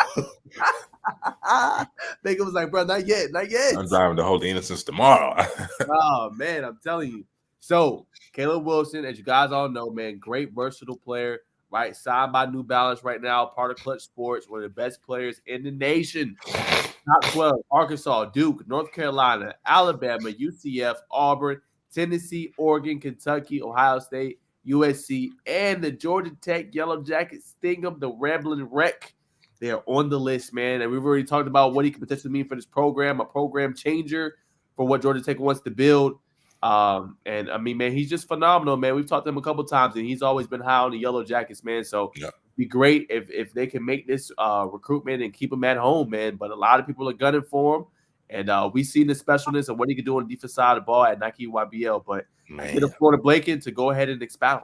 Baker was like, bro, not yet. I'm driving to Hold the Innocence tomorrow. Oh, man, I'm telling you. So, Caleb Wilson, as you guys all know, man, great versatile player, right? Signed by New Balance right now, part of Clutch Sports, one of the best players in the nation. Top 12, Arkansas, Duke, North Carolina, Alabama, UCF, Auburn, Tennessee, Oregon, Kentucky, Ohio State, USC, and the Georgia Tech Yellow Jackets Stingham, the Rambling Wreck. They are on the list, man. And we've already talked about what he could potentially mean for this program, a program changer for what Georgia Tech wants to build. And I mean, man, he's just phenomenal, man. We've talked to him a couple times, and he's always been high on the Yellow Jackets, man. So it'd be great if they can make this recruitment and keep him at home, man. But a lot of people are gunning for him. And we've seen the specialness of what he can do on the defensive side of the ball at Nike YBL. But I get a floor to Blaken to go ahead and expound.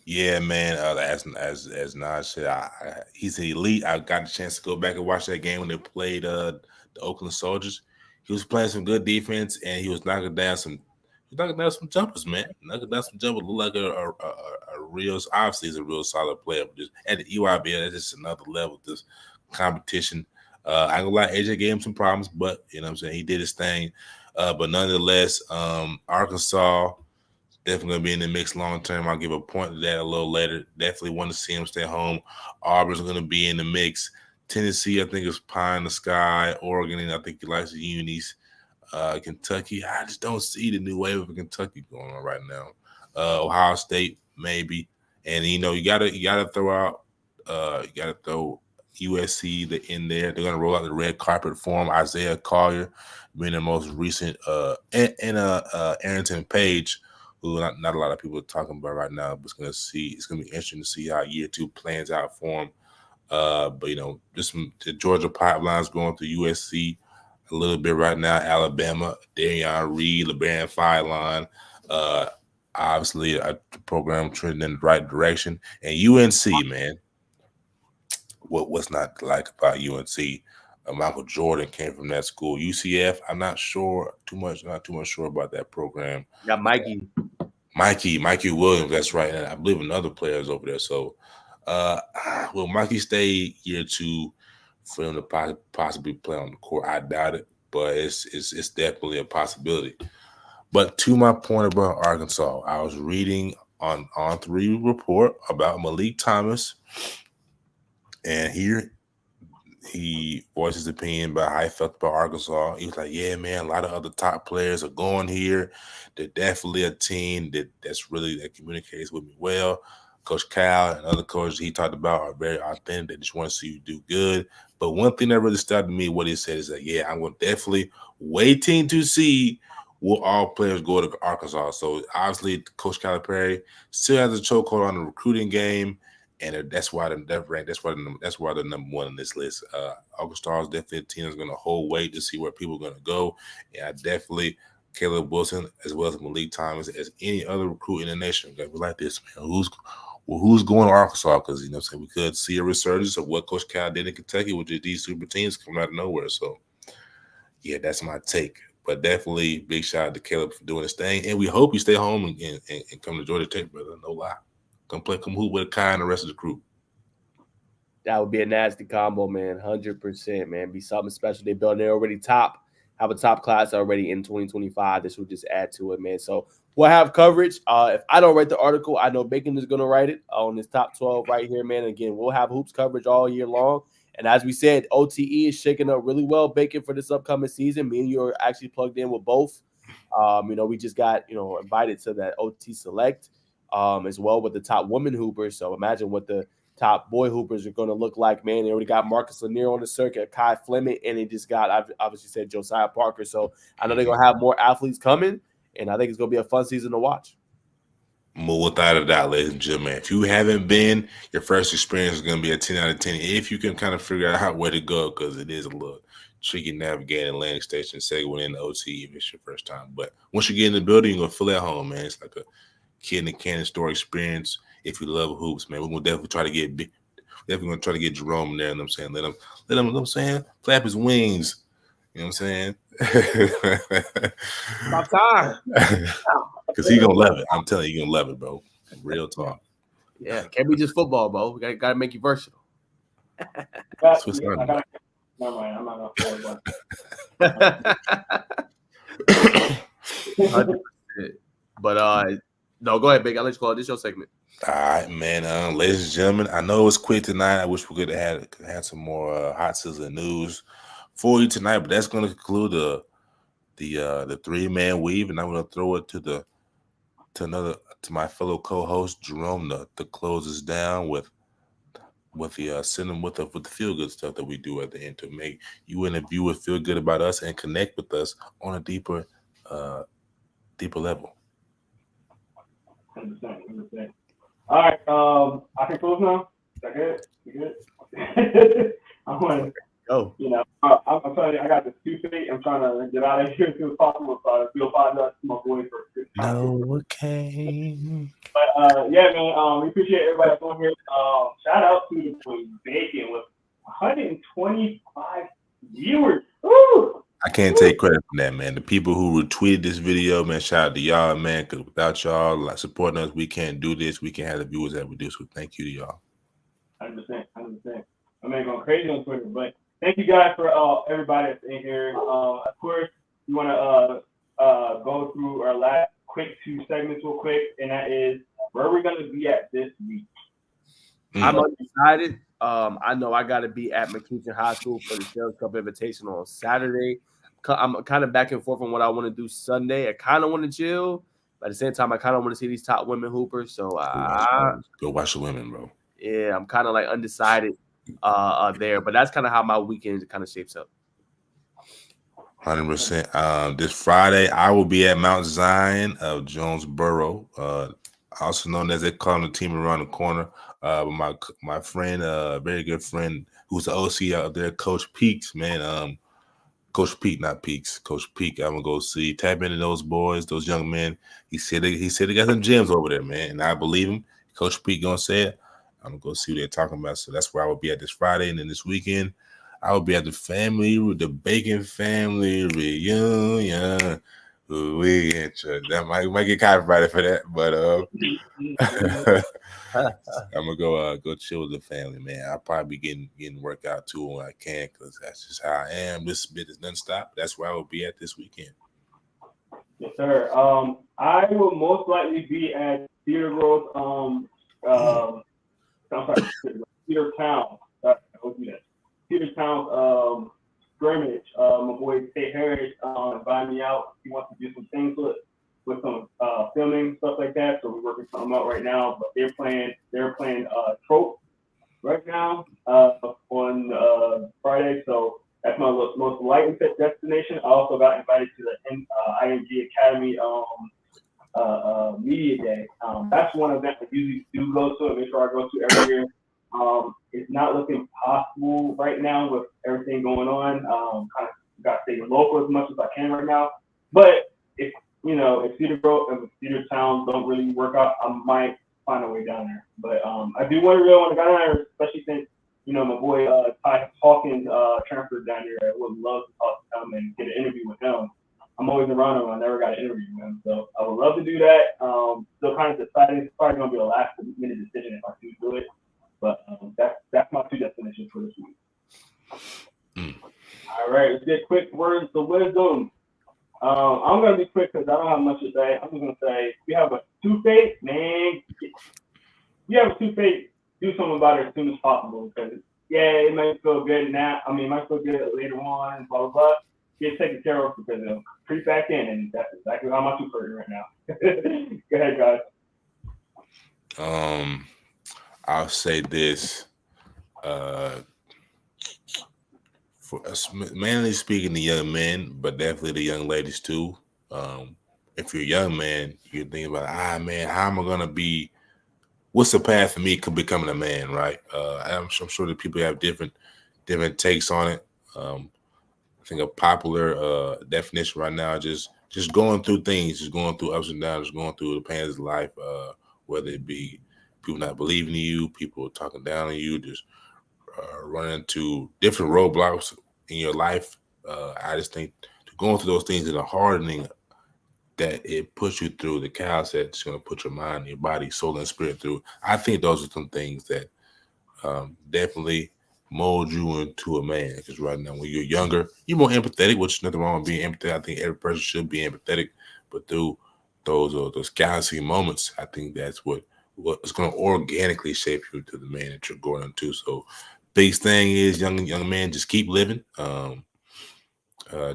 Yeah, man. As Najeh said, he's elite. I got the chance to go back and watch that game when they played the Oakland Soldiers. He was playing some good defense, and he was knocking down some jumpers, man. Knocking down some jumpers. Look like a real. Obviously, he's a real solid player. But just at the EYBL, that's just another level. This competition. I ain't gonna lie, AJ gave him some problems, but you know what I'm saying, he did his thing. But nonetheless, Arkansas definitely gonna be in the mix long term. I'll give a point to that a little later. Definitely want to see him stay home. Auburn's gonna be in the mix. Tennessee, I think, is pie in the sky. Oregon, I think he likes the unis. Kentucky, I just don't see the new wave of Kentucky going on right now. Ohio State, maybe. And you know, you gotta throw USC in there. They're gonna roll out the red carpet for him. Isaiah Collier being the most recent, and Arrington Page, who not a lot of people are talking about right now, but it's gonna be interesting to see how year 2 plans out for him. But you know, just the Georgia pipelines going through USC a little bit right now. Alabama, Darion Reed, LeBaron Filine. Obviously, the program trending in the right direction. And UNC, man. What's not to like about UNC? Michael Jordan came from that school. UCF, I'm not too much sure about that program. Got Mikey Williams, that's right. And I believe another player is over there. So, will Mikey stay year 2 for him to possibly play on the court? I doubt it, but it's definitely a possibility. But to my point about Arkansas, I was reading on On3 report about Malik Thomas. And here he voices his opinion about how he felt about Arkansas. He was like, yeah, man, a lot of other top players are going here. They're definitely a team that communicates with me well. Coach Cal and other coaches he talked about are very authentic. They just want to see you do good. But one thing that really stuck to me, what he said is that, yeah, I'm definitely waiting to see will all players go to Arkansas. So obviously Coach Calipari still has a chokehold on the recruiting game. And that's why they're ranked. That's why they're number 1 on this list. Arkansas is definitely a team that's going to hold weight to see where people are going to go. And I definitely, Caleb Wilson, as well as Malik Thomas, as any other recruit in the nation, we like this, man. Who's going to Arkansas? Because, you know what I'm saying, we could see a resurgence of what Coach Cal did in Kentucky with these super teams coming out of nowhere. So, yeah, that's my take. But definitely big shout out to Caleb for doing his thing. And we hope you stay home and come to Georgia Tech, brother. No lie. Come hoop with Kai and the rest of the crew. That would be a nasty combo, man. 100%, man. Be something special. They built. They're already have a top class already in 2025. This will just add to it, man. So we'll have coverage. If I don't write the article, I know Bacon is going to write it on his top 12 right here, man. Again, we'll have hoops coverage all year long. And as we said, OTE is shaking up really well, Bacon, for this upcoming season. Me and you are actually plugged in with both. You know, we just got, invited to that OT Select. As well with the top women hoopers. So imagine what the top boy hoopers are going to look like, man. They already got Marcus Lanier on the circuit, Kai Fleming, and they just got, I've obviously said, Josiah Parker. So I know they're going to have more athletes coming, and I think it's going to be a fun season to watch. Without a doubt, ladies and gentlemen, if you haven't been, your first experience is going to be a 10 out of 10. If you can kind of figure out where to go, because it is a little tricky navigating Atlantic Station, segueing in the OT if it's your first time. But once you get in the building, you're going to feel at home, man. It's like a kid in the cannon store experience. If you love hoops, man, we're gonna definitely try to get Jerome in there. You know what I'm saying, let him, you know what I'm saying, flap his wings. You know what I'm saying? About time. Because he's gonna love it. I'm telling you, he's gonna love it, bro. Real talk. Yeah, can't be just football, bro. We gotta make you versatile. Swiss Army. Never mind, I'm not gonna But no, go ahead, Big. I'll let you call it. This is your segment. All right, man. Ladies and gentlemen, I know it was quick tonight. I wish we could have had some more hot sizzling news for you tonight, but that's going to conclude the the 3-man weave, and I'm gonna throw it to my fellow co-host Jerome to close us down with the send them with the feel good stuff that we do at the end to make you and the viewer feel good about us and connect with us on a deeper level. 100%. All right, I can close now. Is that good? You good? I'm going. Go. I'm telling you, I got this toothache. I'm trying to get out of here as soon as possible. So I feel apologize to my boys for this. No, okay. But yeah, man, we appreciate everybody that's on here. Shout out to the boy Bacon with 125 viewers. Woo! I can't take credit for that, man. The people who retweeted this video, man, shout out to y'all, man, because without y'all like supporting us, we can't do this. We can't have the viewers that we do. So thank you to y'all. 100%. I mean, going crazy on Twitter, but thank you guys for everybody that's in here. Of course, we want to go through our last quick 2 segments real quick, and that is where we're going to be at this week. I'm undecided. I know I got to be at McKeeston High School for the Sales Cup invitation on Saturday. I'm kind of back and forth on what I want to do Sunday. I kind of want to chill, but at the same time, I kind of want to see these top women hoopers. So go watch the women, bro. Yeah, I'm kind of like undecided there, but that's kind of how my weekend kind of shapes up. 100%. This Friday, I will be at Mount Zion of Jonesboro, also known as they call the team around the corner. My friend, very good friend, who's the OC out there, Coach Peaks, man. Coach Peak, not Peaks. Coach Peak, I'm gonna go see. Tap into those boys, those young men. He said they got some gems over there, man, and I believe him. Coach Peak gonna say it. I'm gonna go see what they're talking about. So that's where I will be at this Friday, and then this weekend, I will be at the Bacon family reunion. We in church. That might get copyrighted for that, but I'm gonna go chill with the family, man. I'll probably be getting work out too when I can, because that's just how I am. This bit is nonstop. That's where I will be at this weekend. Yes, sir. I will most likely be at Cedar Grove. Cedar Town. Cedar Town scrimmage. My boy Tate Harris invited me out. He wants to do some things with some filming, stuff like that. So we're working something out right now. But they're playing Trope right now on Friday. So that's my most likely destination. I also got invited to the IMG Academy Media Day. That's one event I usually do go to and make sure I go to every year. It's not looking possible right now with everything going on. Kind of got to stay local as much as I can right now. But if Cedar Grove and Cedar Town don't really work out, I might find a way down there. But I do really want to go down there, especially since my boy Ty Hawkins transferred down here. I would love to talk to him and get an interview with him. I'm always around him. I never got an interview with him, so I would love to do that. Still kind of deciding. It's probably going to be a last-minute decision if I do it. But that's my 2 destinations for this week. All right, let's get quick words of wisdom. I'm going to be quick because I don't have much to say. I'm just going to say, if you have a toothache, man, do something about it as soon as possible. Because, it might feel good now. I mean, it might feel good later on, and blah, blah, blah. Get taken care of because it'll creep back in, and that's exactly how my tooth hurting right now. Go ahead, guys. I'll say this, for us, mainly speaking to young men, but definitely the young ladies too. If you're a young man, you're thinking about, man, how am I gonna be? What's the path for me to becoming a man, right? I'm sure that people have different takes on it. I think a popular definition right now is just going through things, just going through ups and downs, just going through the pains of life, whether it be people not believing in you, people talking down on you, just running into different roadblocks in your life. I just think going through those things is a hardening that it puts you through, the chaos that's going to put your mind, your body, soul, and spirit through. I think those are some things that definitely mold you into a man. Because right now, when you're younger, you're more empathetic, which is nothing wrong with being empathetic. I think every person should be empathetic, but through those galaxy moments, I think that's what is going to organically shape you to the man that you're going into. So, biggest thing is young man, just keep living.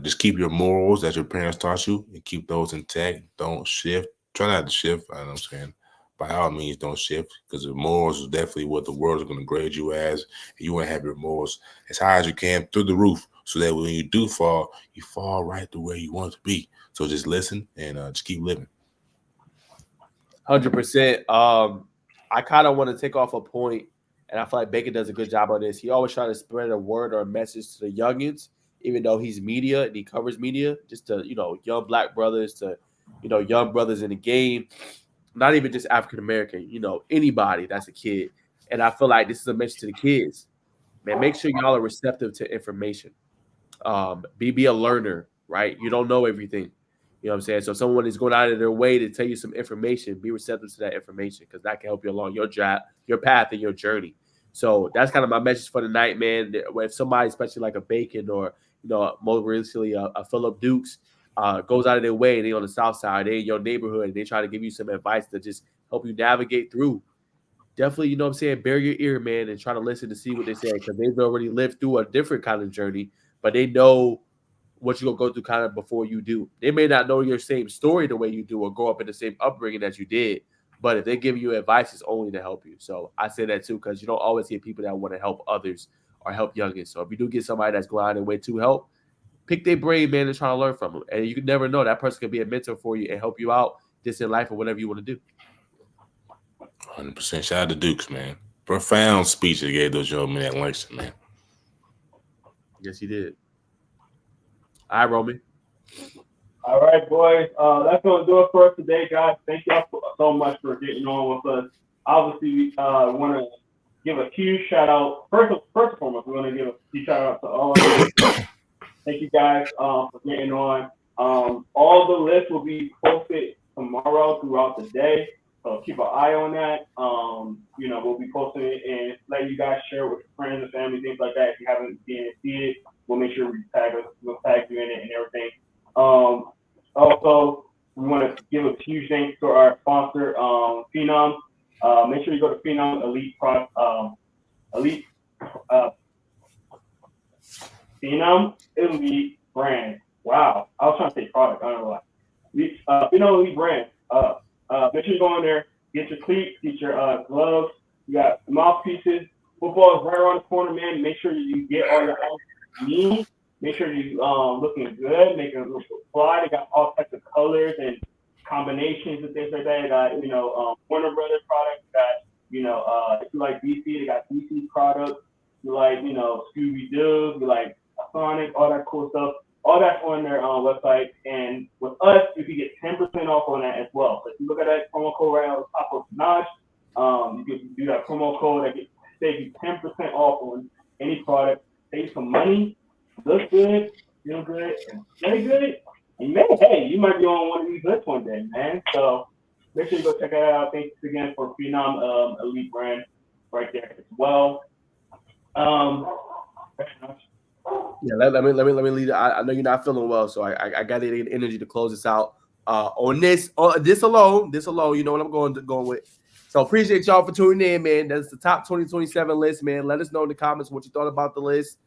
Just keep your morals that your parents taught you and keep those intact. Don't shift. Try not to shift. I know what I'm saying. By all means, don't shift because the morals is definitely what the world is going to grade you as. And you want to have your morals as high as you can through the roof so that when you do fall, you fall right to where you want to be. So just listen and just keep living. 100%. I kind of want to take off a point, and I feel like Bacon does a good job on this. He always tries to spread a word or a message to the youngins, even though he's media and he covers media, just to, young black brothers, to, young brothers in the game, not even just African American, anybody that's a kid. And I feel like this is a message to the kids. Man, make sure y'all are receptive to information. Be a learner, right? You don't know everything. You know what I'm saying? So someone is going out of their way to tell you some information, be receptive to that information because that can help you along your path and your journey. So that's kind of my message for tonight, man. If somebody, especially like a Bacon or, more recently a Phillip Dukes, goes out of their way and they on the south side, they in your neighborhood, and they try to give you some advice to just help you navigate through. Definitely, bear your ear, man, and try to listen to see what they say because they've already lived through a different kind of journey, but they know what you're going to go through kind of before you do. They may not know your same story the way you do or grow up in the same upbringing as you did, but if they're giving you advice, it's only to help you. So I say that too because you don't always get people that want to help others or help youngins. So if you do get somebody that's going out of their way to help, pick their brain, man, and try to learn from them. And you can never know. That person could be a mentor for you and help you out just in life or whatever you want to do. 100%. Shout out to Dukes, man. Profound speech they gave those young men at Langston, man. Yes, he did. All right, Romy. All right, boys. That's going to do it for us today, guys. Thank y'all so much for getting on with us. Obviously, we want to give a huge shout out. First and foremost, we're going to give a huge shout out to all of you. Thank you guys for getting on. All the lists will be posted tomorrow throughout the day. So keep an eye on that. We'll be posting it and let you guys share with your friends and family, things like that. If you haven't seen it, we'll make sure we'll tag you in it and everything. Also, we want to give a huge thanks to our sponsor, Phenom. Make sure you go to Phenom Phenom Elite Brand. Wow, I was trying to say product. I don't know why. Phenom Elite Brand. Make sure you go in there, get your cleats, get your gloves. You got mouthpieces. Football is right around the corner, man. Make sure you get all your needs. Make sure you looking good, making it look fly. They got all types of colors and combinations and things like that. They got Warner Brothers products. They got if you like DC, they got DC products. You like Scooby Doo, you like Sonic, all that cool stuff. All that's on their website. And with us, you can get 10% off on that as well. So if you look at that promo code right on top of Najeh, you can do that promo code that can save you 10% off on any product. Save some money, look good, feel good, and stay good. And you might be on one of these lists one day, man. So make sure you go check that out. Thanks again for Phenom Elite Brand right there as well. Yeah, let me lead. I know you're not feeling well, so I got the energy to close this out. On this alone, you know what I'm going with. So appreciate y'all for tuning in, man. That's the top 2027 list, man. Let us know in the comments what you thought about the list.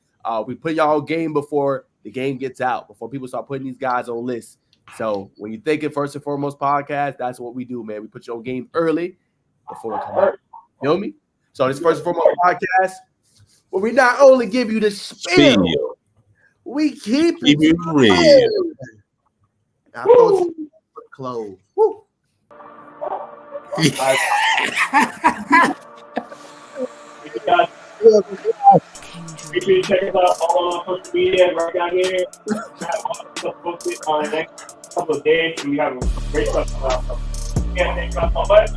We put y'all game before the game gets out, before people start putting these guys on lists. So when you think it First and Foremost podcast, that's what we do, man. We put your game early before it comes out. You know me? So this First and Foremost podcast, where we not only give you the spiel, we keep it real. I thought you were close. Woo. Make sure you check us out all on social media right down here. We have all the stuff posted on the next couple of days, and we have a great stuff. Thank you guys so much.